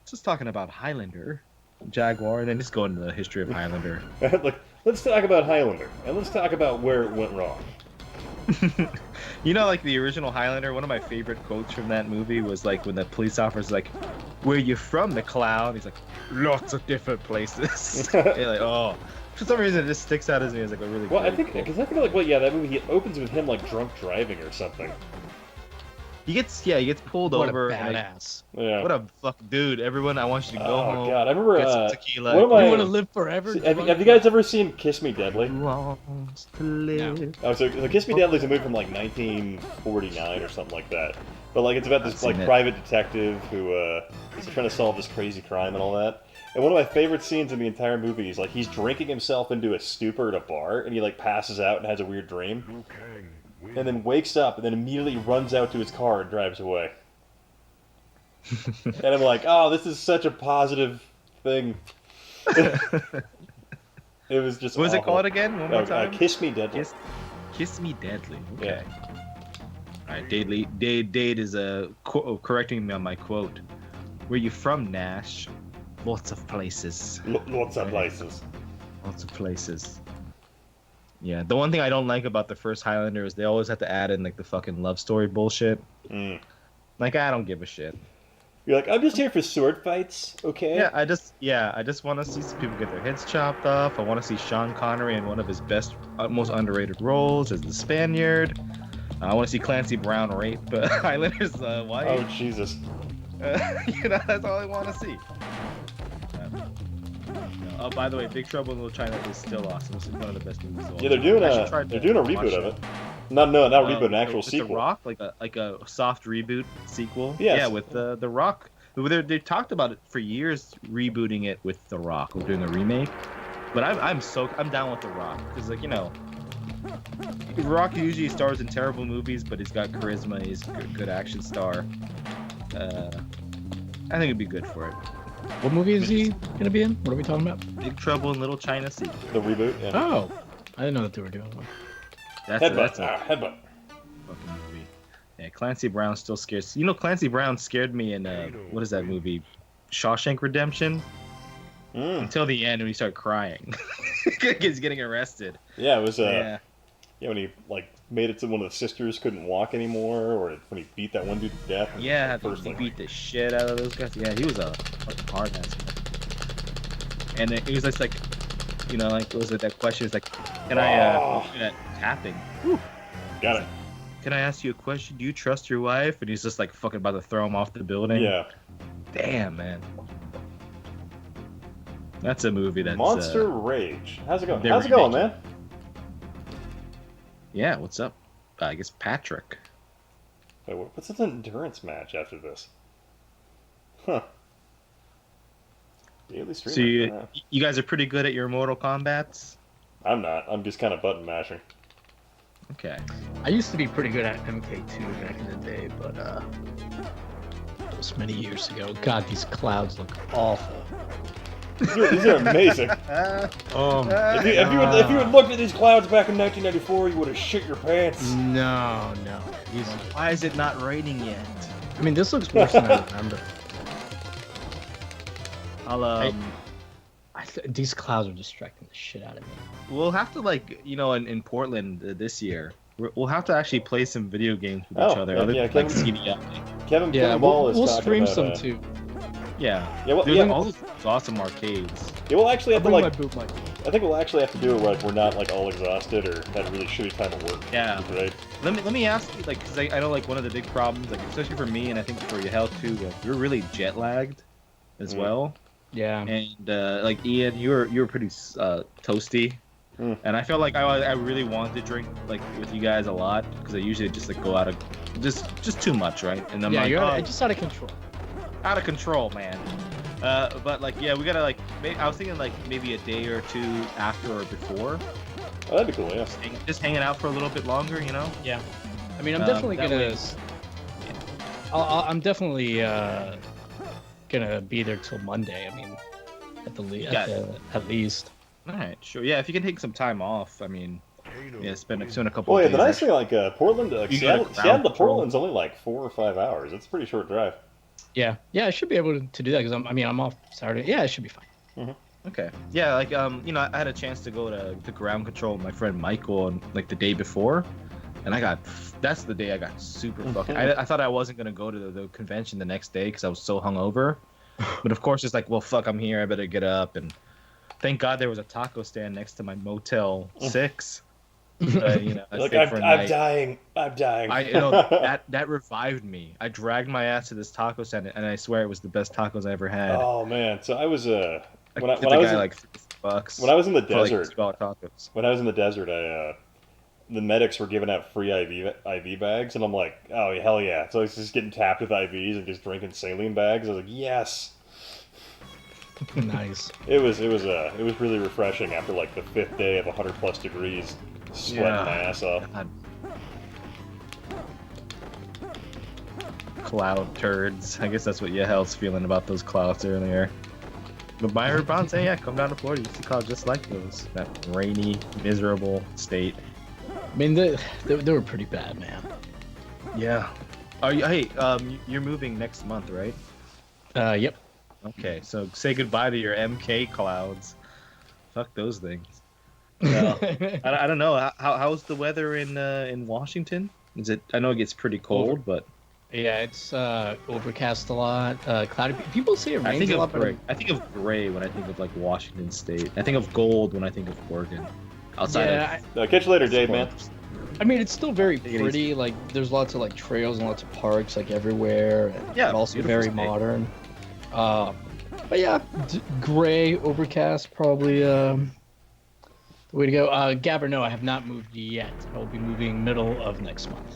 Just talking about Highlander, Jaguar, and then just go into the history of Highlander. Look, let's talk about Highlander and let's talk about where it went wrong. You know, like the original Highlander, one of my favorite quotes from that movie was like when the police officer's like, "Where you from, the clown?" He's like, "Lots of different places." You're like, oh, for some reason it just sticks out as me as like a really. Well, I great think quote. because I think like that movie opens with him like drunk driving or something. he gets pulled What a over. and, like, badass. Yeah. what a fuck, dude! Everyone, I want you to go Oh home. God, I remember. Get some tequila. one of my- You want to live forever? Have you guys ever seen Kiss Me Deadly? Who wants to live? Oh, so Kiss Me Deadly is a movie from like 1949 or something like that. But like it's about this I've like seen it. private detective who is trying to solve this crazy crime and all that. And one of my favorite scenes in the entire movie is like he's drinking himself into a stupor at a bar and he like passes out and has a weird dream. And then wakes up and then immediately runs out to his car and drives away. And I'm like, oh, this is such a positive thing. It was just What was it awful. called again? One more time. Kiss Me Deadly. Kiss Me Deadly. Okay. Yeah. All right, Dade is correcting me on my quote. Where you from, Nash? Lots of places. Lots of places. Lots of places. Yeah, the one thing I don't like about the first Highlander is they always have to add in like the fucking love story bullshit. Mm. Like I don't give a shit. You're like, I'm just here for sword fights, okay? Yeah, I just want to see some people get their heads chopped off. I want to see Sean Connery in one of his best, most underrated roles as the Spaniard. I want to see Clancy Brown rape Highlander's wife. Oh Jesus. That's all I want to see. Oh, by the way, Big Trouble in Little China is still awesome. It's one of the best movies of all Yeah, they're time. doing I a should try to reboot watch of it. Not a reboot, an actual with sequel. The Rock, like a soft reboot sequel. Yes. Yeah, with the Rock. They talked about it for years, rebooting it with The Rock. We're doing a remake, but I'm down with The Rock because Rock usually stars in terrible movies, but he's got charisma. He's a good action star. I think it'd be good for it. What movie is he gonna be in? What are we talking about? Big Trouble in Little China sequel. The reboot. Yeah. Oh, I didn't know that they were doing one. That's a Headbutt. fucking movie. Yeah, Clancy Brown still scares. Clancy Brown scared me in what is that movie? Shawshank Redemption. Until the end when he started crying. He's getting arrested. Yeah, it was. Yeah. Yeah, when he made it to one of the sisters couldn't walk anymore, or when he beat that one dude to death. Yeah, First he thing. beat the shit out of those guys. Yeah, he was a fucking hard ass. And then he was just like, what was it that question? It's like, can I that tapping? Whew. Got it. Can I ask you a question? Do you trust your wife? And he's just like fucking about to throw him off the building. Yeah. Damn, man. That's a movie that's Monster Rage. How's it going? they're How's it going, remaking. man? Yeah, what's up? I guess Patrick. Wait, what's this endurance match after this? Huh. Daily streamer. So Yeah. you guys are pretty good at your Mortal Kombats? I'm not. I'm just kind of button mashing. Okay. I used to be pretty good at MK2 back in the day, but that was many years ago. God, these clouds look awful. These are amazing. If you had looked at these clouds back in 1994, you would have shit your pants. No. Why is it not raining yet? I mean, this looks worse than I remember. These clouds are distracting the shit out of me. We'll have to in Portland this year. We'll have to actually play some video games with each other. Kevin Yeah, Ball is we'll talking stream about, some too. Yeah. Yeah, well, There's all those awesome arcades. Yeah, we'll actually have to I'll bring my boot mic. I think we'll actually have to do it where we're not all exhausted or had a really shitty time at work. Yeah. Right. Let me ask you, because I know one of the big problems, especially for me and I think for Yahel too, you're really jet lagged as well. Yeah. And Ian, you were pretty toasty. And I felt like I really wanted to drink with you guys a lot because I usually just go out of just too much, right? And I'm you're just out of control. Out of control, man. But we gotta I was thinking maybe a day or two after or before. Oh, that'd be cool, yeah. Just hanging out for a little bit longer, Yeah. I mean, I'm definitely gonna. I'm definitely gonna be there till Monday. I mean, at least. All right, sure. Yeah, if you can take some time off, I mean, spend a couple. Well, of yeah, the days nice thing, Portland, You Seattle got a to ground Portland's only 4 or 5 hours. It's a pretty short drive. Yeah, I should be able to do that because I'm off Saturday. Yeah, it should be fine. Mm-hmm. Okay. Yeah, I had a chance to go to ground control with my friend Michael on the day before, and that's the day I got super fucking. I thought I wasn't gonna go to the convention the next day because I was so hungover, but of course it's well fuck, I'm here, I better get up, and thank God there was a taco stand next to my Motel 6. I'm dying. That revived me. I dragged my ass to this taco stand, and I swear it was the best tacos I ever had. Oh man! So I was when I was $50 when I was in the desert. tacos. When I was in the desert, the medics were giving out free IV bags, and I'm like, oh hell yeah! So I was just getting tapped with IVs and just drinking saline bags. I was like, yes. Nice. It was really refreshing after the 5th day of 100+ degrees, sweating my ass off. God. Cloud turds. I guess that's what Yahel's feeling about those clouds earlier. But I heard Brown say, yeah, come down to Florida. You see college just like those. That rainy, miserable state. I mean, they were pretty bad, man. Yeah. Are you? Hey, you're moving next month, right? Yep. Okay, so say goodbye to your MK clouds. Fuck those things. No, I don't know. How's the weather in Washington? Is it? I know it gets pretty cold, but Yeah, it's overcast a lot, cloudy. People say it I rains think a of lot, gray. I think of gray when I think of like Washington State. I think of gold when I think of Oregon. Outside yeah, Catch you later, Dave, man. I mean, it's still very Take it pretty. Like, there's lots of like trails and lots of parks like everywhere, and Yeah, but also beautiful very state. modern. But yeah, gray, overcast, probably the way to go. Gabber, no, I have not moved yet. I will be moving middle of next month.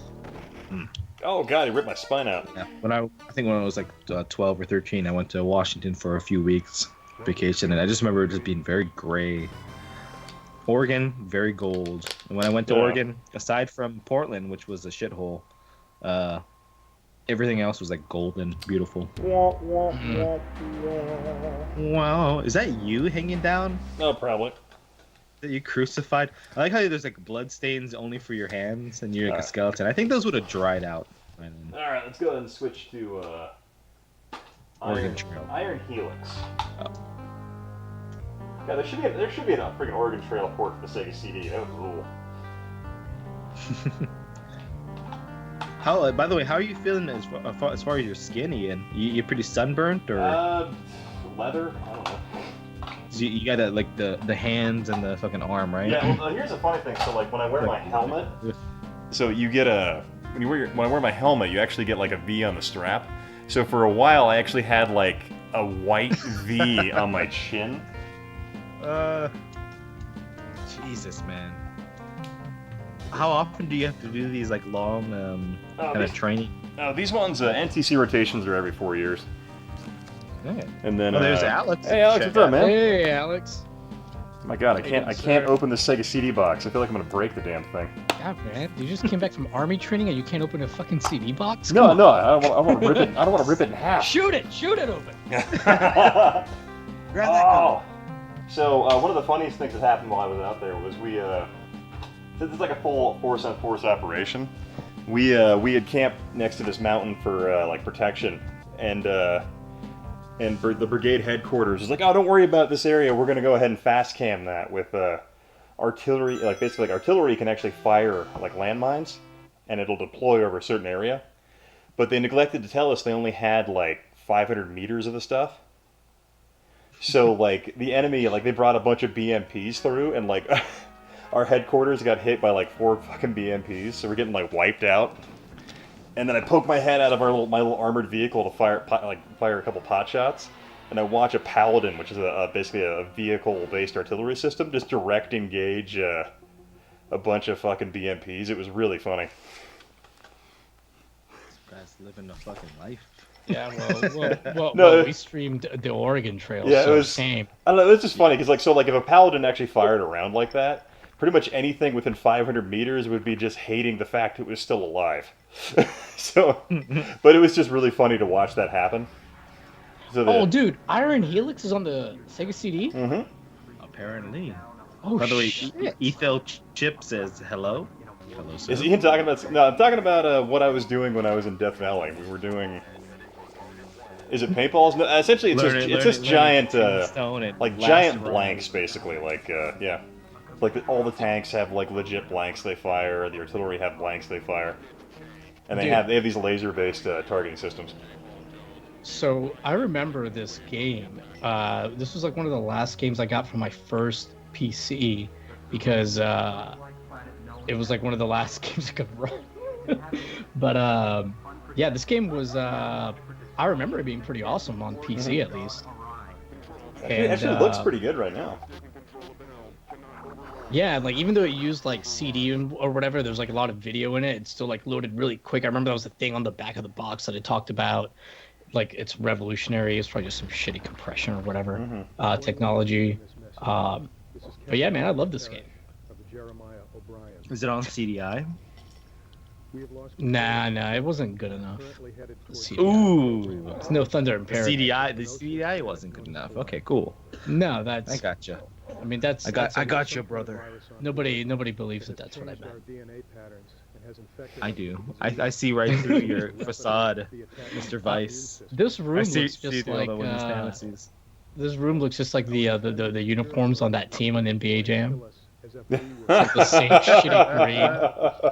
Oh god, he ripped my spine out. Yeah. I think when I was like 12 or 13, I went to Washington for a few weeks vacation, and I just remember it just being very gray. Oregon, very gold. And when I went to Yeah. Oregon, aside from Portland, which was a shithole, everything else was like golden, beautiful. Wow, is that you hanging down? Oh, probably. That you crucified? I like how there's like blood stains only for your hands, and you're like a skeleton. I think those would have dried out by then. Alright, let's go ahead and switch to Oregon Trail. Iron Helix. Oh. God, there should be a freaking Oregon Trail port for the Sega CD. That would rule. How? By the way, how are you feeling as far as your skin, Ian? You're pretty sunburnt, or Leather? I don't know. you got that like the hands and the fucking arm, right? Yeah, well, here's a funny thing. So, like, when I wear my helmet, so you get when I wear my helmet, you actually get like a V on the strap. So for a while, I actually had like a white V on my chin. Jesus, man. How often do you have to do these like long kind of training? These ones, NTC rotations are every 4 years. Yeah. And then There's Alex. Hey, Alex, what's up, man? Hey, Alex. My God, I can't open the Sega CD box. I feel like I'm gonna break the damn thing. God, man, you just came back from army training and you can't open a fucking CD box? No, Come on. no, I want to rip it. I don't want to rip it in half. Shoot it open. Grab that gun. So one of the funniest things that happened while I was out there was we since it's like a full force on force operation, we had camped next to this mountain for like protection, and the brigade headquarters was like, oh, don't worry about this area. We're gonna go ahead and fast cam that with artillery. Like basically, like artillery can actually fire like landmines, and it'll deploy over a certain area. But they neglected to tell us they only had like 500 meters of the stuff. So like the enemy, like they brought a bunch of BMPs through, and like our headquarters got hit by like 4 fucking BMPs, so we're getting like wiped out. And then I poke my head out of my little armored vehicle to fire a couple pot shots, and I watch a Paladin, which is basically a vehicle-based artillery system, just direct engage a bunch of fucking BMPs. It was really funny. This guy's living a fucking life. Yeah, well, No, we streamed the Oregon Trail. Yeah, so it was. same. I don't know. It was just funny because if a Paladin actually fired a round like that, pretty much anything within 500 meters would be just hating the fact it was still alive. So, but it was just really funny to watch that happen. So Dude, Iron Helix is on the Sega CD? Mm-hmm. Apparently. Oh, By the way, shit. Ethel Chip says hello. Hello, sir. Is Ian talking about? No, I'm talking about what I was doing when I was in Death Valley. We were doing. Is it paintballs? No, essentially, it's just giant, like giant blanks, basically. Like, yeah, like all the tanks have like legit blanks they fire. The artillery have blanks they fire, and they have these laser-based targeting systems. So I remember this game. This was like one of the last games I got from my first PC because it was like one of the last games I could run. But yeah, this game was. I remember it being pretty awesome on PC at least. It actually looks pretty good right now. Yeah, like even though it used like CD or whatever, there's like a lot of video in it. It's still like loaded really quick. I remember that was the thing on the back of the box that it talked about. Like it's revolutionary. It's probably just some shitty compression or whatever technology. But yeah, man, I love this game. Is it on CDI? Nah, it wasn't good enough. CDI. Ooh. It's no Thunder in The Paradise. the CDI wasn't good enough. Okay, cool. No, I that's. gotcha. I mean, that's. I got you, brother. Nobody believes that that's what I meant. I do. I see right through your facade, Mr. Vice. This room I see looks just through all like. the women's fantasies. This room looks just like the uniforms on that team on NBA Jam. It's like the same shitty green.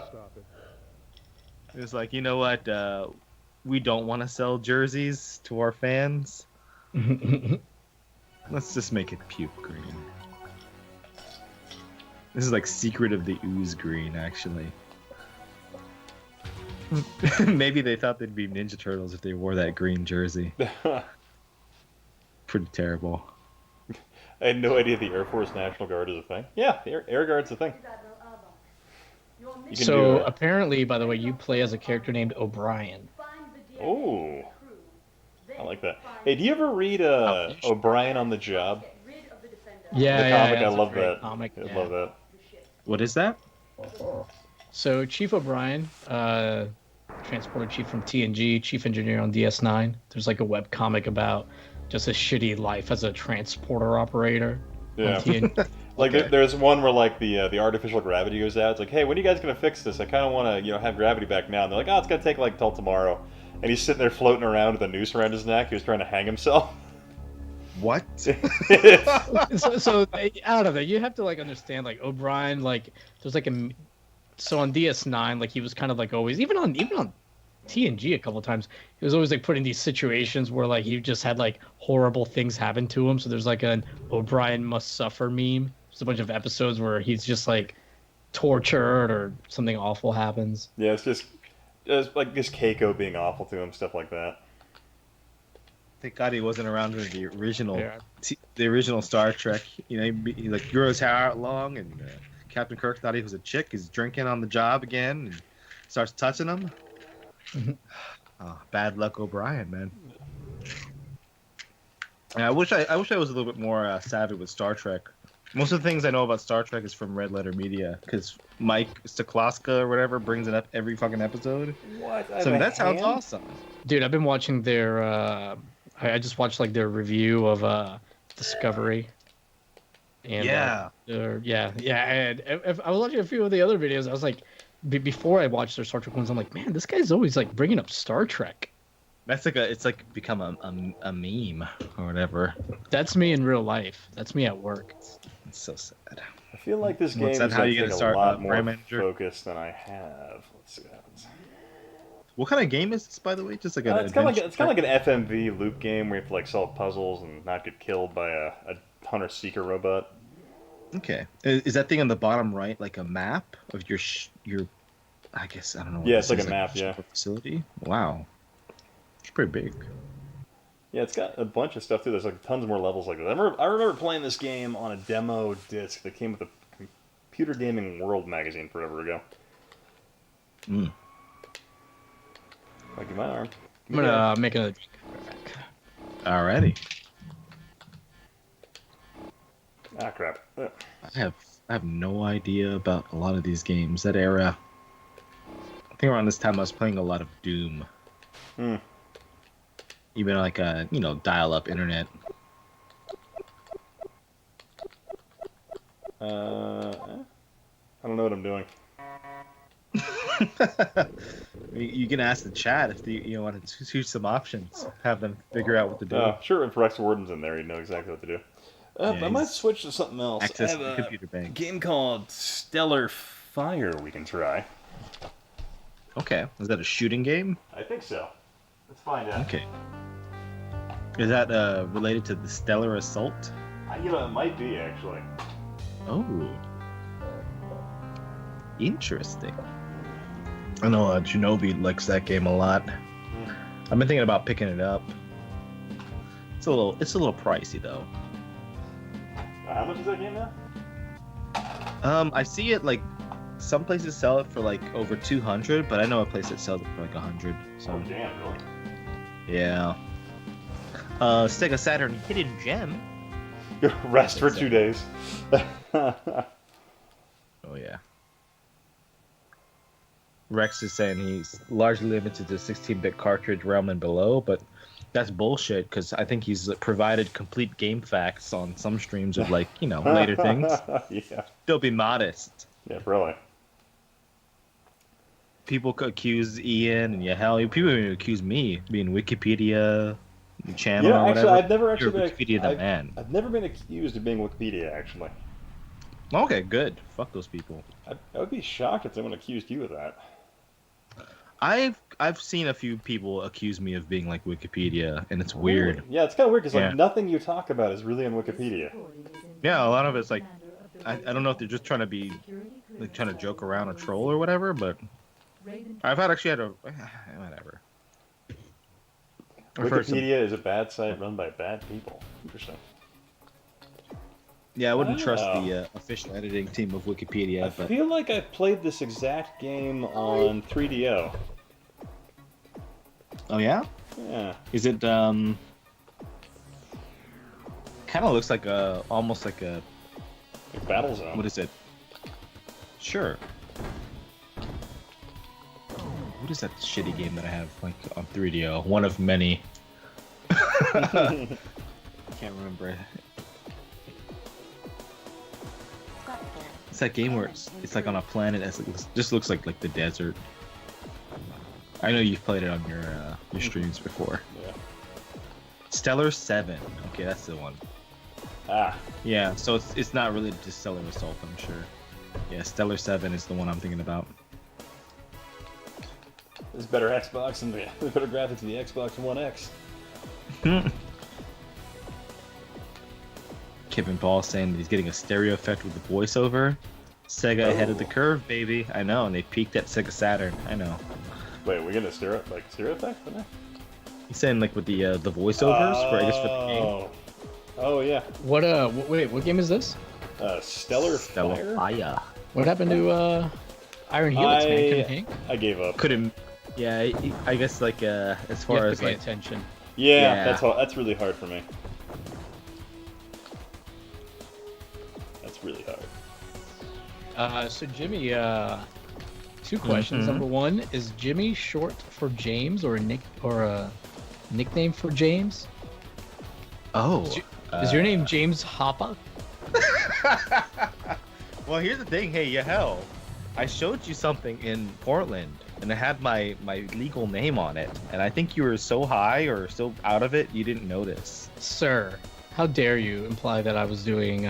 It's like, you know what? We don't want to sell jerseys to our fans. Let's just make it puke green. This is like Secret of the Ooze green, actually. Maybe they thought they'd be Ninja Turtles if they wore that green jersey. Pretty terrible. I had no idea the Air Force National Guard is a thing. Yeah, the Air Guard's a thing. You can So do apparently, by the way, you play as a character named O'Brien. Oh, I like that. Hey, do you ever read O'Brien on the Job? Yeah, The comic, I it's a love great that. comic, I yeah. love that. What is that? So Chief O'Brien, transporter chief from TNG, chief engineer on DS9. There's like a web comic about just a shitty life as a transporter operator. Yeah. On TNG. Like Okay. there's one where like the artificial gravity goes out. It's like, hey, when are you guys gonna fix this? I kind of want to have gravity back now. And they're like, oh, it's gonna take like till tomorrow. And he's sitting there floating around with a noose around his neck. He was trying to hang himself. What? so out of it, you have to like understand like O'Brien, like there's like so on DS9, like he was kind of like always even on TNG a couple times, he was always like put in these situations where like he just had like horrible things happen to him. So there's like an O'Brien must suffer meme. There's a bunch of episodes where he's just like tortured or something awful happens. Yeah, it's like just Keiko being awful to him, stuff like that. Thank God he wasn't around in the original, Yeah. the original Star Trek. He like grew his hair out long, and Captain Kirk thought he was a chick. He's drinking on the job again, and starts touching him. Oh, bad luck, O'Brien, man. And I wish I was a little bit more savvy with Star Trek. Most of the things I know about Star Trek is from Red Letter Media, because Mike Stokloska or whatever brings it up every fucking episode. What? So I mean, that sounds awesome. Dude, I've been watching their. I just watched like their review of Discovery. And, Yeah. And if I was watching a few of the other videos, I was like, before I watched their Star Trek ones, I'm like, man, this guy's always like bringing up Star Trek. That's like it's like become a meme or whatever. That's me in real life. That's me at work. It's so sad. I feel like this game What's is that, how going you to gonna take start, a lot more Prime Manager? focus than I have. Let's see what happens. What kind of game is this, by the way? Just like an It's kind of adventure? like an FMV loop game where you have to like solve puzzles and not get killed by a hunter-seeker robot. Okay. Is that thing on the bottom right like a map of your I guess I don't know. What Yeah, this it's like is, a map, yeah. Facility. Wow. It's pretty big. Yeah, it's got a bunch of stuff too. There's like tons more levels like that. I remember playing this game on a demo disc that came with a Computer Gaming World magazine forever ago. Mm. Like in my arm. I'm gonna make another drink. Alrighty. Ah, crap. Ugh. I have no idea about a lot of these games. That era. I think around this time I was playing a lot of Doom. Hmm. Even like a dial-up internet. I don't know what I'm doing. You can ask the chat if you want to choose some options. Have them figure out what to do. Sure, if Rex Warden's in there, he'd know exactly what to do. Yeah, I might he's- switch to something else. Access I to have the a computer bank. game called Stellar Fire we can try. Okay. Is that a shooting game? I think so. Let's find out. Okay. Is that related to the Stellar Assault? It might be, actually. Oh. Interesting. I know Shinobi likes that game a lot. I've been thinking about picking it up. It's a little pricey though. How much is that game now? I see it like some places sell it for like over 200, but I know a place that sells it for like 100. So Oh, damn, really? yeah. Sega Saturn Hidden Gem. Rest for 2 days. Oh yeah. Rex is saying he's largely limited to 16-bit cartridge realm and below, but that's bullshit because I think he's provided complete game facts on some streams of like, later things. Yeah. Still be modest. Yeah, really. People could accuse Ian and people even accuse me being Wikipedia channel or actually, whatever. I've never actually You're been Wikipedia the man. I've never been accused of being Wikipedia, actually. Okay, good. Fuck those people. I would be shocked if someone accused you of that. I've seen a few people accuse me of being like Wikipedia, and it's weird. Really? Yeah, it's kind of weird because like nothing you talk about is really on Wikipedia. Yeah, a lot of it's like I don't know if they're just trying to be like trying to joke around or troll or whatever, but I've actually had a whatever. Wikipedia is a bad site run by bad people. Interesting. Yeah, I wouldn't trust the official editing team of Wikipedia. I feel like I played this exact game on 3DO. Oh yeah? Yeah. Is it kind of looks like almost like a Like Battlezone. What is it? Sure. What is that shitty game that I have like on 3DO? One of many. Can't remember. It's that game where it's like on a planet that just looks like the desert. I know you've played it on your streams before. Yeah. Stellar 7. Okay, that's the one. Ah. Yeah, so it's not really just Stellar Assault, I'm sure. Yeah, Stellar 7 is the one I'm thinking about. There's better Xbox and the better graphics than the Xbox One X. Kevin Paul saying that he's getting a stereo effect with the voiceover. Sega ahead of the curve, baby. I know, and they peaked at Sega Saturn. I know. Wait, we're getting a stereo effect for that? He's saying like with the voiceovers for the game. Oh yeah. Wait, what game is this? Stellar Fire? What happened to Iron Helix, man? Couldn't hang? I gave up. Couldn't. Yeah, I guess like as far as pay like attention. Yeah, that's really hard for me. That's really hard. So Jimmy, two questions. Number one, is Jimmy short for James or a nickname for James? Oh. Is your name James Hoppa? Well, here's the thing. Hey, hell, I showed you something in Portland, and it had my legal name on it, and I think you were so high or so out of it, you didn't notice. Sir, how dare you imply that I was doing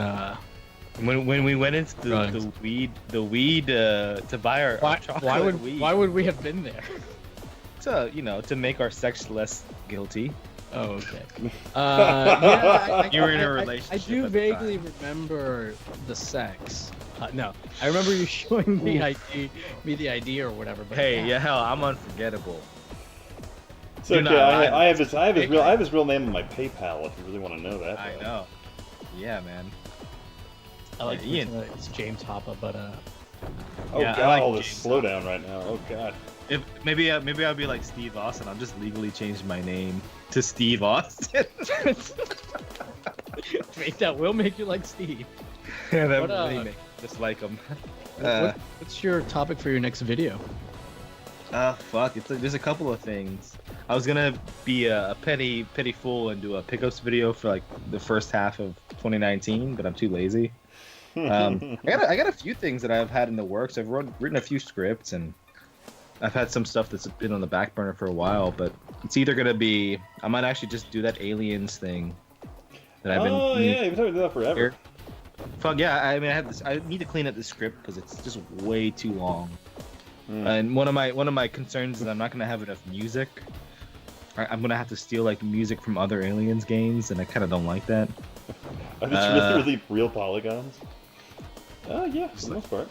When we went into the weed to buy our chocolate weed. Why would we have been there? To make our sex less guilty. Oh, okay. You were in a relationship. I do vaguely remember the sex. No, I remember you showing me the ID or whatever. But hey, hell, I'm unforgettable. It's okay. I have his real name on my PayPal. If you really want to know that. I know. Yeah, man. I like Ian. It's James Hoppa, but Oh yeah, god, I like all this James slowdown right now. Oh god. If maybe I'll be like Steve Austin. I'll just legally change my name to Steve Austin. Wait, that will make you like Steve. Yeah, that really make just like him. What's your topic for your next video? Fuck. It's like there's a couple of things. I was gonna be a petty fool and do a pickups video for like the first half of 2019, but I'm too lazy. I got a few things that I've had in the works. I've written a few scripts, and I've had some stuff that's been on the back burner for a while. But it's either gonna be I might actually just do that aliens thing that I've been. Oh yeah, you've been talking about that forever. Fuck yeah! I mean, I need to clean up the script because it's just way too long. And one of my concerns is I'm not gonna have enough music. I'm gonna have to steal like music from other aliens games, and I kind of don't like that. Are these really real polygons? Oh yeah, for the most part.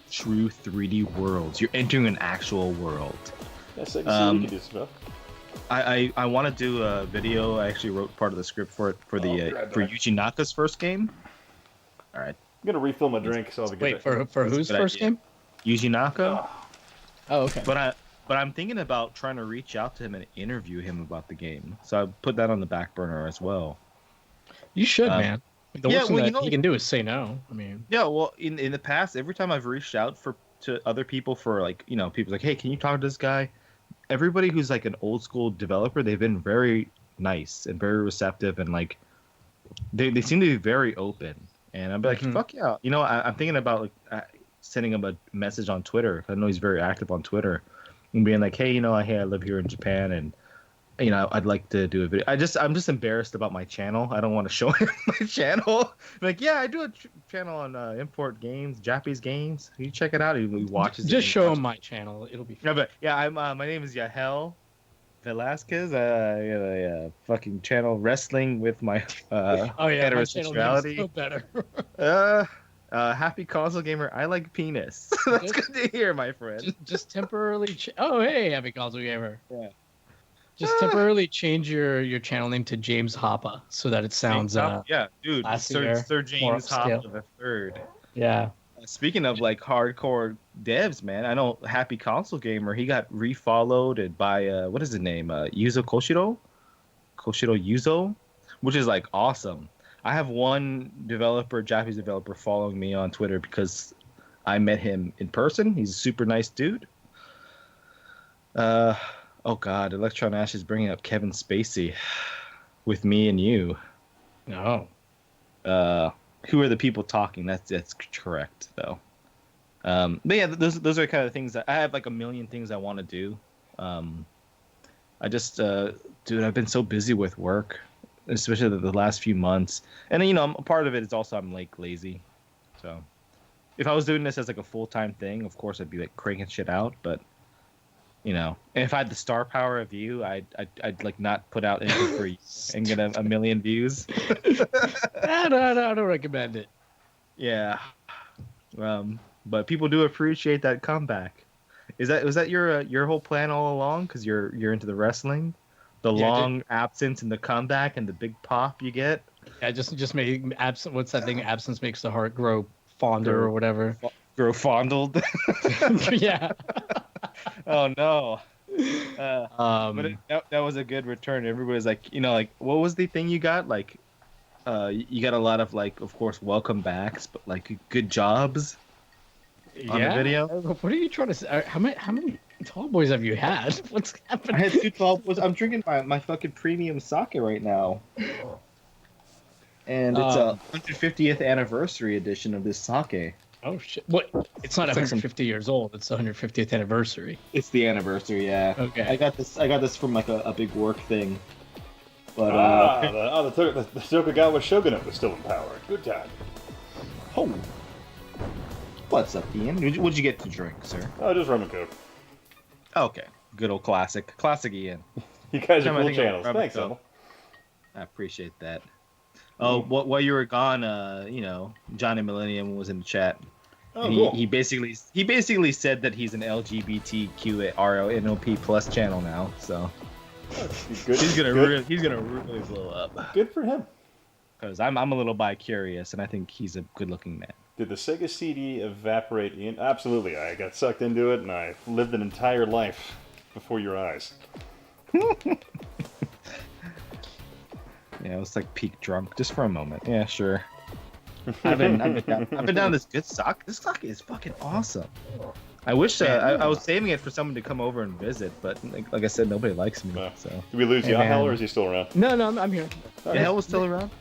True 3D worlds. You're entering an actual world. Yeah, Sega you can do stuff. I want to do a video. I actually wrote part of the script for it for Yuji Naka's first game. All right. I'm gonna refill my drink so I'll be good. Wait, for whose first game? Yuji Naka. Oh, okay. But I'm thinking about trying to reach out to him and interview him about the game. So I put that on the back burner as well. You should, man. The worst thing well, that he can do is say no. I mean. Yeah, well, in the past, every time I've reached out for to other people for like, people like, hey, can you talk to this guy? Everybody who's like an old school developer, they've been very nice and very receptive, and like they seem to be very open. And I'm like, fuck yeah. I'm thinking about like sending him a message on Twitter. I know he's very active on Twitter, and being like, hey, I live here in Japan, and I'd like to do a video. I'm just embarrassed about my channel. I don't want to show him my channel. I'm like, yeah, I do a channel on import games, Japanese games. You check it out. He watches. Just show him my channel. It'll be fun. Yeah, but yeah, I'm. My name is Yahel Velasquez. I got a fucking channel wrestling with my oh yeah, my channel name is so better. Happy console gamer. I like penis. That's good to hear, my friend. Just temporarily. Oh hey, happy console gamer. Yeah. Just temporarily change your channel name to James Hoppa so that it sounds yeah, dude, Sir James Hoppa the third. Yeah. Speaking of like hardcore devs, man, I know Happy Console Gamer, he got refollowed by what is his name? Yuzo Koshiro Yuzo, which is like awesome. I have one Japanese developer following me on Twitter because I met him in person. He's a super nice dude. Oh God, Electron Ash is bringing up Kevin Spacey with me and you. No. Who are the people talking? That's correct though. But yeah, those are kind of things that I have like a million things I want to do. I just, dude, I've been so busy with work, especially the last few months. And a part of it is also I'm like lazy. So if I was doing this as like a full-time thing, of course I'd be like cranking shit out, but and if I had the star power of you, I'd like not put out anything for you and get a million views. I don't recommend it. Yeah. But people do appreciate that comeback. Was that your whole plan all along? Because you're into the wrestling, long absence and the comeback and the big pop you get. Yeah, just make absent. What's that thing? Absence makes the heart grow fonder or whatever. Grow fondled. Yeah. Oh no. But that was a good return. Everybody's like, what was the thing you got? Like, you got a lot of like, of course, welcome backs, but like good jobs on the video. What are you trying to say? How many tall boys have you had? What's happening? I had 2 tall boys. I'm drinking my fucking premium sake right now. And it's a 150th anniversary edition of this sake. Oh shit! What? It's not 150 years old. It's the 150th anniversary. It's the anniversary, yeah. Okay. I got this from like a big work thing. But the Tokugawa shogunate was still in power. Good time. Oh. What's up, Ian? What'd you get to drink, sir? Oh, just rum and coke. Okay. Good old classic Ian. You guys are cool channels. Thanks, Emil. I appreciate that. Oh, while you were gone, Johnny Millennium was in the chat. Oh, cool. He basically said that he's an LGBTQ RLNOP plus channel now. So he's gonna really blow up. Good for him. Because I'm a little bi-curious, and I think he's a good-looking man. Did the Sega CD evaporate, Ian? Absolutely. I got sucked into it, and I lived an entire life before your eyes. Yeah, it was like peak drunk, just for a moment. Yeah, sure. I've been down this good sake. This sake is fucking awesome. I wish I was saving it for someone to come over and visit, but like I said, nobody likes me. So. Did we lose Yahel, or is he still around? No, I'm here. Yahel was still around.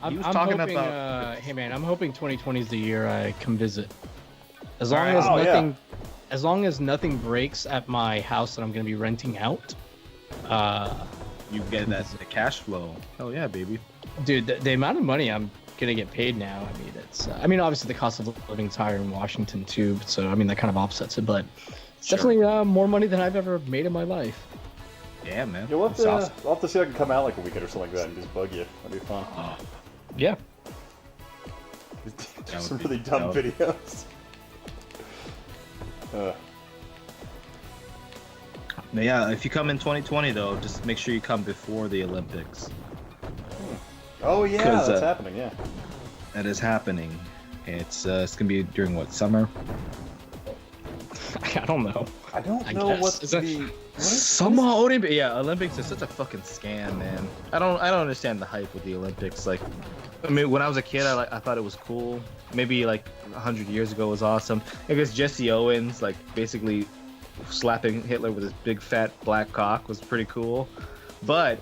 He was talking hoping, about. Hey man, I'm hoping 2020 is the year I come visit. As long as nothing breaks at my house that I'm going to be renting out. You get that cash flow. Hell yeah, baby. Dude, the amount of money I'm gonna get paid now. I mean, it's. Obviously the cost of living is higher in Washington too. So that kind of offsets it. But it's definitely more money than I've ever made in my life. Yeah, man. Yeah, we'll have to see if I can come out like a weekend or something like that and just bug you. That'd be fun. Yeah. Some really dumb videos. Yeah, if you come in 2020 though, just make sure you come before the Olympics. Oh yeah, that's happening. Yeah, that is happening. It's gonna be during what, summer? I don't know. I don't I know guess. what Is the that- Summer Olympics. Yeah, Olympics is such a fucking scam, man. I don't understand the hype with the Olympics. Like, I mean, when I was a kid, I thought it was cool. Maybe like 100 years ago was awesome. I guess Jesse Owens, like, basically slapping Hitler with his big fat black cock was pretty cool. But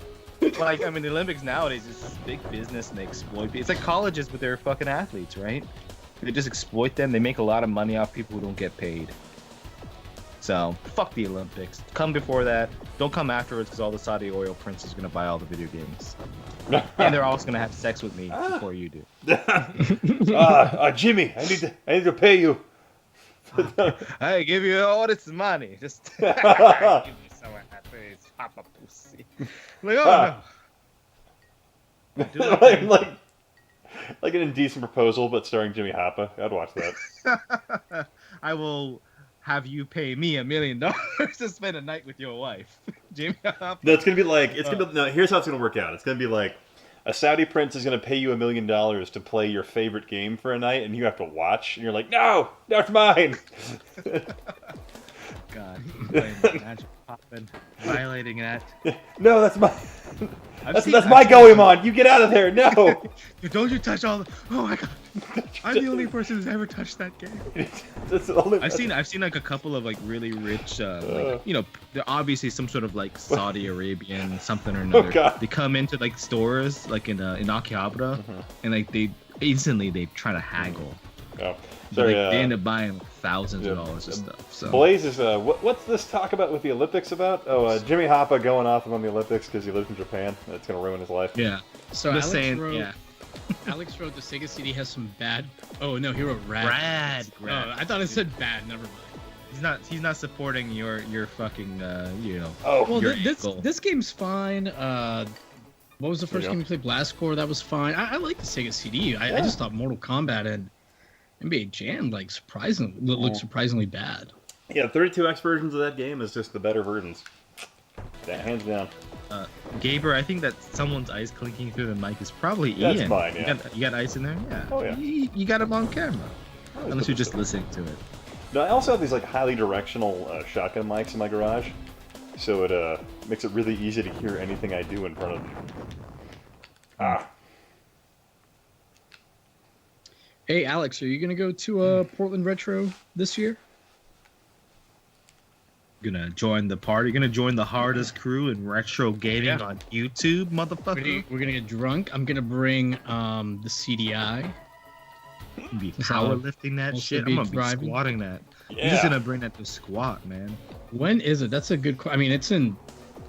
like, I mean, the Olympics nowadays is just big business and they exploit people. It's like colleges with their fucking athletes, right? They just exploit them. They make a lot of money off people who don't get paid. So, fuck the Olympics. Come before that. Don't come afterwards because all the Saudi oil princes are going to buy all the video games. And they're also going to have sex with me before you do. Jimmy, I need to pay you. I give you all this money. Just give me some of that face, Papa Pussy. Like, oh no. like an indecent proposal, but starring Jimmy Hoppa. I'd watch that. I will have you pay me $1 million to spend a night with your wife, Jimmy Hoppa. No, it's gonna be like no. Here's how it's gonna work out. It's gonna be like a Saudi prince is gonna pay you $1 million to play your favorite game for a night, and you have to watch. And you're like, no, it's mine. God, playing Magic Poppin', violating that. No, that's my. That's I've my seen- Goemon. You get out of there. No. Don't you touch all the. Oh my God. I'm the only person who's ever touched that game. That's the only. I've seen like a couple of like really rich, like, you know, they're obviously some sort of like Saudi Arabian something or another. God. They come into like stores like in Akihabara, and like they try to haggle. Oh, But, sorry. like, they end up buying thousands of dollars of stuff. So Blaze is what's this talk about with the Olympics about? Oh, Jimmy Hoppa going off on the Olympics because he lives in Japan. That's gonna ruin his life. yeah, So just Alex saying, wrote, yeah. Alex wrote the Sega CD has some bad. Oh no, he wrote rad. Rad. Oh, I thought it said bad. Never mind. He's not supporting your fucking you know. Oh, Well, Your this ankle. this game's fine. What was the first Yeah. game you played? Blast Core. That was fine. I like the Sega CD. I just thought Mortal Kombat and NBA Jam like looked surprisingly bad. yeah, 32X versions of that game is just the better versions. That hands down. Gaber, I think that someone's ice clinking through the mic is probably That's Ian. fine, yeah. You got ice in there? Yeah. Oh, yeah. You got him on camera. Unless you're just listening to it. No, I also have these like highly directional shotgun mics in my garage, so it makes it really easy to hear anything I do in front of me. Hey Alex, are you gonna go to Portland Retro this year? Gonna join the party. Gonna join the hardest crew in retro gaming on YouTube, motherfucker. We're gonna get drunk. I'm gonna bring the CDI. Be powerlifting that Also shit. be I'm gonna be driving. squatting that. Yeah. You're just gonna bring that to squat, man. When is it? That's a good. I mean, it's in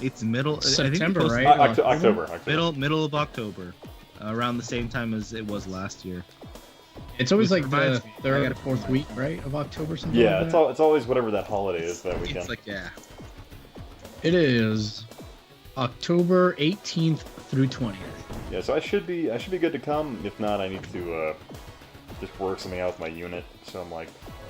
It's middle September, I think right? October. Middle of October, around the same time as it was last year. It's always Which like the reminds me, I third or gotta- fourth week, right, of October, something Yeah, like it's that. it's always whatever that holiday is that weekend. It's like It is October 18th through 20th. Yeah, so I should be good to come. If not, I need to just work something out with my unit. So I'm like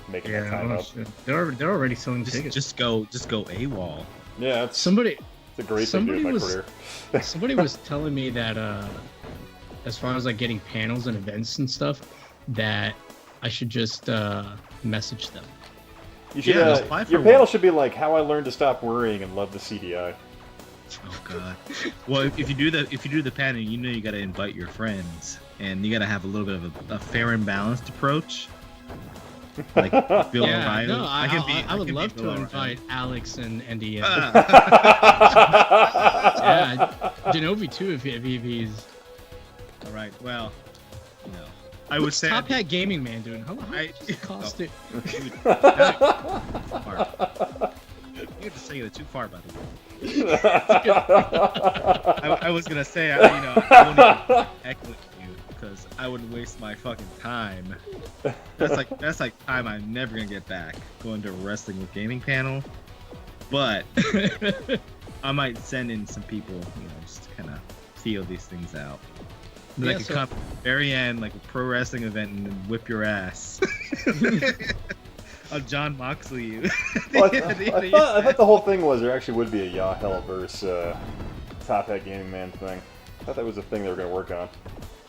making that time up. They're already selling tickets. just go AWOL. Yeah, it's Somebody a great thing to do in my was- career. somebody was telling me that as far as like getting panels and events and stuff, that I should just message them. You should, Yeah, just apply for your one. panel should be like how I learned to stop worrying and love the CDI. Oh god. Well, if you do the panel, you know you gotta invite your friends, and you gotta have a little bit of a fair and balanced approach. Like Bill O'Reilly. no, I would can be love Bill to O'Reilly. invite Alex and Ian. Ah. Yeah, Genovi too, if he's. All right. Well, you know, I would say Top Hat Gaming Man, dude. How much I- does it cost it? Dude, you have to say that too far, by the way. I was gonna say, I wouldn't even heck with you because I would waste my fucking time. That's like time I'm never gonna get back going to a wrestling with gaming panel. But I might send in some people, just to kind of feel these things out. Then I Yeah, could so- come at the very end, like a pro wrestling event, and then whip your ass. I'll John Moxley you. Well, I thought the whole thing was there actually would be a Yaw Hell versus Top Hat Gaming Man thing. I thought that was a thing they were going to work on.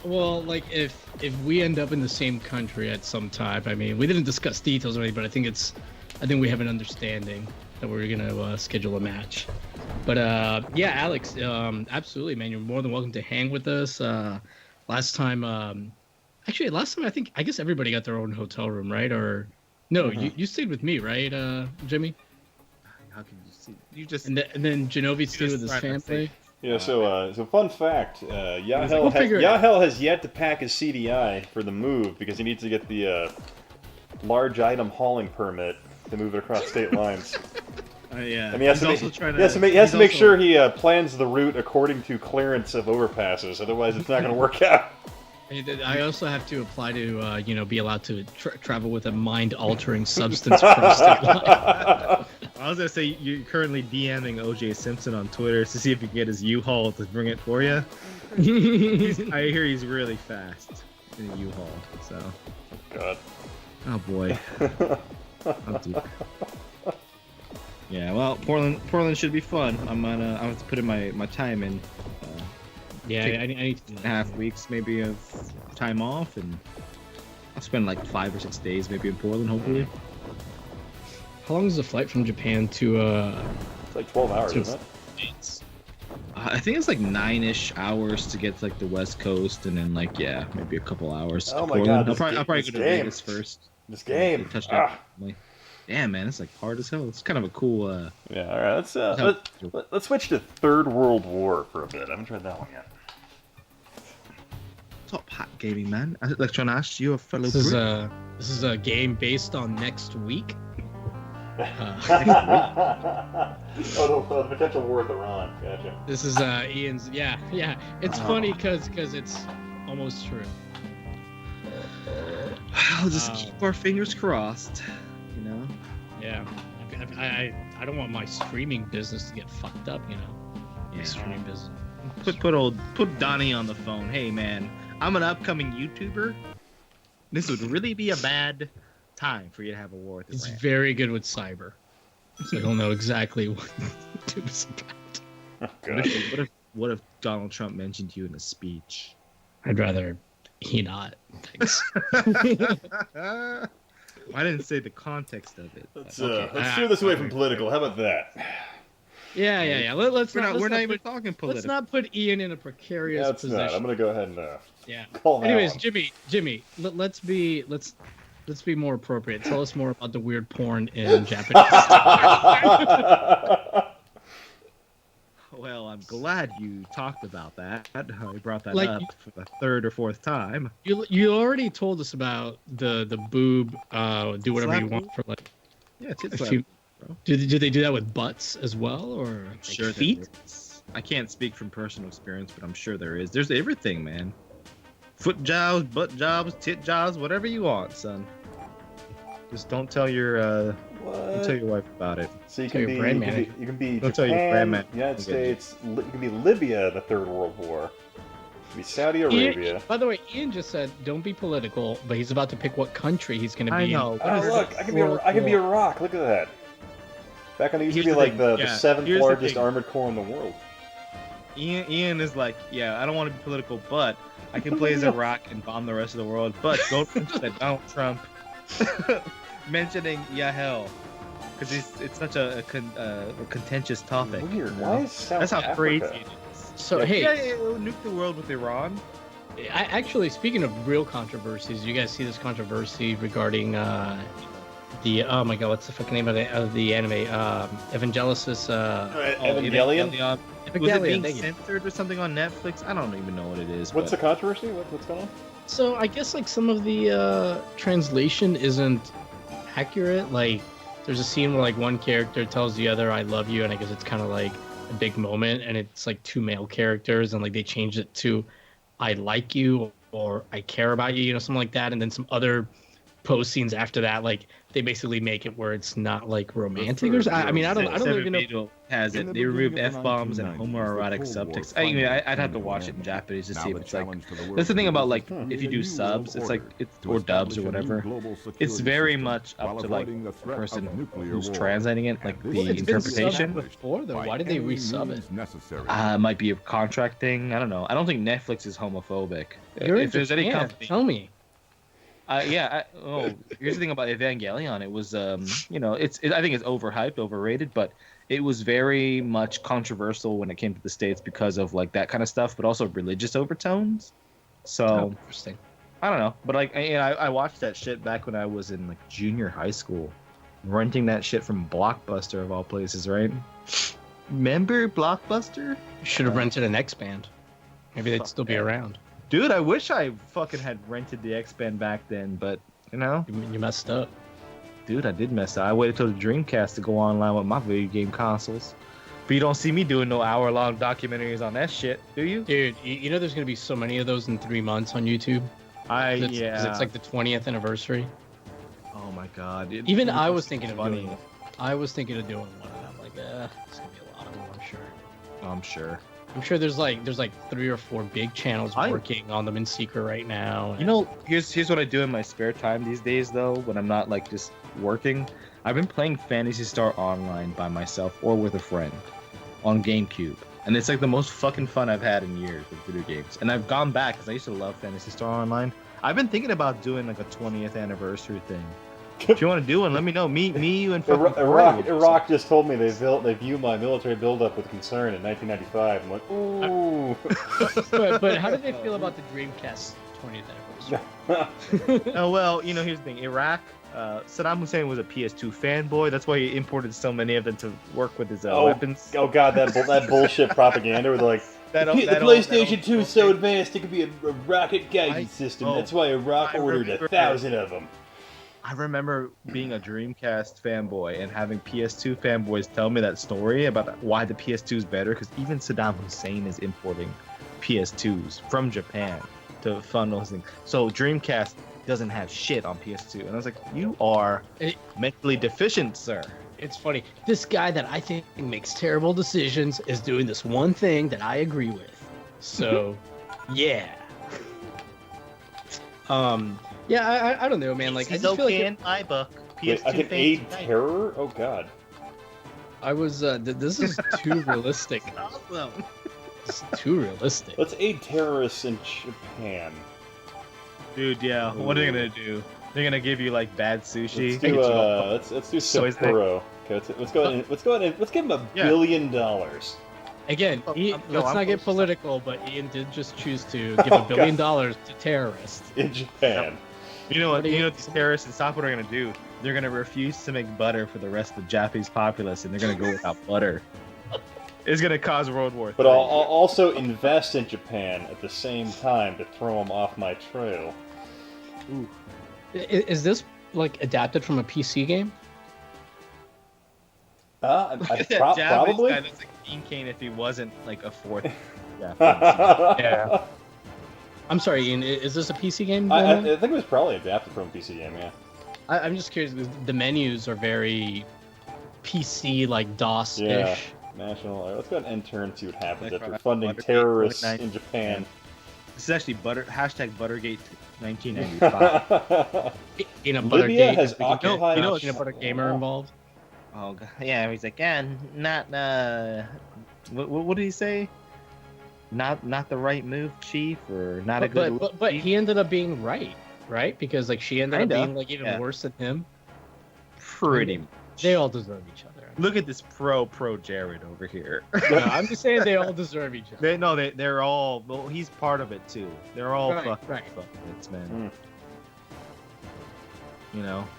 Well, like if we end up in the same country at some time, I mean, we didn't discuss details or anything, but I think it's I think we have an understanding that we're gonna schedule a match. But yeah, Alex, absolutely, man. You're more than welcome to hang with us. Last time, last time I guess everybody got their own hotel room, right? Or no, you stayed with me, right, Jimmy? How can you see? You just And then Genovi stayed with his family. Yeah, so fun fact, figure it out. Yahel has yet to pack his CDI for the move because he needs to get the large item hauling permit to move it across state lines. Yeah. And he has to make sure he plans the route according to clearance of overpasses, otherwise it's not going to work out. I also have to apply to, be allowed to travel with a mind-altering substance across state line. I was gonna say you're currently DMing OJ Simpson on Twitter to see if you can get his U-Haul to bring it for you. I hear he's really fast in a U-Haul. So. God. Oh boy. Oh, dude. Yeah. Well, Portland should be fun. I'm gonna put in my time in. Yeah, I need to half weeks maybe of time off, and I'll spend like 5 or 6 days maybe in Portland, hopefully. How long is the flight from Japan to It's like 12 hours, isn't it? I think it's like 9-ish hours to get to like the West Coast, and then like maybe a couple hours to Oh my Portland. God, I'll probably go to Vegas first. This game. Damn, man, it's like hard as hell. It's kind of a cool. Yeah. All right. Let's switch to Third World War for a bit. I haven't tried that one yet. Top hat gaming, man. Like trying to ask you, a fellow. This is a game based on next week. The potential war with Iran. Gotcha. This is Ian's. Yeah. It's funny because it's almost true. I'll just keep our fingers crossed. You know. Yeah. I don't want my streaming business to get fucked up. You know. Yeah. Streaming business. Put Donnie on the phone. Hey man, I'm an upcoming YouTuber. This would really be a bad time for you to have a war with He's Iran. very good with cyber, so I don't know exactly what YouTube's about. Oh, What if Donald Trump mentioned you in a speech? I'd rather he not. Thanks. I didn't say the context of it. Let's steer this away from political. How about that? Yeah. We're not even talking political. Let's not put Ian in a precarious position. I'm gonna go ahead and call that Anyways, one. Jimmy, let's be more appropriate. Tell us more about the weird porn in Japanese. Well, I'm glad you talked about that. I brought that Like, up for the third or fourth time. You already told us about the boob. Do whatever Slap you want for like. Yeah, it's a few. Do they do that with butts as well, or like sure feet? I can't speak from personal experience, but I'm sure there is. There's everything, man. Foot jobs, butt jobs, tit jobs, whatever you want, son. Just don't tell your wife about it. So you Tell can your be brand you manager. can be Don't tell your Japan, brand manager. United Okay. States. You can be Libya in the Third World War. You can be Saudi Arabia. Ian, by the way, Ian just said don't be political, but he's about to pick what country he's going to be I know. in. Oh look, I can be Iraq. Look at that. Back when it used to be Here's the like thing, the yeah, seventh here's the largest thing. armored corps in the world. Ian is like, yeah, I don't want to be political, but I can play as Iraq and bomb the rest of the world. But don't mention that Donald Trump mentioning Yahel, because it's such a contentious topic. Weird. you know? Why is South That's how Africa? crazy it is. So Yeah, hey, Yeah, we'll nuke the world with Iran. actually, speaking of real controversies, you guys see this controversy regarding the oh my god, what's the fucking name of the anime? Evangelicis. Evangelion? Was it Evangelion, being thank you. censored or something on Netflix? I don't even know what it is. What's the but controversy? What's going on? So I guess like some of the translation isn't accurate. Like there's a scene where like one character tells the other "I love you," and I guess it's kind of like a big moment, and it's like two male characters, and like they changed it to "I like you" or "I care about you," something like that, and then some other post scenes after that, like they basically make it where it's not like romantic or something. I mean, I don't even know. Video has it. They removed F-bombs and homoerotic subtext. I mean, I'd have to watch it in Japanese to see if it's like. That's the thing about like if you do subs, it's like or dubs or whatever. It's very much up to like the person who's translating it, like the It's been subbed interpretation. before though. Why did they resub it? Might be a contract thing. I don't know. I don't think Netflix is homophobic. You're in if there's any Japan, company, tell me. Here's the thing about Evangelion. It was, I think it's overhyped, overrated, but it was very much controversial when it came to the States because of like that kind of stuff, but also religious overtones. So Interesting. I don't know, but like, I watched that shit back when I was in like junior high school, renting that shit from Blockbuster of all places, right? Remember Blockbuster? You should have rented an X Band. Maybe they'd still be yeah. around. Dude, I wish I fucking had rented the X-Band back then, but, You messed up. dude, I did mess up. I waited till the Dreamcast to go online with my video game consoles. But you don't see me doing no hour-long documentaries on that shit, do you? Dude, you know there's going to be so many of those in 3 months on YouTube? 'Cause it's like the 20th anniversary. Oh my god. Even I was thinking of funny. doing one. I was thinking of doing one, and I'm like, it's going to be a lot of them, I'm sure. I'm sure. I'm sure there's like 3 or 4 big channels working on them in secret right now. You know, here's what I do in my spare time these days, though, when I'm not like just working. I've been playing Phantasy Star Online by myself or with a friend on GameCube, and it's like the most fucking fun I've had in years with video games. And I've gone back because I used to love Phantasy Star Online. I've been thinking about doing like a 20th anniversary thing. If you want to do one, let me know. Me, you, and fucking Iraq just told me they view my military buildup with concern in 1995. I'm like, ooh. but how did they feel about the Dreamcast 20th anniversary? Oh well, here's the thing. Iraq, Saddam Hussein was a PS2 fanboy. That's why he imported so many of them to work with his weapons. Oh god, that bullshit propaganda where they're like, the PlayStation 2 is so advanced it could be a rocket guidance system. That's why Iraq ordered 1,000 of them. I remember being a Dreamcast fanboy and having PS2 fanboys tell me that story about why the PS2 is better, because even Saddam Hussein is importing PS2s from Japan to fund those things. So Dreamcast doesn't have shit on PS2. And I was like, you are mentally deficient, sir. It's funny. This guy that I think makes terrible decisions is doing this one thing that I agree with. So, yeah. Yeah, I don't know, man. Like, I just feel like in my book. Wait, I can aid terror? Oh god. I was. This is too realistic. Awesome. It's too realistic. Let's aid terrorists in Japan. Dude, yeah. What are they gonna do? They're gonna give you like bad sushi. Let's do Sapporo. Okay, let's go ahead and let's give them $1 billion. Again, let's not get political, but Ian did just choose to give $1 billion to terrorists in Japan. You know what? These terrorists in South what are gonna do? They're gonna refuse to make butter for the rest of the Japanese populace, and they're gonna go without butter. It's gonna cause World War III. But I'll also invest in Japan at the same time to throw them off my trail. Ooh. Is this like adapted from a PC game? Probably. Guy that's like Dean Cain if he wasn't like a fourth. Yeah. I'm sorry, Ian. Is this a PC game? I think it was probably adapted from a PC game. Yeah. I'm just curious because the menus are very PC, like DOS-ish. Yeah. National. Let's go ahead and enter and see what happens after funding terrorists in Japan. This is actually hashtag Buttergate 1995. Peanut Butter Libya Gate. has occupied. Peanut Butter Gamer involved. Oh god. Yeah, he's like, not what did he say? Not the right move, Chief, or not a good. But he ended up being right? Because like she ended up being like even worse than him. Pretty much. They all deserve each other. Look at this pro Jared over here. No, I'm just saying they all deserve each other. They're all. Well, he's part of it too. They're all fucking man.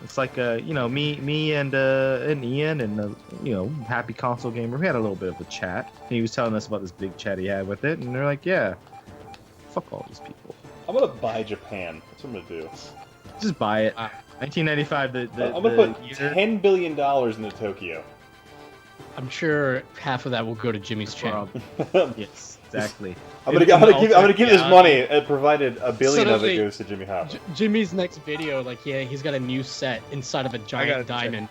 It's like me and Ian and happy console gamer. We had a little bit of a chat. He was telling us about this big chat he had with it, and they're like, yeah, fuck all these people. I'm gonna buy Japan. That's what I'm gonna do. Just buy it. 1995. I'm gonna put $10 billion into Tokyo. I'm sure half of that will go to Jimmy's channel. Yes, exactly. I'm gonna give this money, provided $1 billion of it goes to Jimmy Hopper. Jimmy's next video, like, yeah, he's got a new set inside of a giant diamond.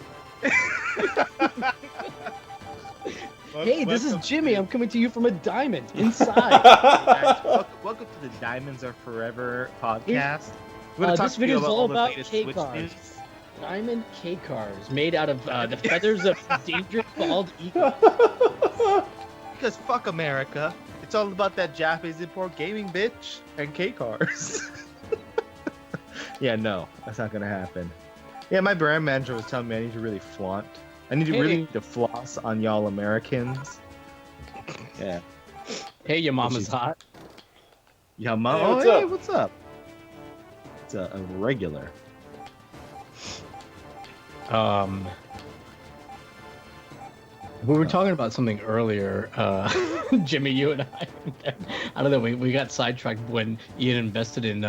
Hey, this is Jimmy. I'm coming to you from a diamond inside. Welcome to the Diamonds Are Forever podcast. This video is all about K-cars. Diamond K-cars made out of the feathers of endangered bald eagle. Because fuck America. It's all about that Japanese import gaming bitch and K-cars. Yeah, no, that's not gonna happen. Yeah, my brand manager was telling me I need to really flaunt. I need to really need to floss on y'all Americans. Yeah. Hey, your mama's she's- hot. Yeah, mom. Hey, Oh, what's hey, up? what's up? It's a regular. We were talking about something earlier, Jimmy, you and I. I don't know. We got sidetracked when Ian invested in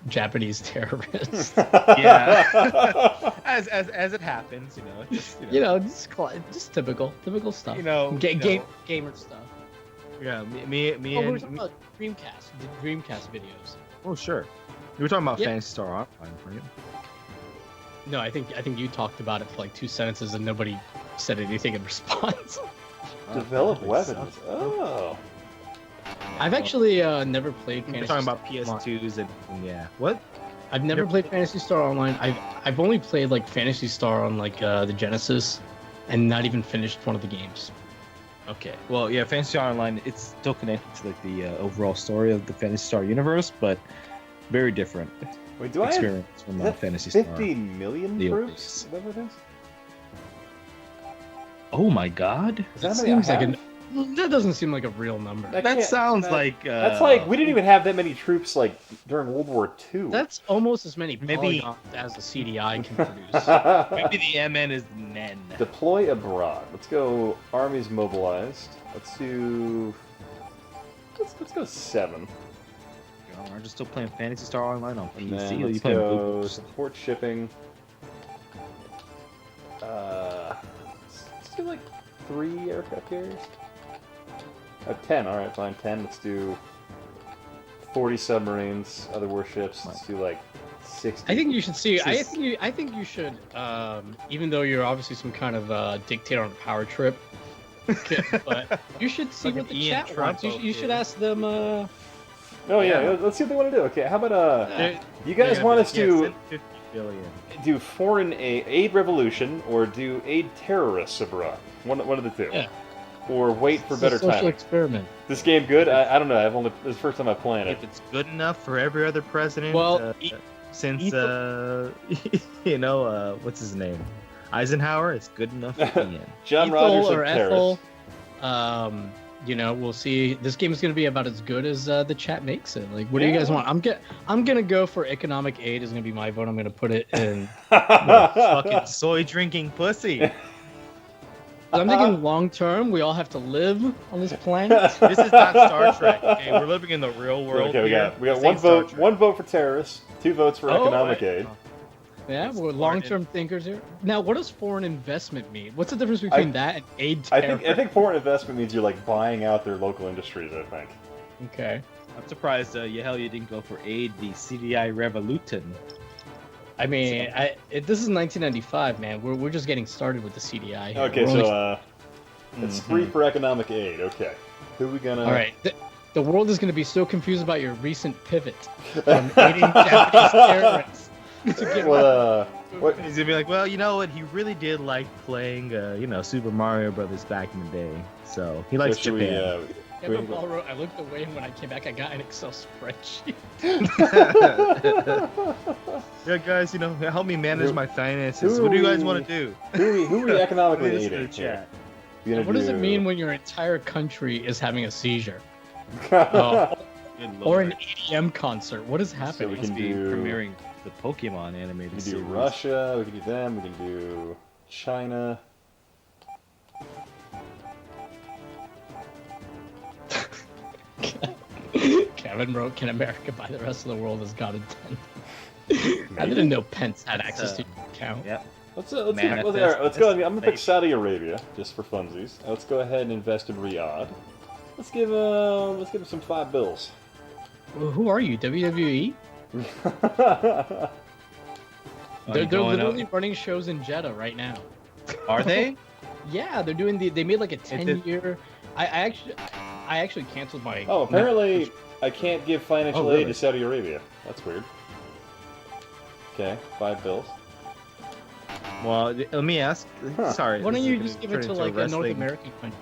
Japanese terrorists. Yeah. as it happens, you know. Just typical stuff. Gamer stuff. Yeah, me We were and talking about Dreamcast videos. oh sure. You were talking about Yeah. Fantasy Star Online, right? No, I think you talked about it for like 2 sentences and nobody said anything in response. Develop Probably weapons. sucks. Oh. I've actually never played We're Fantasy talking about Star Online. PS2s and yeah. What? I've never played Fantasy Star Online. I've only played like Fantasy Star on like the Genesis, and not even finished one of the games. Okay. Well, yeah, Fantasy Star Online, it's still connected to like the overall story of the Fantasy Star universe, but very different Wait, do I have experience from is that Fantasy Star. 50 million The old troops? days. Is that what it is? Oh my god. Is that It how many I seems like have? that doesn't seem like a real number. That That can't- sounds that- like That's like we didn't even have that many troops like during World War II. That's almost as many Maybe- polygons as the CDI can produce. maybe the MN is Nen. Deploy abroad. Let's go. Armies mobilized. Let's do. Let's go 7. Aren't you still playing Fantasy Star Online on And PC? then Or you let's playing go Blue? support shipping. Let's do like 3 aircraft carriers. 10. All right, fine. 10. Let's do 40 submarines, other warships. Let's do like 60. I think you should see. I This think you should. Even though you're obviously some kind of dictator on a power trip, but you should see Fucking what the Ian chat Trump wants. You should ask them. Oh yeah, Yeah. let's see what they want to do. Okay, how about They're- you guys Yeah, want us yeah, to send 50 billion. do foreign aid revolution or do aid terrorists abroad? One of the two. Yeah. Or wait for It's better a social timing. experiment. This game good? I don't know. This is the first time I'm playing it. If it's good enough for every other president, Well, since Etho- what's his name, Eisenhower, it's good enough for Ian. John Ethel Rogers or of terrorists. Ethel, we'll see. This game is going to be about as good as the chat makes it. Like, what do you guys want? I'm gonna go for economic aid. Is going to be my vote. I'm going to put it in. Fucking soy drinking pussy. I'm thinking long term. We all have to live on this planet. This is not Star Trek. Okay, we're living in the real world. Okay, we here. got This one ain't Star vote. Trek. One vote for terrorists. 2 votes for Oh, economic right. aid. Yeah, we're long term thinkers here. Now, what does foreign investment mean? What's the difference between that and aid I terror? think foreign investment means you're like buying out their local industries. I think. Okay. I'm surprised you didn't go for aid the CDI Revolution. I mean, this is 1995, man. We're just getting started with the CDI. Here. Okay, We're only- so it's 3 for economic aid. Okay, who we gonna? all right. The world is going to be so confused about your recent pivot from aiding Japanese terrorists to get What? He's gonna be like, well, you know what? He really did like playing, Super Mario Brothers back in the day. So he likes So should Japan. Kevin Ball wrote, I looked away, and when I came back, I got an Excel spreadsheet. Yeah, guys, help me manage Who- my finances. who What do you are guys we- want to do? who are we economically Please in aiding the here? chat. You gonna What does it do- mean when your entire country is having a seizure? Good Or lord. an EDM concert? What is happening? we Must can be do- premiering the Pokemon We animated can do series. Russia. We can do them. We can do China. Kevin wrote, "Can America buy the rest of the world as God intended?" I didn't know Pence had access to your account. Yeah. Let's all right, Manifest let's go. I'm gonna pick nation. Saudi Arabia just for funsies. Let's go ahead and invest in Riyadh. Let's give him some $5. Well, who are you, WWE? Are They're you going literally up? running shows in Jeddah right now. Are they? Yeah, they're doing they made like a Is 10-year. I actually canceled my. Oh, apparently I can't give financial Oh, aid really? to Saudi Arabia. That's weird. Okay, $5. Well, let me ask. Huh. Sorry. Why don't this you is just give gonna it to turn like into a North wrestling- American country?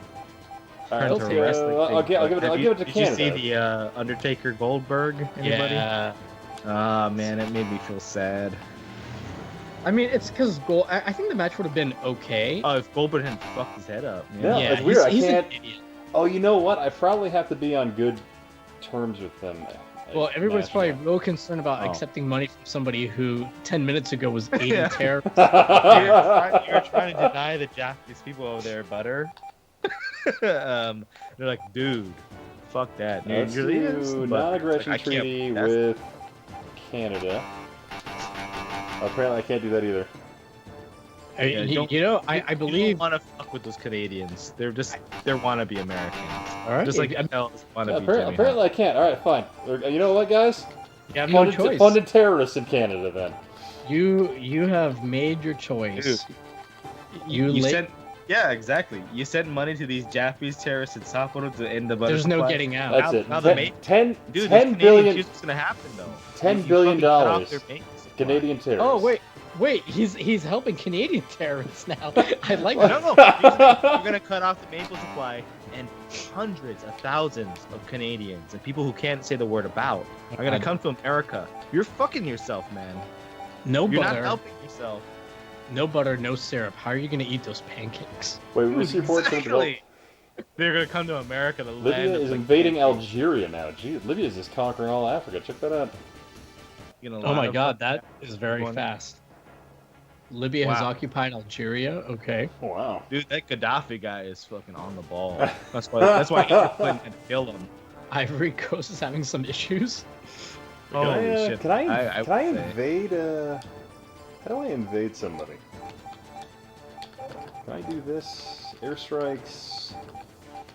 All right, turn let's into a wrestling go. I'll thing, give but it to Did you Canada. see the Undertaker Goldberg? Anybody? Yeah. Ah, man, it made me feel sad. I mean, it's because Gold. I think the match would have been okay. Oh, if Goldberg hadn't fucked his head up, man. No, yeah, it's weird. He's I an can't. idiot. Oh, you know what? I probably have to be on good terms with them. Well, everybody's probably National. real concerned about Oh. accepting money from somebody who 10 minutes ago was aiding Yeah. terror. You're trying to deny the Japanese people over there butter. They're like, dude, fuck that. Dude. Let's You're like, "Yes, do butter." non-aggression It's like, I can't- treaty that's- with Canada. Apparently, I can't do that either. Yeah, don't- you know, I You believe. don't want to fuck with those Canadians. They're wannabe Americans. All right, Just like if- Elves wanna be Apparently, Jimmy I can't. All right, fine. You know what, guys? You have no choice. Funded terrorists in Canada, then. You have made your choice. Dude. You You la- sent, yeah, exactly. You sent money to these Japanese terrorists in Sapporo to end the butter There's no supply. getting out. That's Now- it. now the Ten- ma- ten- Dude, $10 this billion- Canadian what's gonna happen though? $10 You billion fucking cut off their maple supply. Canadian terrorists. Oh wait, he's helping Canadian terrorists now. I like No, that. no, you're gonna cut off the maple supply, and hundreds of thousands of Canadians and people who can't say the word about are gonna come to America. You're fucking yourself, man. No You're butter, not helping yourself. no butter, no syrup. How are you gonna eat those pancakes? Wait, we see reports from Exactly. They're gonna come to America. The Libya land of is the invading pancakes. Algeria now. Gee, Libya is just conquering all Africa. Check that out. You know, a Oh lot my of- god, that is very One- fast. Libya has Wow. occupied Algeria. Okay. Wow. Dude, that Gaddafi guy is fucking on the ball. That's why Hillary Clinton had to kill him. Ivory Coast is having some issues. Holy shit. Can I would say. invade? How do I invade somebody? Can I do this? Airstrikes.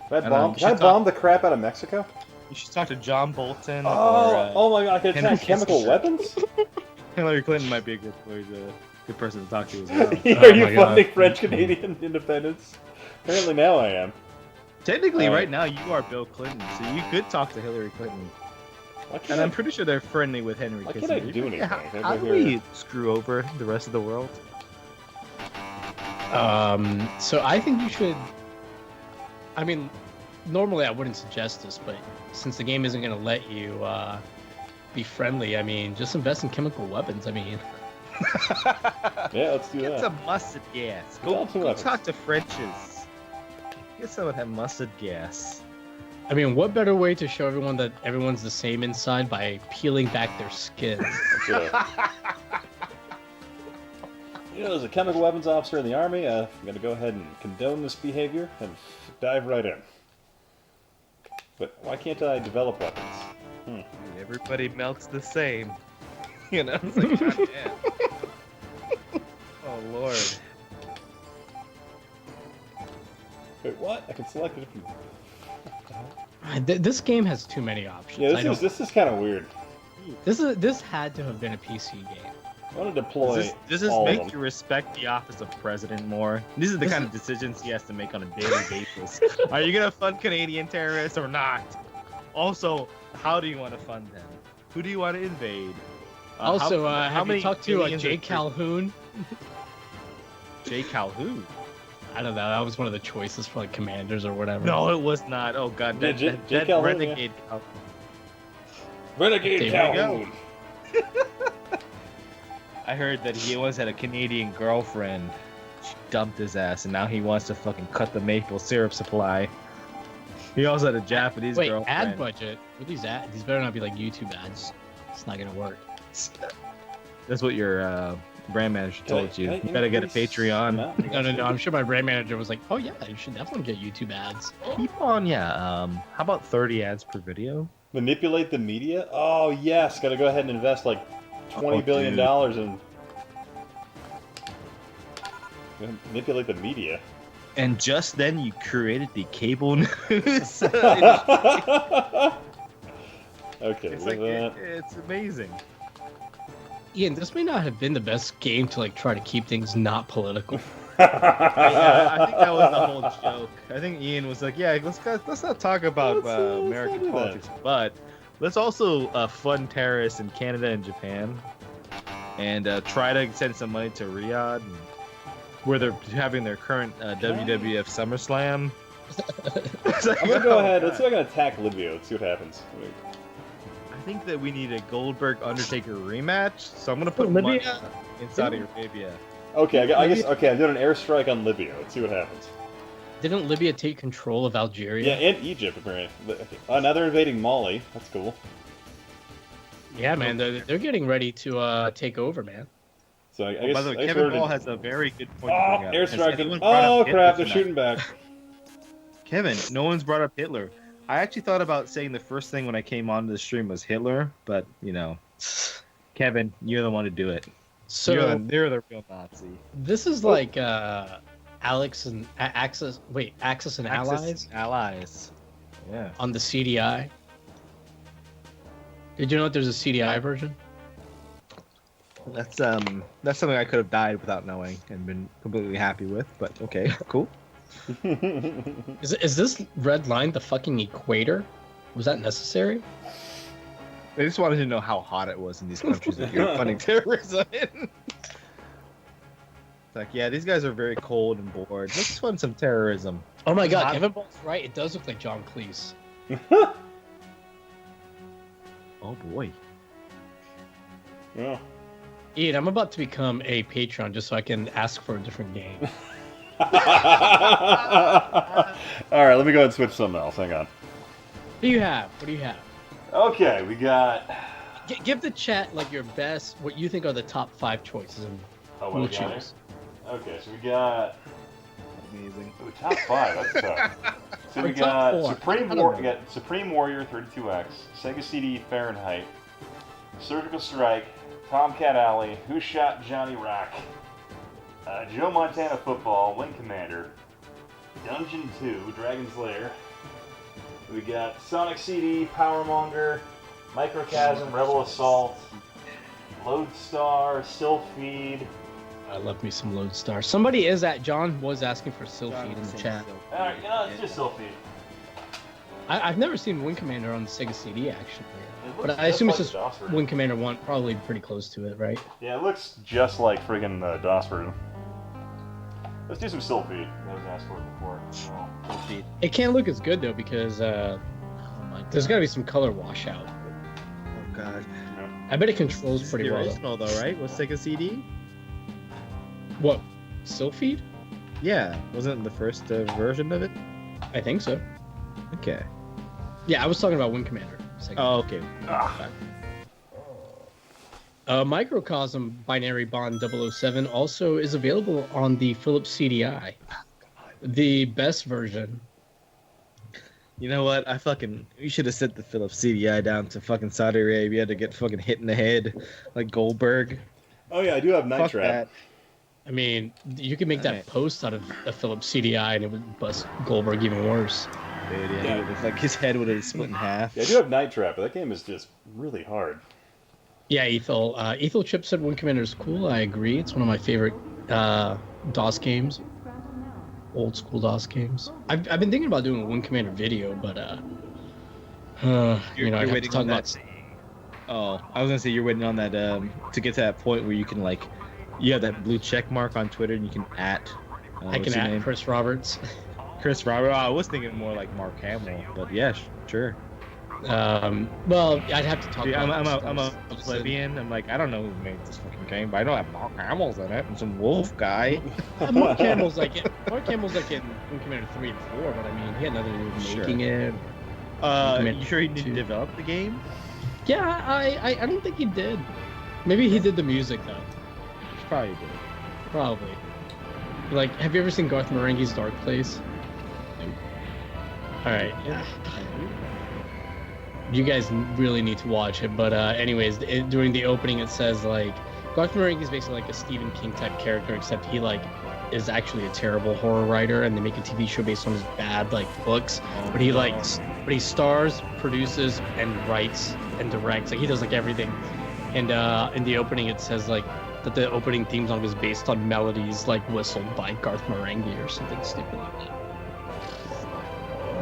Can I don't know, bomb? you Can I should bomb the crap out of Mexico? You should talk to John Bolton Oh my god! I can Henry attack chemical Kissinger. weapons. Hillary Clinton might be a good person to talk to as well. Are Oh you my God. funding French Canadian independence? Apparently now I am. Technically, All right. right now you are Bill Clinton, so you could talk to Hillary Clinton. Why can't And I- I'm pretty sure they're friendly with Henry Why Kissinger. can't I do anything? How, Can I how go do here? we screw over the rest of the world? So I think you should. I mean, normally I wouldn't suggest this, but since the game isn't going to let you be friendly, I mean, just invest in chemical weapons. I mean, Yeah, let's do Get that. some mustard gas. Go Go, to go weapons. talk to Frenches. Get some of that mustard gas. I mean, what better way to show everyone that everyone's the same inside by peeling back their skin? That's You know, there's a chemical weapons officer in the army. I'm going to go ahead and condone this behavior and dive right in. But why can't I develop weapons? Everybody melts the same. You know? It's like, goddamn. Oh, Lord. Wait, what? I can select a different... This game has too many options. Yeah, this is kind of weird. This had to have been a PC game. I want to deploy Does this all of make them. you respect the office of president more? These are the kind of decisions he has to make on a daily basis. Are you gonna fund Canadian terrorists or not? Also, how do you want to fund them? Who do you want to invade? Also, how have many you talked to aliens Jay are- Calhoun? Jay Calhoun? I don't know. That was one of the choices for like commanders or whatever. No, it was not. Oh god, Yeah, that, Jay- that, Jay that Calhoun, renegade Calhoun. Renegade There you Calhoun! I heard that he once had a Canadian girlfriend. She dumped his ass, and now he wants to fucking cut the maple syrup supply. He also had a Japanese Wait, girlfriend. ad budget? What are these ads? These better not be like YouTube ads. It's not gonna work. That's what your brand manager Can I- told you. can I You gotta get a increase Patreon. amount? No. I'm sure my brand manager was like, "Oh yeah, you should definitely get YouTube ads." Keep on, yeah. How about 30 ads per video? Manipulate the media? Oh, yes. Gotta go ahead and invest like $20 billion in... Manipulate the media. And just then, you created the cable news. Okay, It's with like that. it's amazing. Ian, this may not have been the best game to like try to keep things not political. Yeah, I think that was the whole joke. I think Ian was like, "Yeah, let's not talk about Let's not American do that. politics, but let's also fund terrorists in Canada and Japan, and try to send some money to Riyadh, where they're having their current WWF SummerSlam." I'm gonna go ahead. Let's see if I can attack Libya. Let's see what happens. Wait. think that we need a Goldberg Undertaker rematch, so I'm gonna put Libya? money in Saudi Arabia. Okay, I guess. Okay, I'm doing an airstrike on Libya. Let's see what happens. Didn't Libya take control of Algeria? Yeah, and Egypt apparently. Now they're invading Mali. That's cool. Yeah, man, they're getting ready to take over, man. So I guess. By the way, I guess Kevin we're Ball to- has a very good point Oh, to bring up. Has airstrike! anyone brought Oh up Hitler crap! They're tonight? shooting back. Kevin, no one's brought up Hitler. I actually thought about saying the first thing when I came onto the stream was Hitler, but you know, Kevin, you're the one to do it. So you're the real Nazi. this is like Alex and Axis. Wait, Axis and Allies Allies. Yeah. on the CDI. Did you know that there's a CDI version? That's something I could have died without knowing and been completely happy with, but okay, cool. Is this red line the fucking equator? Was that necessary? They just wanted to know how hot it was in these countries that you're funding terrorism in. It's like, yeah, these guys are very cold and bored. Let's fund some terrorism. Oh my It's god, hot. Kevin Ball's right. It does look like John Cleese. Oh boy. Yeah. Ian, I'm about to become a patron just so I can ask for a different game. All right, let me go ahead and switch to something else. Hang on. What do you have? What do you have? Okay, we got. Give the chat like your best, what you think are the top 5 choices, and Oh, what we'll we got here? choose. Okay, so we got. Amazing. Ooh, top 5. That's tough. So we Or top got 4. Supreme I don't War. know. We got Supreme Warrior 32X, Sega CD Fahrenheit, Surgical Strike, Tomcat Alley, Who Shot Johnny Rock, Joe Montana Football, Wing Commander, Dungeon 2, Dragon's Lair. We got Sonic CD, Powermonger, Microchasm, Rebel Assault, Lodestar, Sylpheed. I love me some Lodestar. Somebody is at John was asking for Sylpheed in the chat. Alright, it's just Sylpheed. I've never seen Wing Commander on the Sega CD actually, It but looks I assume it's like just the DOS version. Wing Commander 1, probably pretty close to it, right? Yeah, it looks just like friggin' the DOS version. Let's do some Sylpheed. I was asked for it before. Oh. It can't look as good though because Oh my god. there's got to be some color washout. Oh god. I bet it controls This is pretty the well. original though, right? Was Sega CD? What? Sylpheed? Yeah. Wasn't it the first version of it? I think so. Okay. Yeah, I was talking about Wing Commander. Sega. Oh, okay. Microcosm Binary Bond 007 also is available on the Philips CDI. The best version. You know what? We should have sent the Philips CDI down to fucking Saudi Arabia to get fucking hit in the head like Goldberg. Oh yeah, I do have Night Fuck Trap. that. I mean, you could make that Alright. post out of a Philips CDI and it would bust Goldberg even worse. Dude, yeah, Yeah. he would've, like his head would have split in half. Yeah, I do have Night Trap, but that game is just really hard. Yeah, Ethel. Ethel Chip said Wing Commander is cool. I agree. It's one of my favorite DOS games. Old school DOS games. I've been thinking about doing a Wing Commander video, but I'd have to talk about. Oh, I was gonna say you're waiting on that to get to that point where you can like, you have that blue check mark on Twitter and you can at. I what's can your add name? Chris Roberts. Chris Robert. Oh, I was thinking more like Mark Hamill, but yeah, sure. Well, I'd have to talk. Dude, about I'm a plebeian. I'm like, I don't know who made this fucking game, but I know I have Mark Hamill's in it and some wolf guy. Mark Hamill's like in Wing Commander 3 and 4, but I mean, he had nothing to do with Sure. making it. You sure he didn't Two. develop the game? Yeah, I don't think he did. Maybe he did the music though. He probably did. Probably. Like, have you ever seen Garth Marenghi's Dark Place? All right. You guys really need to watch it. But anyways, during the opening, it says like Garth Marenghi is basically like a Stephen King type character, except he like is actually a terrible horror writer, and they make a TV show based on his bad like books. But he stars, produces, and writes and directs. Like he does like everything. And in the opening, it says like that the opening theme song is based on melodies like whistled by Garth Marenghi or something stupid like that.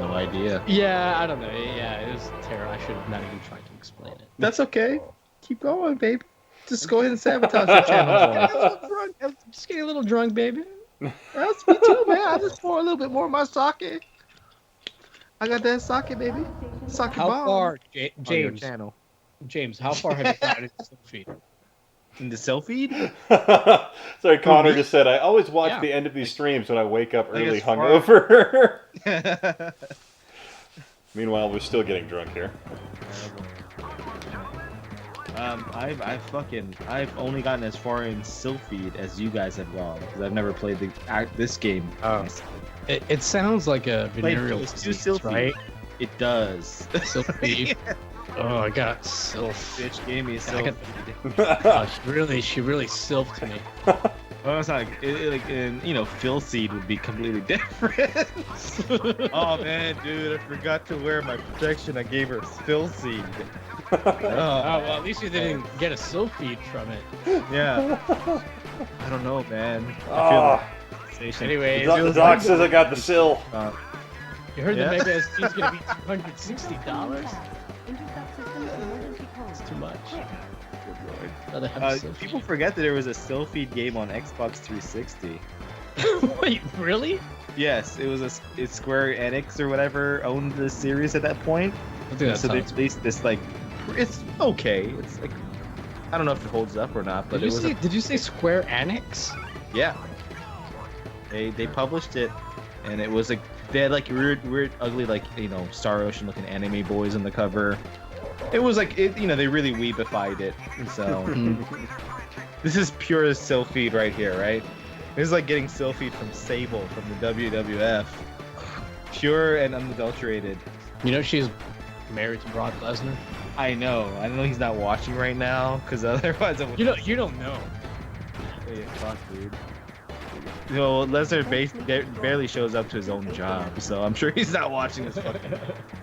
No idea. Yeah, I don't know. Yeah, it was terrible. I should have not even tried to explain it. That's okay. Keep going, baby. Just go ahead and sabotage your channel. boy. I'm just getting a little drunk, baby. That's me too, man. I just pour a little bit more of my sake. I got that sake, baby. Sake How bomb far, on your James? channel. James, how far have you gotten into Sophie? In the selfie? Sorry, Connor me? just said I always watch Yeah. the end of these streams when I wake up Like early as far- hungover. Meanwhile, we're still getting drunk here. I've only gotten as far in Sylphied as you guys have gone because I've never played this game. It sounds like a venereal those two disease, Sylphied. right? It does. Sylphie. Oh, I got Sylph. Bitch gave me a I got- Sylphied. she really sylphed me. Well, it's not Phil Seed would be completely different. Oh man, dude, I forgot to wear my protection. I gave her Phil Seed. Oh, well, at least you didn't get a Sylphie from it. Yeah. I don't know, man. Ah, Anyway, the doc says I got the sill. you heard Yeah. the Mega ST is going to be $260? It's too much. Rather have a Sylphie. People forget that there was a Sylphied game on Xbox 360. Wait, really? Yes, it's Square Enix or whatever owned the series at that point. I think that So they sounds- released this it's okay. It's like I don't know if it holds up or not, but Did you say Square Enix? yeah. They published it, and it was like they had like weird, ugly Star Ocean looking anime boys on the cover. It was like they really weebified it. And so this is pure Sylphied right here, right? This is like getting Sylphied from Sable from the WWF, pure and unadulterated. You know she's married to Brock Lesnar? I know he's not watching right now, because otherwise I would. You don't know. Hey, fuck, dude. Lesnar barely shows up to his own job, so I'm sure he's not watching this fucking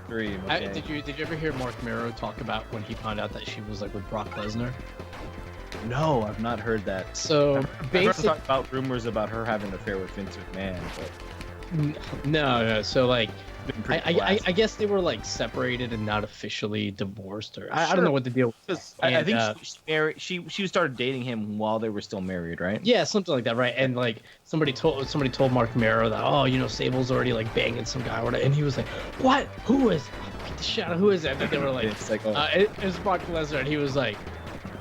stream. Okay? Did you ever hear Mark Mero talk about when he found out that she was like with Brock Lesnar? No, I've not heard that. So I've heard basically, talk about rumors about her having an affair with Vince McMahon, but no. So like, been pretty I guess they were like separated and not officially divorced, or I don't know what the deal was. I think And, she married. She started dating him while they were still married, right? yeah, something like that, right? And like somebody told Mark Mero that Sable's already like banging some guy or whatever, and he was like, "What? Who is? Beat the shit out of who is that?" And they were like, It's like, it was Brock Lesnar, and he was like,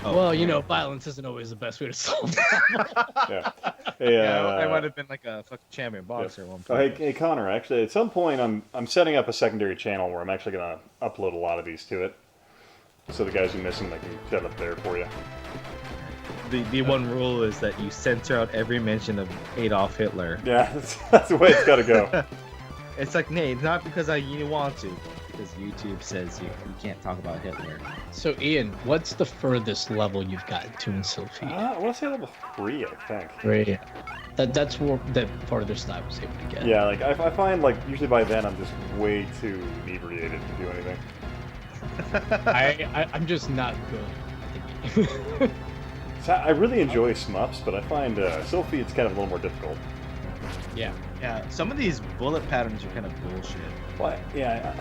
"Well, violence isn't always the best way to solve problems." Yeah. Hey, I might have been like a fucking champion boxer at one point. hey, Connor. Actually, at some point, I'm setting up a secondary channel where I'm actually gonna upload a lot of these to it, so the guys who miss them, they can set up there for you. The one rule is that you censor out every mention of Adolf Hitler. Yeah, that's the way it's got to go. It's like, nay, not because you want to, because YouTube says you can't talk about Hitler. So Ian, what's the furthest level you've gotten to in Sylphie? I want to say level 3, I think. Right. That's the farthest I was able to get. Yeah, like I find like usually by then I'm just way too inebriated to do anything. I'm just not good at the game. So I really enjoy Smuffs, but I find Sylphie it's kind of a little more difficult. Yeah. Yeah, some of these bullet patterns are kind of bullshit. Well, yeah,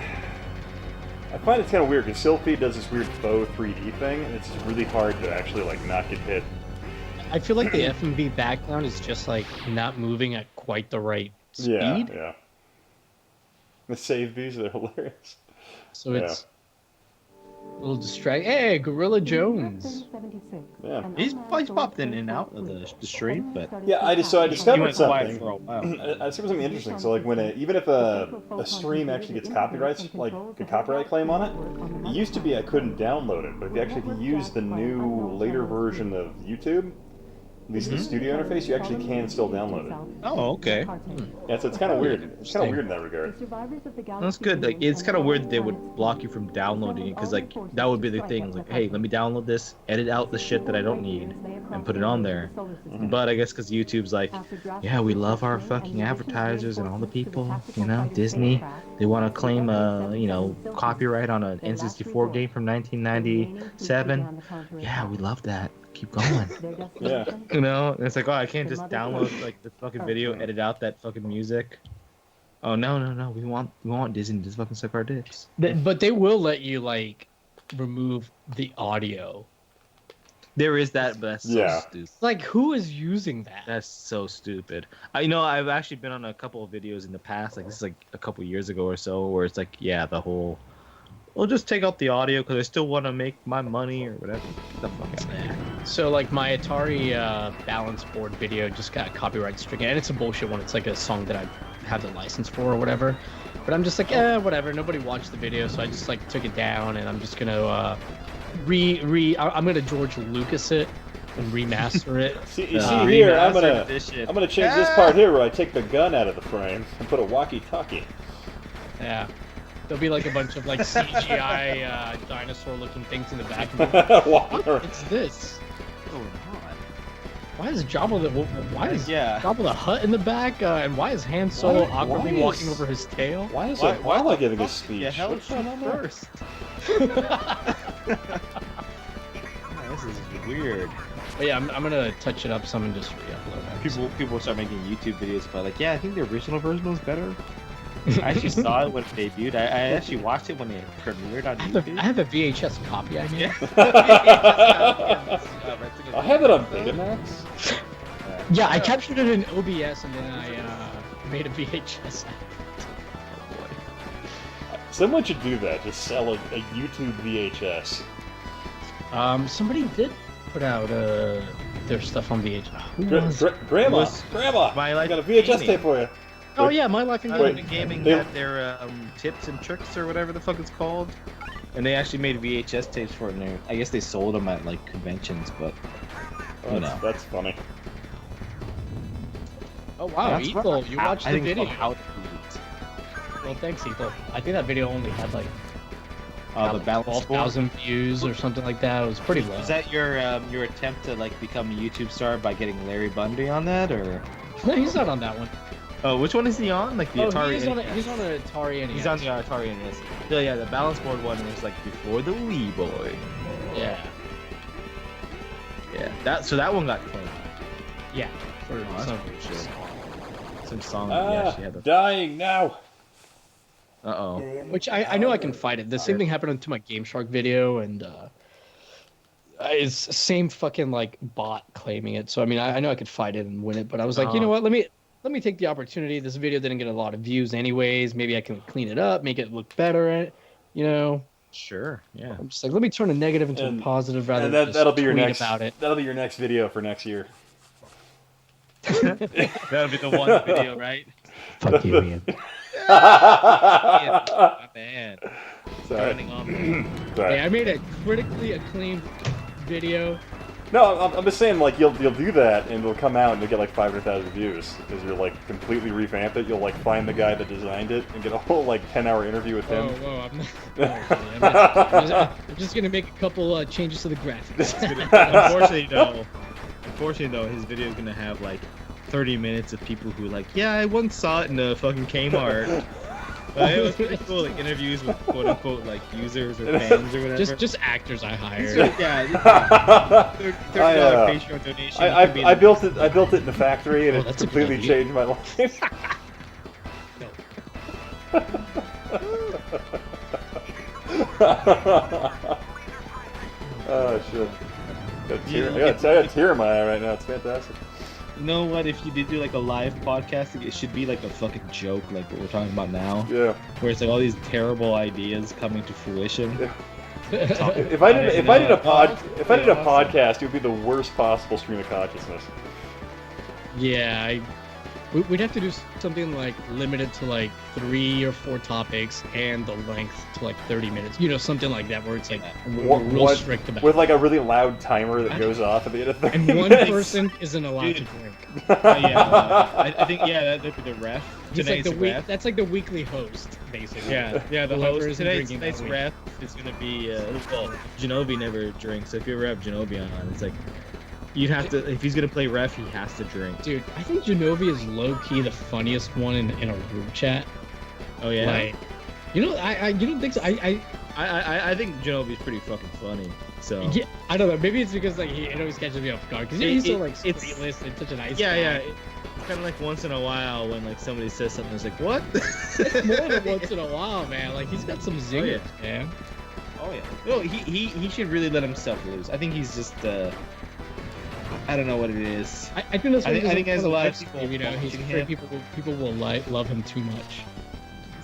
I find it's kind of weird because Sylphie does this weird faux 3D thing, and it's just really hard to actually like not get hit. I feel like the FMV background is just like not moving at quite the right speed. Yeah. The save bees, they're hilarious. So it's a little distracting. Hey, Gorilla Jones. Yeah. He's popped in and out of the stream, but Yeah, I he discovered went quiet something. for a while. I discovered something interesting. So, like, when even if a stream actually gets copyrights, like a copyright claim on it, it used to be I couldn't download it. But if you use the new later version of YouTube, at least the studio interface, you actually can still download it. Oh, okay. Yeah, so it's kind of weird. It's kind of weird in that regard. That's good. Like, it's kind of weird that they would block you from downloading it, because like that would be the thing. Like, hey, let me download this, edit out the shit that I don't need, and put it on there. But I guess because YouTube's like, yeah, we love our fucking advertisers and all the people, Disney. They want to claim copyright on an N64 game from 1997. Yeah, we love that. Keep going. Yeah. And it's like, oh, I can't just download like the fucking video, edit out that fucking music. Oh no, we want Disney to just fucking suck our dicks. But they will let you like remove the audio. There is that, but that's so stupid. Like, who is using that? That's so stupid. I've actually been on a couple of videos in the past, like this is like a couple years ago or so, where it's like, yeah, the whole We'll just take out the audio because I still want to make my money or whatever. The fuck out there. So like my Atari balance board video just got copyright stricken, and it's a bullshit one. It's like a song that I have the license for or whatever. But I'm just like, whatever. Nobody watched the video, so I just like took it down, and I'm just gonna I'm gonna George Lucas it and remaster it. See here, I'm gonna change this part here where I take the gun out of the frame and put a walkie-talkie. Yeah. There'll be like a bunch of like CGI dinosaur-looking things in the back. What's this? Oh, God. Why is Jabba the Hutt in the back? And why is Han Solo awkwardly walking over his tail? Why am I giving a speech? Yeah, hell What's going on there? first. This is weird. But yeah, I'm gonna touch it up some and just re-upload it. People start making YouTube videos about like, yeah, I think the original version was better. I actually saw it when it debuted. I actually watched it when it premiered on YouTube. I have a VHS copy. I mean, I have it on Betamax. yeah, I captured it in OBS and then I made a VHS. Someone should do that. Just sell a YouTube VHS. Somebody did put out their stuff on VHS. Grandma, My I Life got a VHS Gaming. tape for you. Oh yeah, My Life in Gaming. Gaming They- had their tips and tricks or whatever the fuck it's called, and they actually made VHS tapes for it. And I guess they sold them at like conventions, but you know. That's funny. Oh wow, That's Ethel, what- you watched I the think it's video. called How to Eat. Well, thanks, Ethel. I think that video only had like The balance board. 12,000 views or something like that. It was pretty low. Is that your attempt to like become a YouTube star by getting Larry Bundy on that, or? No, he's not on that one. Oh, which one is he on? Like the Atari? He's on, NES? he's on an Atari NES. He's on the Atari NES. Yeah, the balance board one was like before the Wii Boy. Yeah. Yeah, that one got claimed. Yeah. For that's some pretty shit. Some song. Yeah, she had the. Dying now. Uh-oh. Which I know I can fight it. The same thing happened to my Game Shark video, and it's same fucking like bot claiming it. So I mean, I know I could fight it and win it, but I was like, you know what? Let me take the opportunity. This video didn't get a lot of views, anyways. Maybe I can clean it up, make it look better. You know. Sure. Yeah. I'm just like, let me turn a negative into a positive rather than that'll just be your tweet next. about it. That'll be your next video for next year. That'll be the one video, right? Fuck you, Ian. My bad. Sorry. Turning on. Hey, I made a critically acclaimed video. No, I'm just saying, like, you'll do that, and it'll come out, and you'll get, like, 500,000 views, because you're, like, completely revamp it. You'll, like, find the guy that designed it, and get a whole, like, 10-hour interview with him. Whoa, I'm just gonna make a couple changes to the graphics. Unfortunately, though, his video is gonna have, like, 30 minutes of people who, like, yeah, I once saw it in a fucking Kmart. But it was pretty cool, like, interviews with quote-unquote, like, users or fans or whatever. just actors I hired. Yeah, $30 Patreon donation. I built it in the factory, and it that's a good completely idea. changed my life. Oh shit! I got a tear in my eye right now. It's fantastic. You know what? If you did do like a live podcast, it should be like a fucking joke, like what we're talking about now. Yeah. Where it's like all these terrible ideas coming to fruition. Yeah. If I did a podcast, it would be the worst possible stream of consciousness. Yeah, we'd have to do something like limited to like 3 or 4 topics and the length to like 30 minutes. You know, something like that where it's like we're real strict about with it. like a really loud timer that goes off at the end of 30 And one minutes. person isn't allowed to drink. I think that'd be the ref. He's like Tonight's ref. that's like the weekly host, basically. Yeah, the Whoever host. isn't drinking Tonight's that week. ref is gonna be well, Genovi never drinks, so if you ever have Genovi on, it's like you'd have to, if he's gonna play ref, he has to drink. Dude, I think Genovi is low-key the funniest one in a group chat. Oh yeah. Like, you know, you don't think so? I think Genovi's pretty fucking funny. So Yeah, I don't know. Maybe it's because like he always catches me off guard because he's so like spiritless and such a nice guy. yeah. It's kind of like once in a while when like somebody says something, it's like what? More than once in a while, man. Like he's got some zingers, man. Oh yeah. No, he should really let himself loose. I think he's just I don't know what it is. I think that's. I think there's a lot of people. You know, he's watching afraid him. people will love him too much.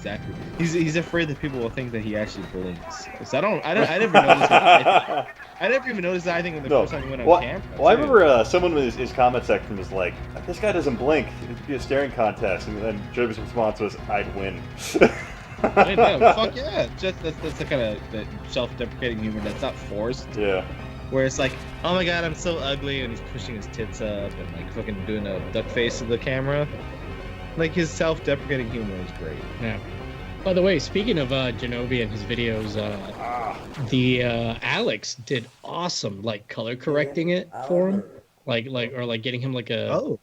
exactly. He's afraid that people will think that he actually blinks. So I never noticed. I never even noticed that. I think when the first time he went on camera. Well, I remember someone in his comment section was like, "This guy doesn't blink. It'd be a staring contest." And then Jovi's response was, "I'd win." Fuck yeah! That's the kind of that self-deprecating humor that's not forced. Yeah. Where it's like, oh my god, I'm so ugly, and he's pushing his tits up and like fucking doing a duck face to the camera. Like his self-deprecating humor is great. Yeah. By the way, speaking of Genovi and his videos, the Alex did awesome, like color correcting it for him, like getting him like a. Oh.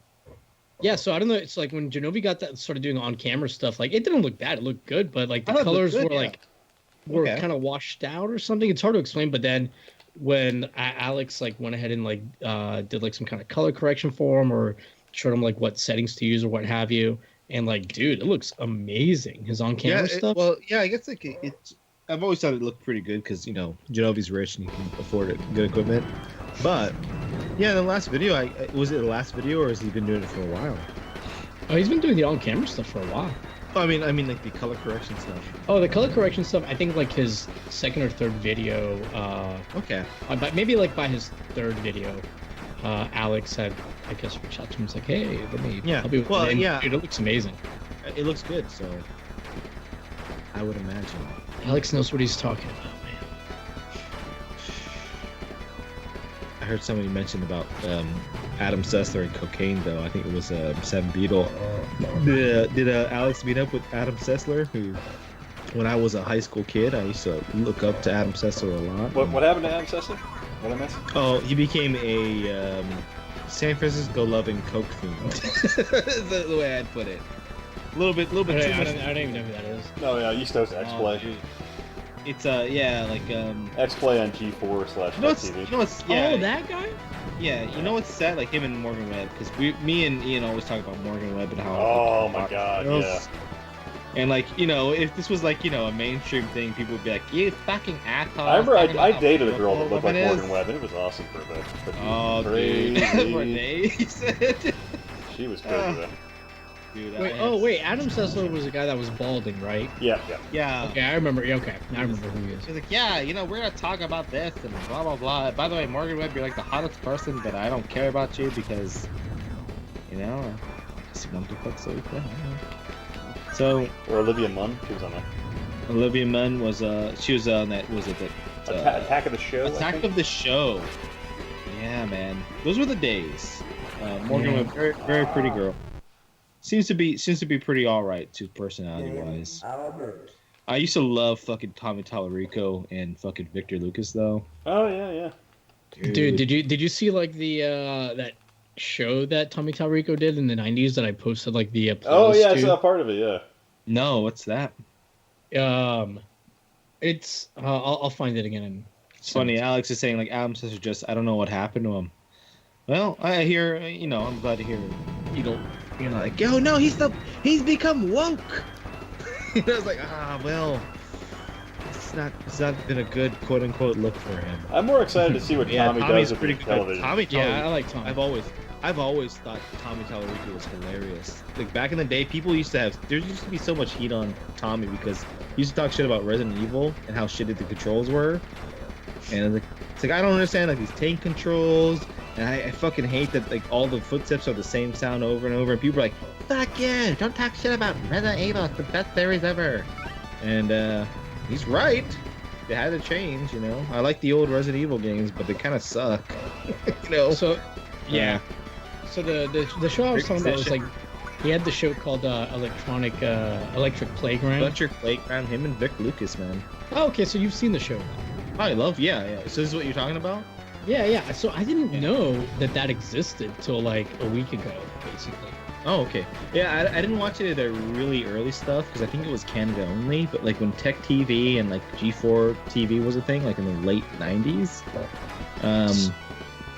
Yeah, so I don't know. It's like when Genovi got that started doing on-camera stuff, like it didn't look bad. It looked good, but like the colors were kind of washed out or something. It's hard to explain. But then when Alex like went ahead and like did like some kind of color correction for him or showed him like what settings to use or what have you, and like, dude, it looks amazing. His on-camera stuff. Well, yeah, I guess like it's. I've always thought it looked pretty good because Genovi's rich and he can afford good equipment. But yeah, the last video, was it the last video or has he been doing it for a while? Oh, he's been doing the on-camera stuff for a while. Oh, I mean like the color correction stuff. Oh, the color correction stuff. I think like his second or third video. Okay. But maybe like by his third video, Alex had, I guess, reached out to him. It's like, hey, let me help you with it. And, dude, it looks amazing. It looks good, so I would imagine. Alex knows what he's talking about, man. I heard somebody mention about Adam Sessler and cocaine, though. I think it was Seven Beetle. Did Alex meet up with Adam Sessler? Who, when I was a high school kid, I used to look up to Adam Sessler a lot. What happened to Adam Sessler? What I missed? Oh, he became a San Francisco loving coke fiend. That's the way I'd put it. A little bit too much. I don't even know who that is. No, yeah, East Coast X-Play. It's like X-Play on G4/TV. Oh, that guy? Yeah, you know what's sad? Like him and Morgan Webb, because me and Ian always talk about Morgan Webb and how. Oh my god, yeah. And like, if this was like, a mainstream thing, people would be like, "You fucking asshole." I remember I dated a girl that looked like Morgan Webb, and it was awesome for a bit. Oh, crazy. Dude. He said. She was crazy though. Dude, wait, Adam Sessler was the guy that was balding, right? Yeah. Okay, I remember. Okay, I remember who he is. He's like, yeah, we're gonna talk about this and blah blah blah. By the way, Morgan Webb, you're like the hottest person, but I don't care about you because, I just want to fuck so yeah. So. Or Olivia Munn, she was on that. Olivia Munn was she was on that. Was it that? Attack of the Show. Attack of the Show. Yeah, man, those were the days. Morgan Webb, very very pretty girl. Seems to be pretty alright too, personality wise. I used to love fucking Tommy Tallarico and fucking Victor Lucas though. Oh yeah. Dude, did you see like the that show that Tommy Tallarico did in the 90s that I posted like the oh yeah, I saw part of it, yeah. No, what's that? It's I'll find it again. It's funny. Alex is saying like Adam Sessler I don't know what happened to him. Well, I hear I'm glad to hear you're like, yo, no, he's become woke. I was like, well, it's not been a good quote unquote look for him. I'm more excited to see what Tommy does with television. Tommy, I like Tommy. I've always thought Tommy Tallarico was hilarious. Like back in the day, there used to be so much heat on Tommy because he used to talk shit about Resident Evil and how shitty the controls were. And it's like I don't understand like these tank controls. And I fucking hate that like all the footsteps are the same sound over and over, and people are like, "Fuck yeah! Don't talk shit about Resident Evil. It's the best series ever." And he's right. They had to change, I like the old Resident Evil games, but they kind of suck, So, yeah. So the show I was talking about was like he had the show called Electric Playground. Electric Playground. Him and Vic Lucas, man. Oh, okay. So you've seen the show. I love. Yeah. So this is what you're talking about. Yeah. So I didn't know that existed till like a week ago, basically. Oh, okay. Yeah, I didn't watch any of their really early stuff because I think it was Canada only. But like when Tech TV and like G4 TV was a thing, like in the late '90s,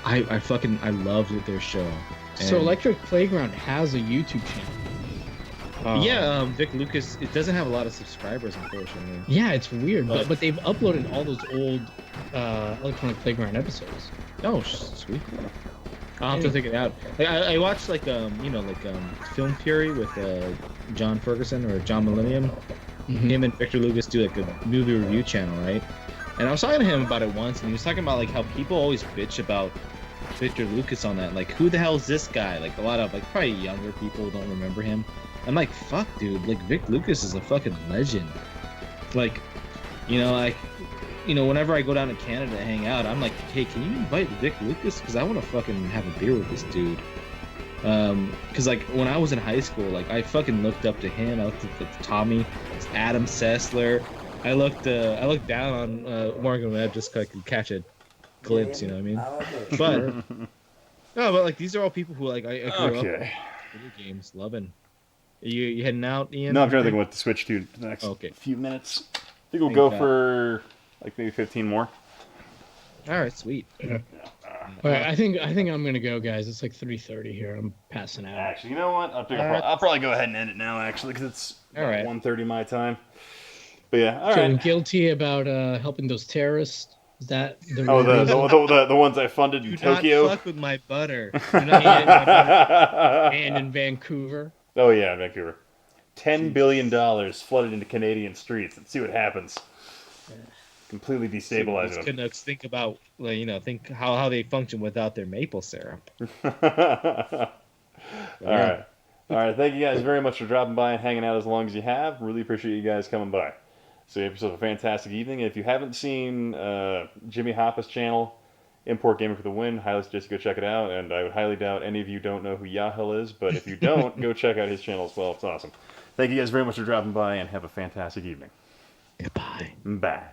I loved their show. So Electric Playground has a YouTube channel. Vic Lucas. It doesn't have a lot of subscribers, unfortunately. Yeah, it's weird, but they've uploaded all those old Electronic Playground episodes. Oh, sweet. I'll have to take it out. I watched like Film Fury with John Ferguson or John Millennium. him and Victor Lucas do like a movie review channel, right? And I was talking to him about it once, and he was talking about like how people always bitch about Victor Lucas on that. Like, who the hell is this guy? Like, a lot of like probably younger people don't remember him. I'm like, fuck, dude. Like, Vic Lucas is a fucking legend. Like, whenever I go down to Canada to hang out, I'm like, hey, can you invite Vic Lucas? Because I want to fucking have a beer with this dude. Because like when I was in high school, like I fucking looked up to him. I looked at Tommy, Adam Sessler. I looked down on Morgan Webb just so I could catch a glimpse. You know what I mean? But no, but like these are all people who like I grew up with video games loving. You heading out, Ian? No, I'm trying to think what to switch to the next few minutes. I think we'll go for like maybe 15 more. All right, sweet. All right, I think I'm gonna go, guys. It's like 3:30 here. I'm passing out. Actually, you know what? I'll probably go ahead and end it now, actually, because it's 1:30 my time. But yeah, all right. Feeling guilty about helping those terrorists? Is that the the ones I funded in Tokyo? Do not fuck with my butter. And in Vancouver. Oh yeah, Vancouver. $10 billion flooded into Canadian streets. Let's see what happens. Completely destabilizing them. Canucks think about, think how they function without their maple syrup. All right. Thank you guys very much for dropping by and hanging out as long as you have. Really appreciate you guys coming by. So you have yourself a fantastic evening. If you haven't seen Jimmy Hoppa's channel, Import Gaming for the Win, highly suggest you go check it out. And I would highly doubt any of you don't know who Yahel is, but if you don't, go check out his channel as well. It's awesome. Thank you guys very much for dropping by and have a fantastic evening. Goodbye. Bye.